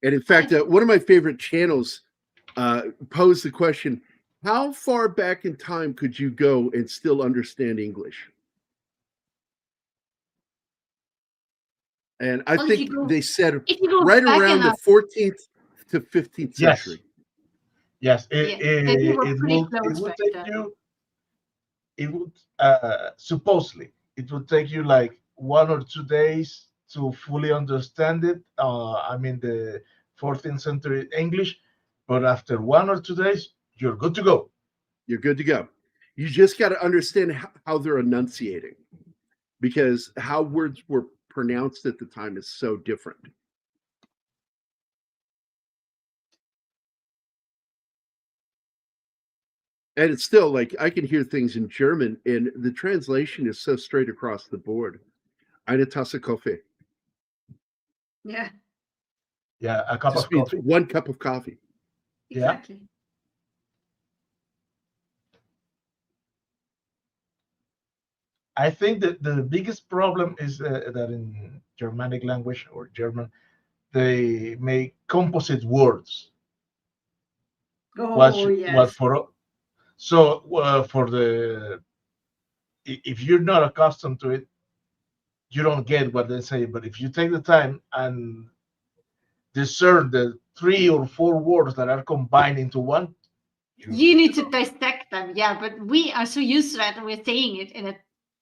And in fact, one of my favorite channels posed the question, how far back in time could you go and still understand English? And I think they said right around the 14th to 15th century. Yes, it would supposedly it would take you like 1 or 2 days to fully understand it. I mean the 14th century English, but after 1 or 2 days, you're good to go. You're good to go. You just got to understand how they're enunciating, because how words were pronounced at the time is so different. And it's still like I can hear things in German, and the translation is so straight across the board. Eine Tasse Kaffee. Yeah. Yeah, a cup of coffee. 1 cup of coffee. Exactly. Yeah. I think that the biggest problem is that in Germanic language or German, they make composite words. Yes. If you're not accustomed to it, you don't get what they say. But if you take the time and discern the 3 or 4 words that are combined into one, you need to dissect them. Yeah, but we are so used to that, and we're saying it in a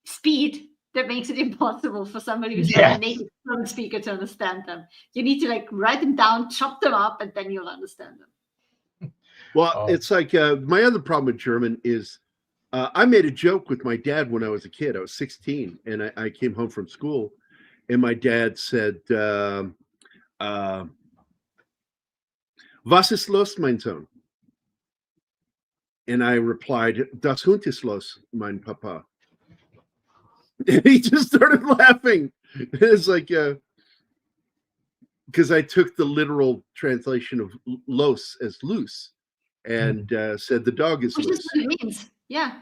speed that makes it impossible for somebody who's not a native German speaker to understand them. You need to write them down, chop them up, and then you'll understand them. Well, it's like my other problem with German is I made a joke with my dad when I was a kid. I was 16, and I came home from school, and my dad said, "Was ist los, mein Sohn?" And I replied, "Das Hund ist los, mein Papa." And he just started laughing. It's like, because I took the literal translation of los as loose, and said the dog is loose. Which is what it means. Yeah.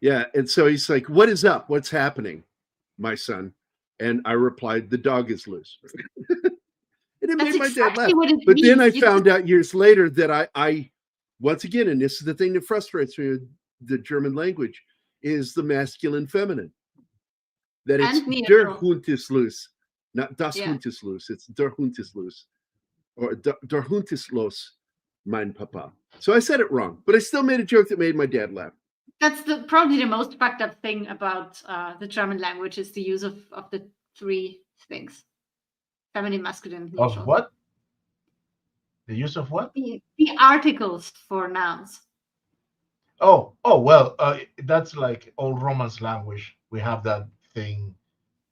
Yeah. And so he's like, "What is up? What's happening, my son?" And I replied, "The dog is loose." And it made my dad laugh. But then I found out years later that I once again, and this is the thing that frustrates me with the German language, is the masculine feminine. That it's der Hund ist los, not das Hund ist los. It's der Hund ist los, or der Hund ist los, mein Papa. So I said it wrong, but I still made a joke that made my dad laugh. That's probably the most fucked up thing about the German language is the use of the 3 things: feminine, masculine, neutral. Of what? The use of what? The articles for nouns. Oh well, that's like old Romance language. We have that thing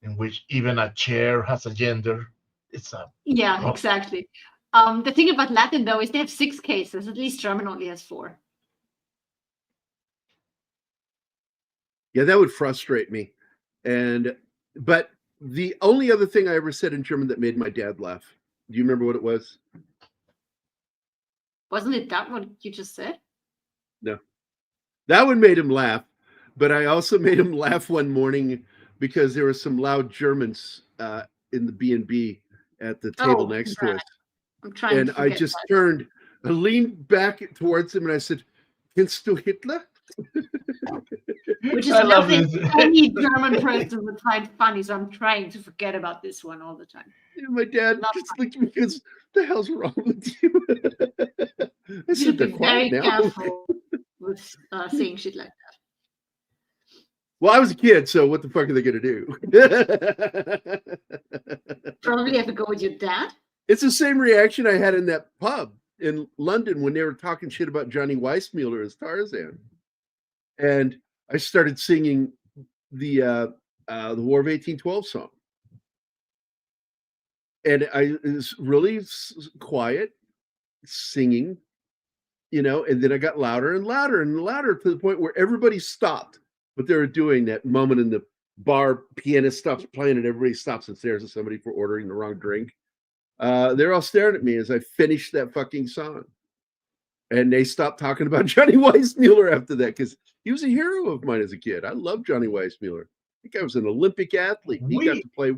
in which even a chair has a gender. Exactly. The thing about Latin though is they have 6 cases. At least German only has 4. Yeah, that would frustrate me. But the only other thing I ever said in German that made my dad laugh, do you remember what it was? Wasn't it that what you just said? No. That one made him laugh, but I also made him laugh one morning because there were some loud Germans in the B&B at the table next to us. I'm trying and I just turned, I leaned back towards him and I said, "Kennst du Hitler?" Which is I love nothing this. any German person would find funny. So I'm trying to forget about this one all the time. And my dad Not just looked at me because the hell's wrong with you? I You said should they're be quiet very now. careful with saying shit like that. Well, I was a kid, so what the fuck are they gonna do? Probably have to go with your dad. It's the same reaction I had in that pub in London when they were talking shit about Johnny Weissmuller as Tarzan, and I started singing the War of 1812 song, and I was really quiet singing, you know, and then I got louder and louder and louder to the point where everybody stopped what they were doing. That moment in the bar, pianist stops playing and everybody stops and stares at somebody for ordering the wrong drink. They're all staring at me as I finished that fucking song. And they stopped talking about Johnny Weissmuller after that because he was a hero of mine as a kid. I love Johnny Weissmuller. I think I was an Olympic athlete. He got to play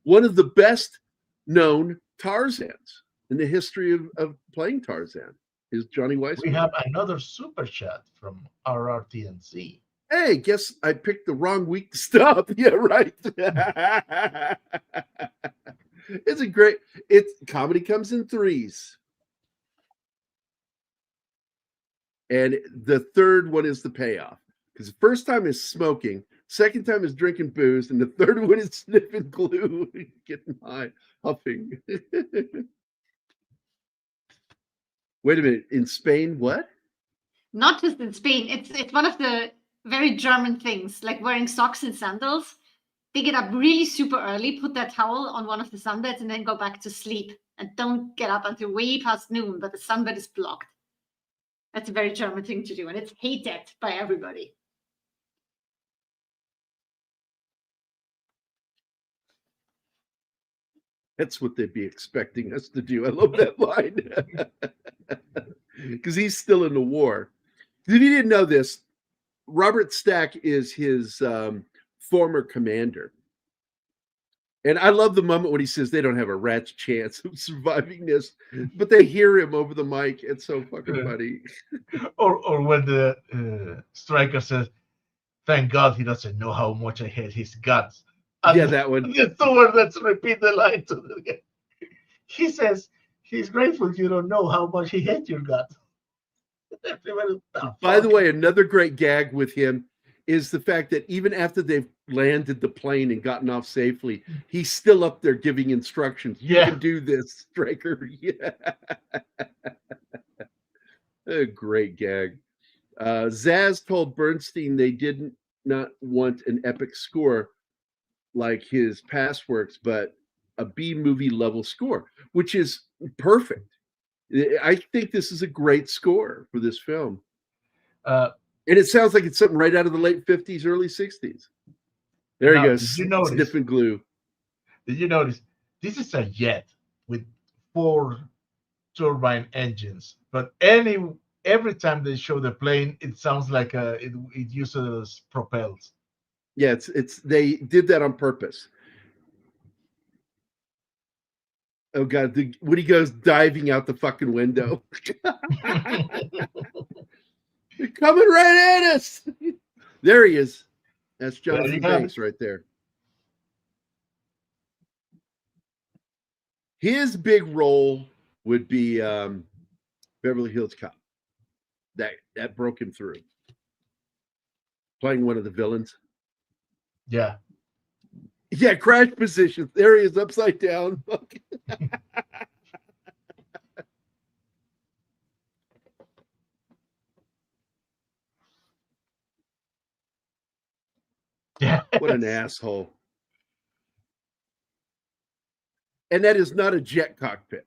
one of the best known Tarzans in the history of playing Tarzan is Johnny Weissmuller. We have another super chat from RRTNC. Hey, guess I picked the wrong week to stop. Yeah, right. It's a great. Comedy comes in threes, and the third one is the payoff. Because the first time is smoking, second time is drinking booze, and the third one is sniffing glue, getting high, huffing. Wait a minute. In Spain, what? Not just in Spain. It's one of the very German things, like wearing socks and sandals. They get up really super early, put that towel on one of the sunbeds, and then go back to sleep. And don't get up until way past noon, but the sunbed is blocked. That's a very German thing to do, and it's hated by everybody. That's what they'd be expecting us to do. I love that line. Because he's still in the war. If you didn't know this, Robert Stack is his former commander. And I love the moment when he says they don't have a rat's chance of surviving this, but they hear him over the mic. It's so fucking funny. Or when the striker says, "Thank God he doesn't know how much I hate his guts." And yeah, that one. The steward, let's repeat the line to the guy. He says he's grateful you don't know how much he hates your guts. By the way, another great gag with him is the fact that even after they've landed the plane and gotten off safely, he's still up there giving instructions. You can do this, Striker. Yeah. A great gag. Zaz told Bernstein they did not want an epic score like his past works, but a B-movie level score, which is perfect. I think this is a great score for this film. And it sounds like it's something right out of the late 50s, early 60s. There he goes, sniffing glue. Did you notice? This is a jet with 4 turbine engines, but every time they show the plane, it sounds like it uses propels. Yeah, it's they did that on purpose. Oh God, when he goes diving out the fucking window. They're coming right at us. There he is. That's Jonathan Banks right there. His big role would be Beverly Hills Cop. That broke him through. Playing one of the villains. Yeah. Yeah, crash position. There he is, upside down. Yeah. What an asshole. And that is not a jet cockpit.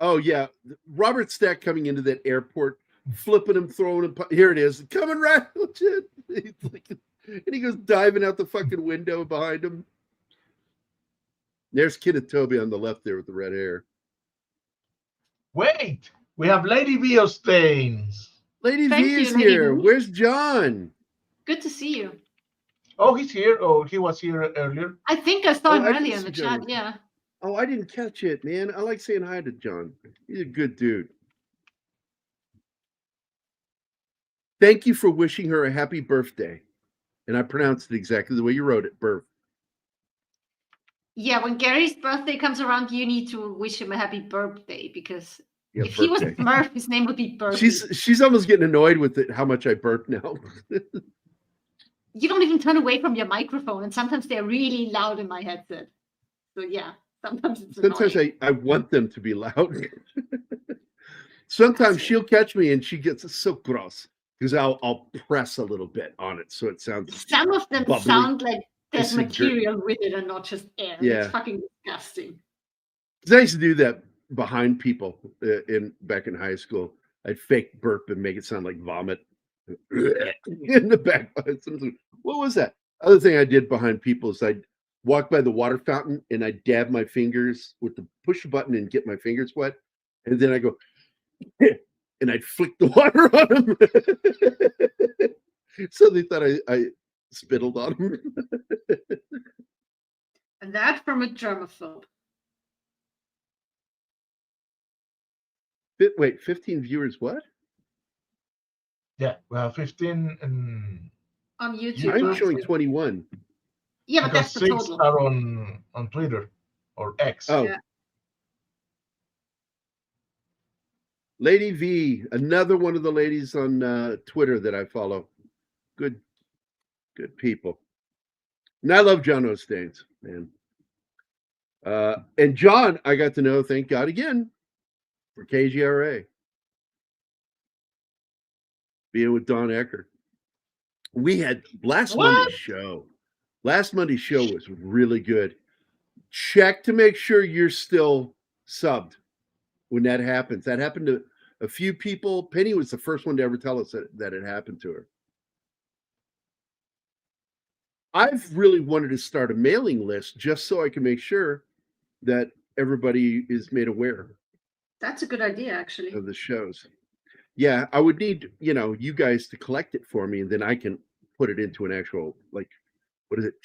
Oh, yeah. Robert Stack coming into that airport, flipping him, throwing him. Here it is. Coming right. And he goes diving out the fucking window behind him. There's Kenneth Tobey on the left there with the red hair. Wait, we have Lady Biostains. Lady V is here. Where's John? Good to see you. Oh, he's here. Oh, he was here earlier. I think I saw him earlier in the chat. Yeah. Oh, I didn't catch it, man. I like saying hi to John. He's a good dude. Thank you for wishing her a happy birthday. And I pronounced it exactly the way you wrote it, birth. Yeah, when Gary's birthday comes around, you need to wish him a happy birthday because if he was birthday. Murph, his name would be Burpee. She's almost getting annoyed with it, how much I burp now. You don't even turn away from your microphone, and sometimes they're really loud in my headset. So yeah, sometimes it's annoying. I want them to be loud. Sometimes she'll catch me and she gets so gross because I'll press a little bit on it so it sounds. Some of them bubbly. sound like there's It's material with it and not just air. Yeah. It's fucking disgusting. I used to do that behind people back in high school. I'd fake burp and make it sound like vomit in the back. What was that? Other thing I did behind people is I'd walk by the water fountain and I'd dab my fingers with the push button and get my fingers wet. And then I go, and I'd flick the water on them. So they thought I spittled on them. And that from a germaphobe. Wait, 15 viewers, what? Yeah, well, 15 on YouTube. I'm showing 21. Yeah, but that's because the 6 total. are on Twitter or X. Oh. Yeah. Lady V, another one of the ladies on Twitter that I follow. Good people. And I love John O'Staines, man. And John, I got to know, thank God again, for KGRA. Being with Don Ecker. We had last Monday's show. Last Monday's show was really good. Check to make sure you're still subbed when that happens. That happened to a few people. Penny was the first one to ever tell us that it happened to her. I've really wanted to start a mailing list just so I can make sure that everybody is made aware. That's a good idea, actually. Of the shows. Yeah, I would need, you guys to collect it for me, and then I can put it into an actual, like, what is it?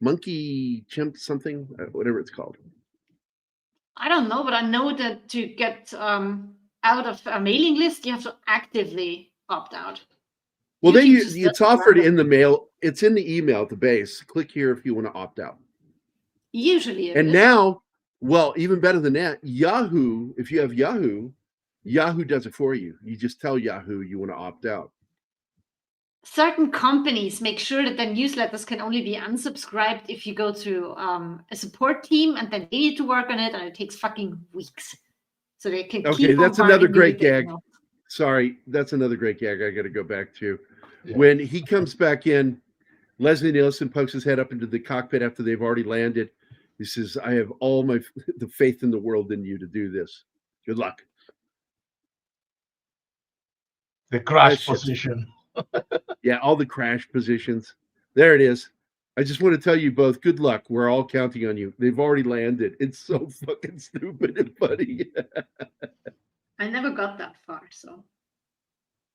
Monkey chimp something, whatever it's called. I don't know, but I know that to get out of a mailing list, you have to actively opt out. Well, then it's offered in the mail. It's in the email at the base. Click here if you want to opt out. Usually it and is. Now, well, even better than that, Yahoo, if you have Yahoo does it for you. You just tell Yahoo you want to opt out. Certain companies make sure that their newsletters can only be unsubscribed if you go to a support team, and then they need to work on it, and it takes fucking weeks. So they can Okay, keep that's another great gag. Email. Sorry, that's another great gag I got to go back to. Yeah. When he comes back in, Leslie Nielsen pokes his head up into the cockpit after they've already landed. He says, I have all the faith in the world in you to do this. Good luck. The crash position. Yeah, all the crash positions. There it is. I just want to tell you both, good luck. We're all counting on you. They've already landed. It's so fucking stupid and funny. I never got that far, so.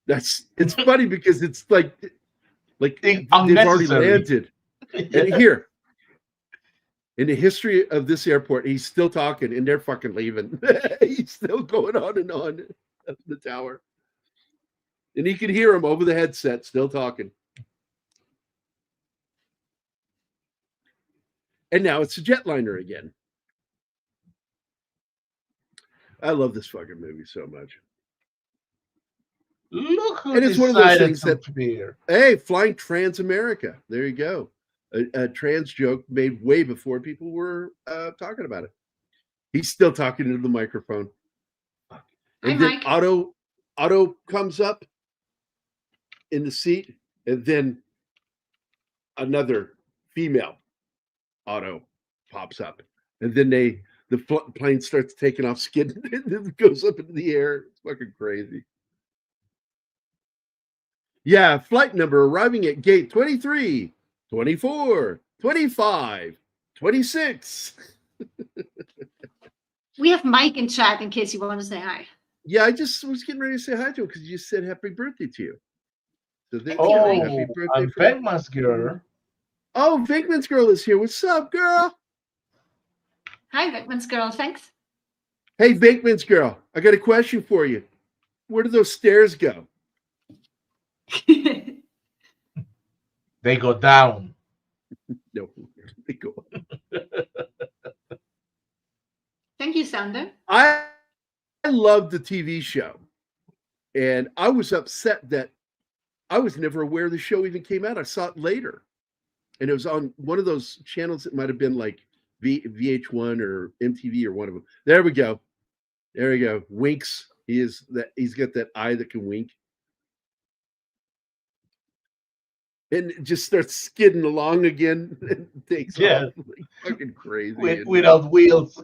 It's funny because it's like they've already landed. And here, in the history of this airport, he's still talking and they're fucking leaving. He's still going on and on at the tower. And you can hear him over the headset still talking. And now it's a jetliner again. I love this fucking movie so much. Look who and it's one of those things that, here. Hey, flying Trans-America. There you go. A trans joke made way before people were talking about it. He's still talking into the microphone. And then Otto comes up in the seat, and then another female Otto pops up, and then the plane starts taking off, skidding, and it goes up into the air. It's fucking crazy. Yeah, flight number arriving at gate 23, 24, 25, 26. We have Mike in chat in case you want to say hi. Yeah, I just was getting ready to say hi to him because you said happy birthday to you. So happy birthday, Venkman's girl. Oh, Venkman's girl is here. What's up, girl? Hi, Beckman's girl. Thanks. Hey, Bakeman's girl, I got a question for you. Where do those stairs go? They go down. No, they go up. Thank you, Sander. I loved the TV show, and I was upset that I was never aware the show even came out. I saw it later, and it was on one of those channels that might have been like VH1 or MTV or one of them. There we go. There we go. Winks. He's got that eye that can wink. And it just starts skidding along again and takes off like fucking crazy. Without wheels.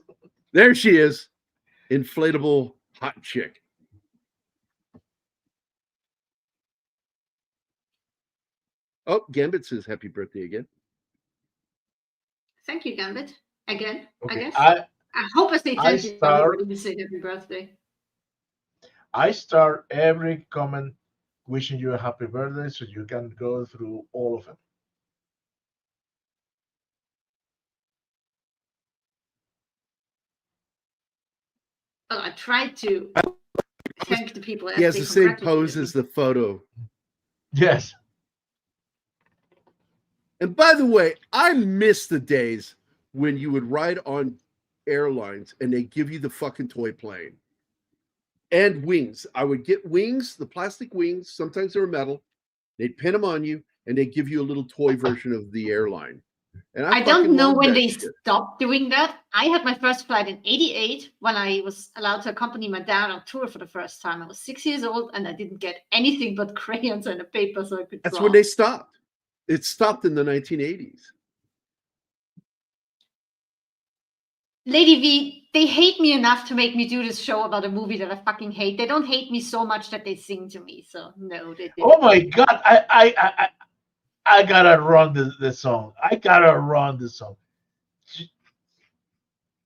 There she is. Inflatable hot chick. Oh, Gambit says happy birthday again. Thank you, Gambit. Again, Okay, I guess. I hope I say thank you when you say happy birthday. I start every comment wishing you a happy birthday so you can go through all of them. Well, I tried to thank the people. He has the same pose as the photo. Yes. And by the way, I miss the days when you would ride on airlines and they give you the fucking toy plane and wings. I would get wings, the plastic wings. Sometimes they were metal. They'd pin them on you and they'd give you a little toy version of the airline. And I don't know when they stopped doing that. I had my first flight in '88 when I was allowed to accompany my dad on tour for the first time. I was 6 years old and I didn't get anything but crayons and a paper so I could That's draw. when they stopped. It stopped in the 1980s. Lady V, they hate me enough to make me do this show about a movie that I fucking hate. They don't hate me so much that they sing to me. So no, they didn't. Oh my God! I gotta run the song. I gotta run the song.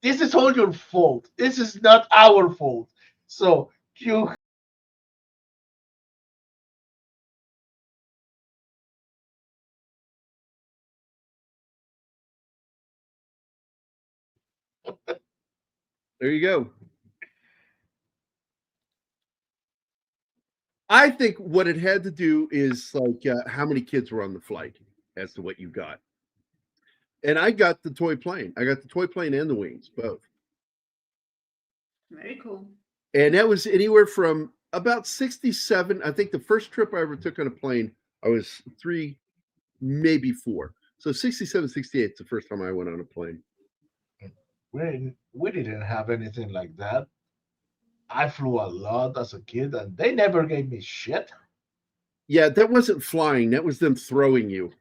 This is all your fault. This is not our fault. So you. There you go. I think what it had to do is like how many kids were on the flight as to what you got. And I got the toy plane. I got the toy plane and the wings, both. Very cool. And that was anywhere from about 67. I think the first trip I ever took on a plane, I was 3, maybe 4. So 67, 68 is the first time I went on a plane. We didn't have anything like that. I flew a lot as a kid, and they never gave me shit. Yeah, that wasn't flying. That was them throwing you.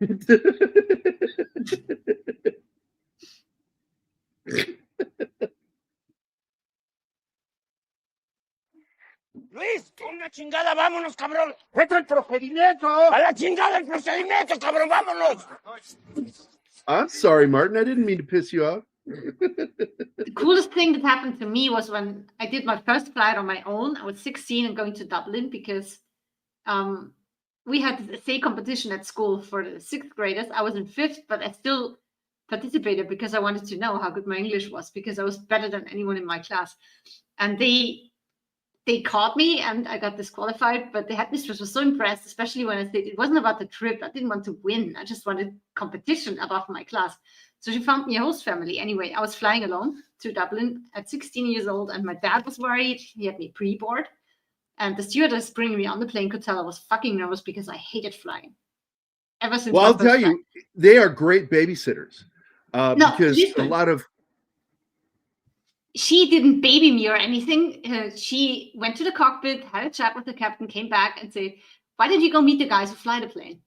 Luis, con una chingada, vámonos, cabrón. ¡Vete el procedimiento! ¡A la chingada el procedimiento, cabrón, vámonos! I'm sorry, Martin. I didn't mean to piss you off. The coolest thing that happened to me was when I did my first flight on my own. I was 16 and going to Dublin because we had this essay competition at school for the 6th graders. I was in 5th, but I still participated because I wanted to know how good my English was because I was better than anyone in my class. And they caught me and I got disqualified, but the headmistress was so impressed, especially when I said it wasn't about the trip. I didn't want to win. I just wanted competition above my class. So she found me a host family. Anyway, I was flying alone to Dublin at 16 years old, and my dad was worried. He had me pre-board. And the stewardess bringing me on the plane could tell I was fucking nervous because I hated flying. Ever since. Well, I'll tell you, they are great babysitters. Because listen. a lot of... She didn't baby me or anything. She went to the cockpit, had a chat with the captain, came back and said, "Why did you go meet the guys who fly the plane?"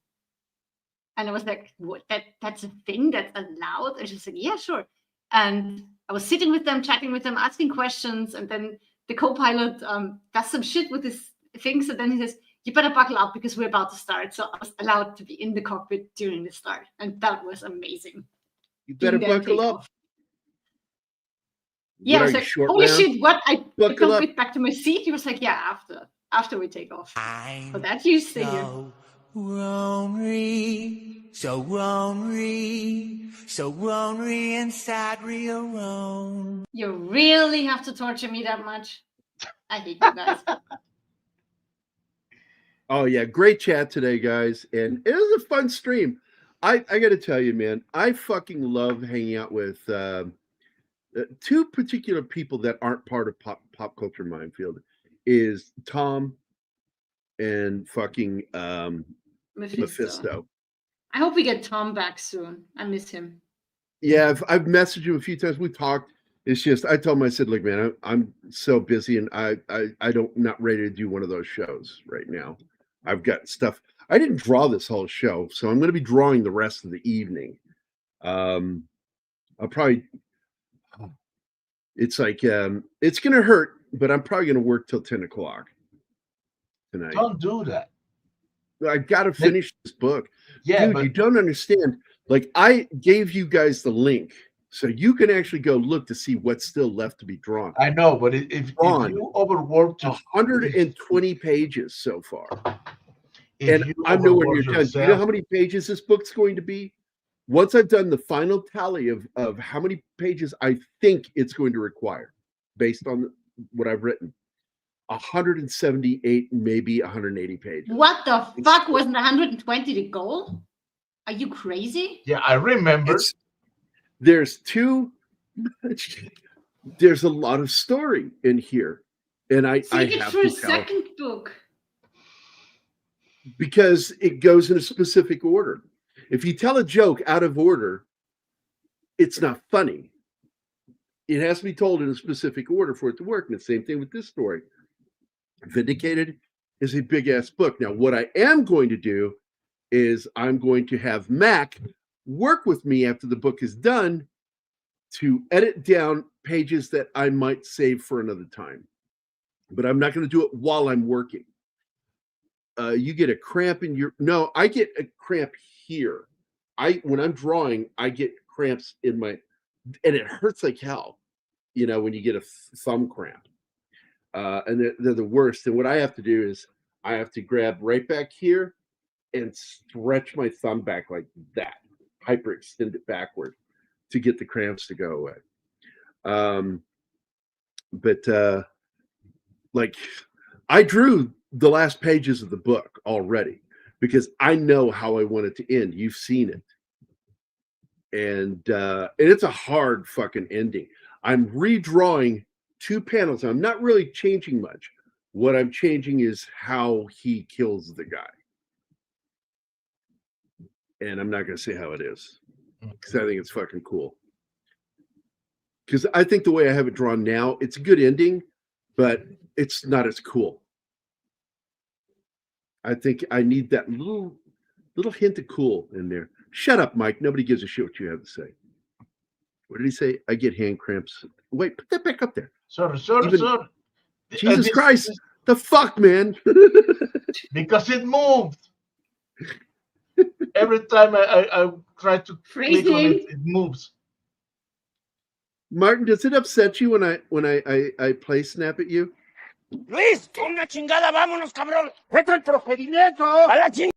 And I was like, "What? That's a thing that's allowed?" And she said, "Yeah, sure." And I was sitting with them, chatting with them, asking questions. And then the co-pilot does some shit with his things. And then he says, "You better buckle up because we're about to start." So I was allowed to be in the cockpit during the start. And that was amazing. You better buckle up. Yeah, I was like, holy shit, what? I can't get back to my seat. He was like, yeah, after we take off. But that you stay here. Ornery, so ornery, so ornery inside real wrong. You really have to torture me that much? I hate you guys. Oh yeah, great chat today, guys, and it was a fun stream. I got to tell you, man, I fucking love hanging out with two particular people that aren't part of Pop Culture Minefield. Is Tom and fucking Mephisto. I hope we get Tom back soon. I miss him. Yeah, I've messaged him a few times. We talked. It's just I told him, I said, look, man, I'm so busy and I don't not ready to do one of those shows right now. I've got stuff. I didn't draw this whole show, so I'm going to be drawing the rest of the evening. I'll probably. It's like it's going to hurt, but I'm probably going to work till 10 o'clock tonight. Don't do that. I got to finish this book. Yeah, dude, but you don't understand. Like, I gave you guys the link, so you can actually go look to see what's still left to be drawn. I know, but if you overwork, 120 pages so far, and I'm nowhere near done. Do you know how many pages this book's going to be? Once I've done the final tally of how many pages I think it's going to require, based on what I've written, 178, maybe 180 pages. What the fuck? Wasn't 120 the goal? Are you crazy? Yeah, I remember. There's a lot of story in here, and I have for to a second book because it goes in a specific order. If you tell a joke out of order, it's not funny. It has to be told in a specific order for it to work. And the same thing with this story. Vindicated is a big ass book. Now, what I am going to do is I'm going to have Mac work with me after the book is done to edit down pages that I might save for another time. But I'm not going to do it while I'm working. You get a cramp in your... No, I get a cramp here. When I'm drawing, I get cramps in my... And it hurts like hell, when you get a thumb cramp. And they're the worst. And what I have to do is I have to grab right back here and stretch my thumb back like that, hyperextend it backward to get the cramps to go away. But like I drew the last pages of the book already because I know how I want it to end. You've seen it. And it's a hard fucking ending. I'm redrawing 2 panels. I'm not really changing much. What I'm changing is how he kills the guy. And I'm not going to say how it is because I think it's fucking cool. Because I think the way I have it drawn now, it's a good ending, but it's not as cool. I think I need that little hint of cool in there. Shut up, Mike. Nobody gives a shit what you have to say. What did he say? I get hand cramps. Wait, put that back up there. Sorry. Jesus Christ. The fuck, man. Because it moved. Every time I try to click on it, it moves. Martin, does it upset you when I play snap at you? Luis, una chingada, vámonos, cabrón. Vete al procedimiento. A la chingada.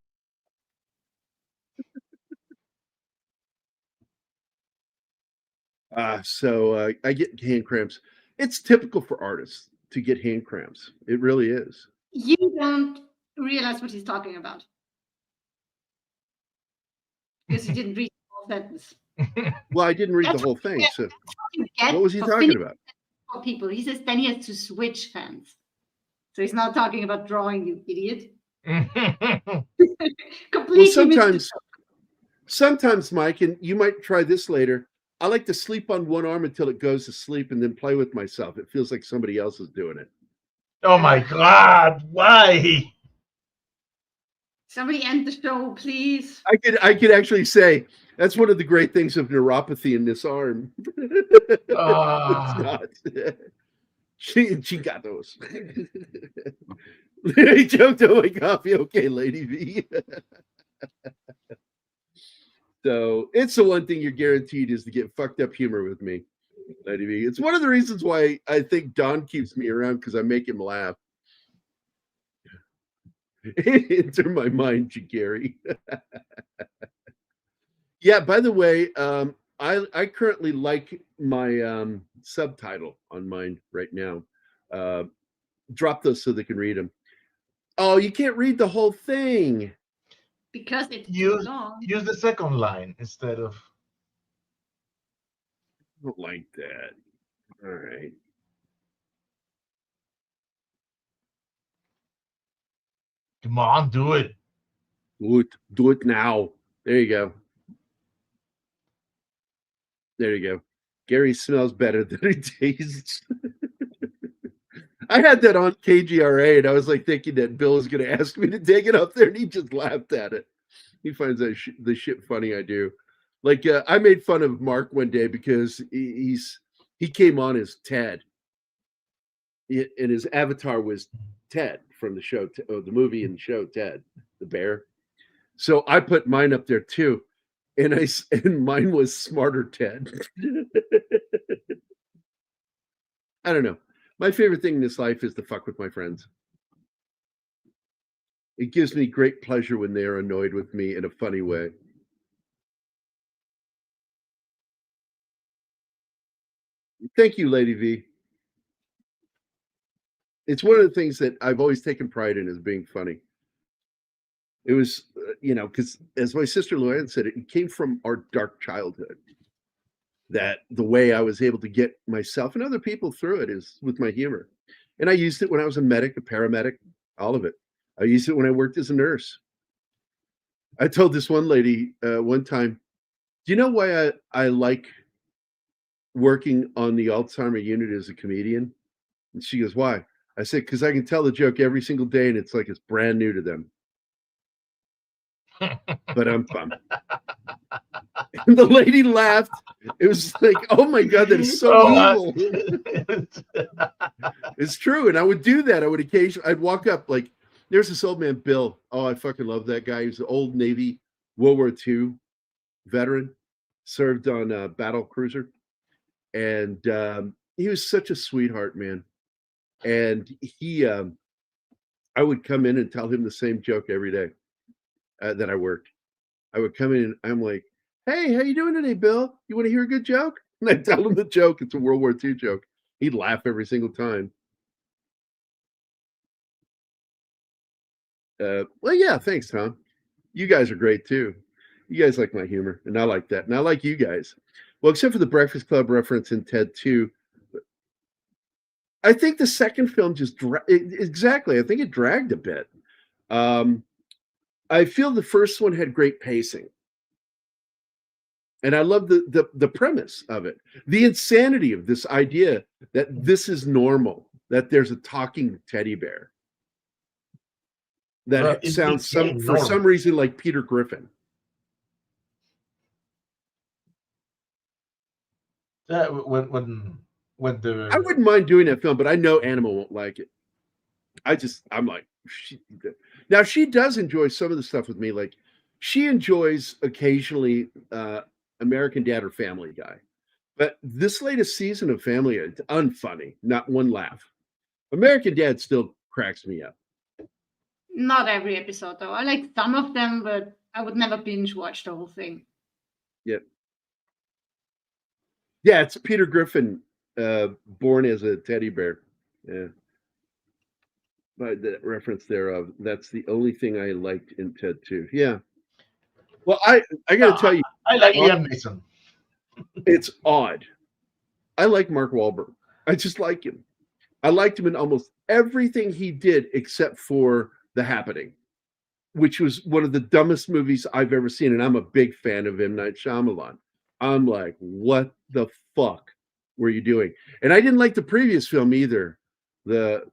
So I get hand cramps. It's typical for artists to get hand cramps. It really is. You don't realize what he's talking about. Because you didn't read the whole sentence. Well, I didn't read the whole thing. So what was he talking about? People. He says then he has to switch hands. So he's not talking about drawing, you idiot. Completely. Well, sometimes, Mike, and you might try this later. I like to sleep on one arm until it goes to sleep and then play with myself. It feels like somebody else is doing it. Oh my God, why? Somebody end the show, please. I could actually say that's one of the great things of neuropathy in this arm. It's not. She got those. He choked on my coffee. Okay, Lady V. So it's the one thing you're guaranteed is to get fucked up humor with me, Lady V. It's one of the reasons why I think Don keeps me around because I make him laugh. Enter my mind, Gary. Yeah, by the way, I currently like my subtitle on mine right now. Drop those so they can read them. Oh, you can't read the whole thing. Because it's too Use long. the second line instead of. I don't like that. All right. Come on, do it. Do it now. There you go. There you go. Gary smells better than he tastes. I had that on KGRA, and I was like thinking that Bill was going to ask me to take it up there, and he just laughed at it. He finds that the shit funny I do. Like I made fun of Mark one day because he came on as Ted, and his avatar was Ted from the show, the movie and the show Ted the bear. So I put mine up there too, and mine was Smarter Ted. I don't know. My favorite thing in this life is to fuck with my friends. It gives me great pleasure when they are annoyed with me in a funny way. Thank you, Lady V. It's one of the things that I've always taken pride in, is being funny. It was, because as my sister Luann said, it came from our dark childhood. That the way I was able to get myself and other people through it is with my humor. And I used it when I was a medic, a paramedic, all of it. I used it when I worked as a nurse. I told this one lady one time, do you know why I like working on the Alzheimer unit as a comedian? And she goes, why? I said, because I can tell the joke every single day and it's like it's brand new to them. But I'm fun. And the lady laughed. It was like, oh my God, that is so evil. It's true. And I would do that. I'd walk up, like, there's this old man, Bill. Oh, I fucking love that guy. He was an old Navy World War II veteran, served on a battle cruiser. And he was such a sweetheart, man. And I would come in and tell him the same joke every day that I worked. I would come in and I'm like, hey, how you doing today, Bill? You want to hear a good joke? And I tell him the joke. It's a World War II joke. He'd laugh every single time. Well, yeah, thanks, Tom. You guys are great too. You guys like my humor, and I like that. And I like you guys. Well, except for the Breakfast Club reference in Ted 2. I think the second film just exactly. I think it dragged a bit. I feel the first one had great pacing. And I love the premise of it. The insanity of this idea that this is normal, that there's a talking teddy bear. That sounds for some reason like Peter Griffin. Yeah, when the I wouldn't mind doing that film, but I know Anima won't like it. I'm like, now she does enjoy some of the stuff with me. Like she enjoys occasionally American Dad or Family Guy, but this latest season of Family, it's unfunny, not one laugh. American Dad still cracks me up. Not every episode though. I like some of them, but I would never binge watch the whole thing. Yep. Yeah, it's Peter Griffin, born as a teddy bear. Yeah. By the reference thereof, that's the only thing I liked in Ted 2. Yeah. Well, I got to tell you, I like Liam Neeson. It's odd. I like Mark Wahlberg. I just like him. I liked him in almost everything he did except for The Happening, which was one of the dumbest movies I've ever seen. And I'm a big fan of M. Night Shyamalan. I'm like, what the fuck were you doing? And I didn't like the previous film either, the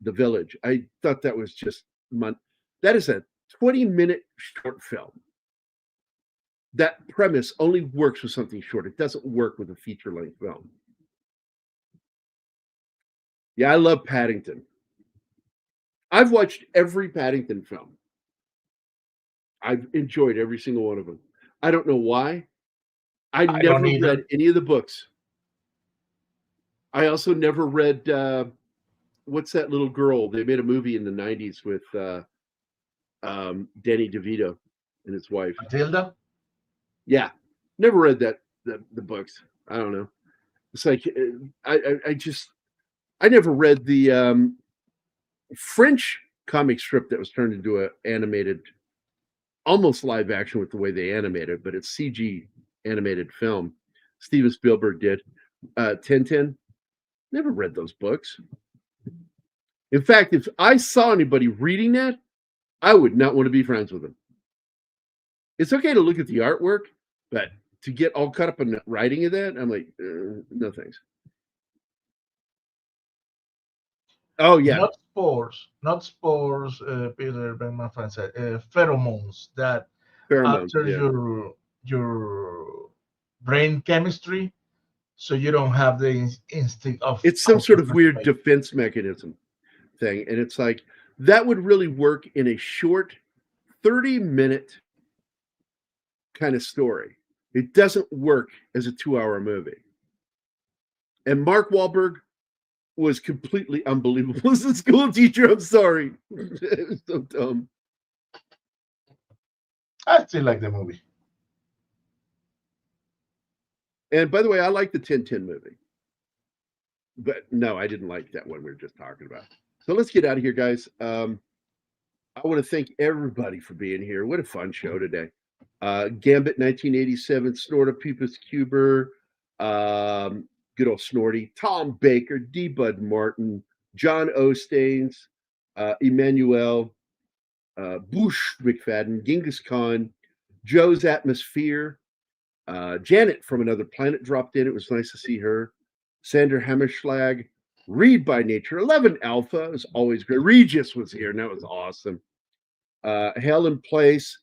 Village. I thought that was just that is a 20-minute short film. That premise only works with something short. It doesn't work with a feature-length film. Yeah, I love Paddington. I've watched every Paddington film. I've enjoyed every single one of them. I don't know why. I never read any of the books. I also never read what's that little girl? They made a movie in the 90s with Danny DeVito and his wife. Matilda? Yeah, never read the books. I don't know. It's like I never read the French comic strip that was turned into an animated, almost live action with the way they animated, but it's CG animated film. Steven Spielberg did. Tintin. Never read those books. In fact, if I saw anybody reading that, I would not want to be friends with them. It's okay to look at the artwork, but to get all caught up in the writing of that, I'm like, no thanks. Oh yeah, not spores. Peter Bergman said pheromones that alter your brain chemistry, so you don't have the instinct of. It's some sort of weird defense mechanism thing, and it's like that would really work in a short 30-minute kind of story. It doesn't work as a 2-hour movie. And Mark Wahlberg was completely unbelievable as a school teacher. I'm sorry. It was so dumb. I still like the movie. And by the way, I like the Tintin movie. But no, I didn't like that one we were just talking about. So let's get out of here, guys. I want to thank everybody for being here. What a fun show today. Gambit 1987, Snortopepus Cuber, good old Snorty, Tom Baker, D. Bud Martin, John Ostains, Emmanuel, Bush McFadden, Genghis Khan, Joe's Atmosphere, Janet from Another Planet dropped in. It was nice to see her. Sandra Hammerschlag, Read by Nature, 11 Alpha is always great. Regis was here, and that was awesome. Helen Place,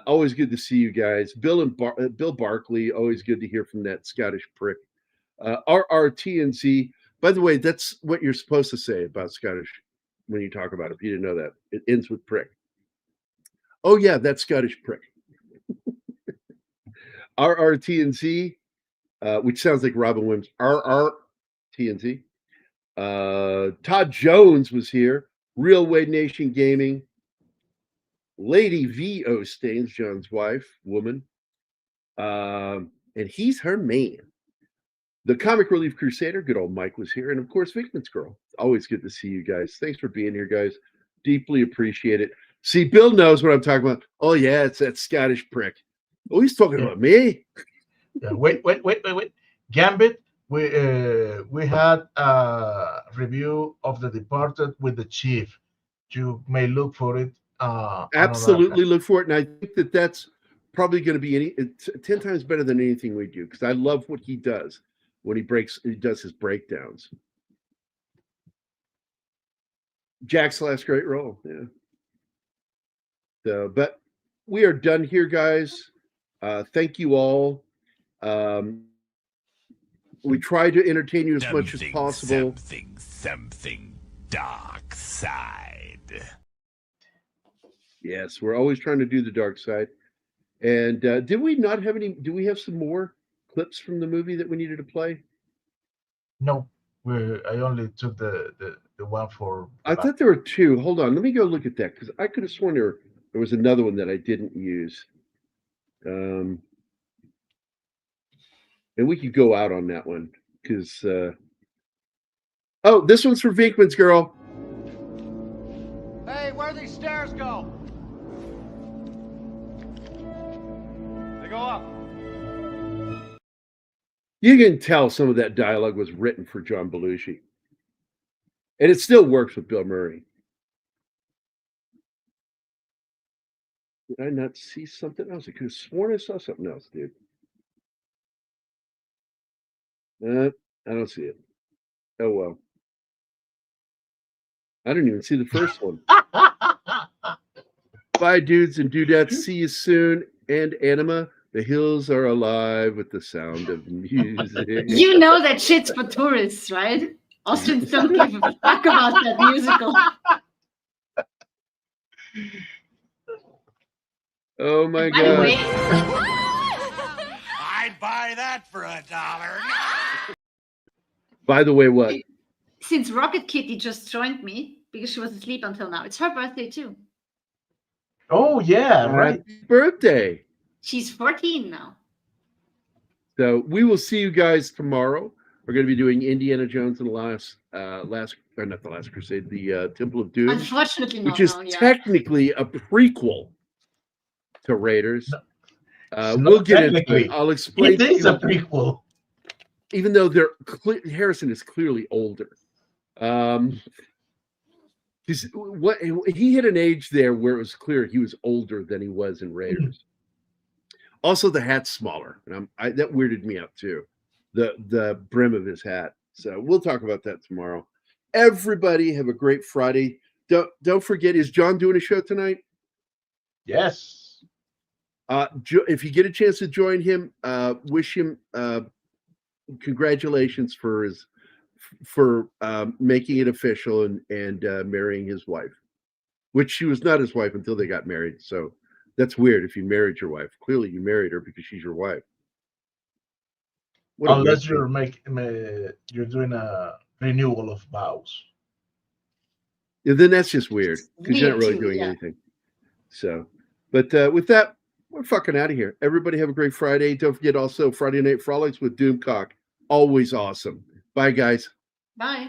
always good to see you guys. Bill Barkley, always good to hear from that Scottish prick. RRTNZ, by the way, that's what you're supposed to say about Scottish when you talk about it. If you didn't know that, it ends with prick. Oh yeah, that's Scottish prick. RRTNZ, which sounds like Robin Williams. RRTNZ. Todd Jones was here. Real Way Nation Gaming. Lady V. Ostains, John's wife, woman. And he's her man. The Comic Relief Crusader, good old Mike was here. And of course, Vickman's Girl. Always good to see you guys. Thanks for being here, guys. Deeply appreciate it. See, Bill knows what I'm talking about. Oh, yeah, it's that Scottish prick. Oh, he's talking about me. Yeah, wait. Gambit, we had a review of The Departed with the Chief. You may look for it. Absolutely look for it. And I think that's probably going to be 10 times better than anything we do, because I love what he does when he does his breakdowns. Jack's last great role. Yeah. So, but we are done here, guys. Thank you all. We try to entertain you as much as possible. Something dark side. Yes, we're always trying to do the dark side. And did we not have any? Do we have some more clips from the movie that we needed to play? No, I only took the one for. I thought there were two. Hold on, let me go look at that, because I could have sworn there was another one that I didn't use. And we could go out on that one because. Oh, this one's for Vinkman's Girl. Hey, where these stairs go? They go up. You can tell some of that dialogue was written for John Belushi. And it still works with Bill Murray. Did I not see something else? I could have sworn I saw something else, dude. I don't see it. Oh, well. I didn't even see the first one. Bye, dudes and dudettes. See you soon. And Anima, the hills are alive with the sound of music. You know that shit's for tourists, right? Austrians don't give a fuck about that musical. Oh my By the God. way, I'd buy that for $1. By the way, what? since Rocket Kitty just joined me because she was asleep until now, it's her birthday too. Oh yeah, right. Happy birthday. She's 14 now. So we will see you guys tomorrow. We're going to be doing Indiana Jones and not the Last Crusade, the Temple of Doom, Unfortunately, which is technically a prequel to Raiders. We'll get into it. I'll explain. It is a prequel, even though Harrison is clearly older. He hit an age there where it was clear he was older than he was in Raiders. Also, the hat's smaller, and that weirded me out too. The brim of his hat. So we'll talk about that tomorrow. Everybody have a great Friday. Don't forget, is John doing a show tonight? Yes. If you get a chance to join him, wish him congratulations for making it official and marrying his wife, which she was not his wife until they got married. So that's weird. If you married your wife, clearly you married her because she's your wife. Unless you're doing a renewal of vows. Yeah, then that's just weird because you're not really doing anything. So, but with that, we're fucking out of here. Everybody have a great Friday. Don't forget also Friday Night Frolics with Doomcock. Always awesome. Bye, guys. Bye.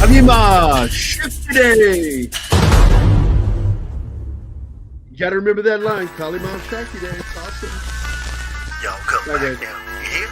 Anima, shift today. You got to remember that line. Kalima Shakti Day. It's awesome. Y'all come back now. You hear?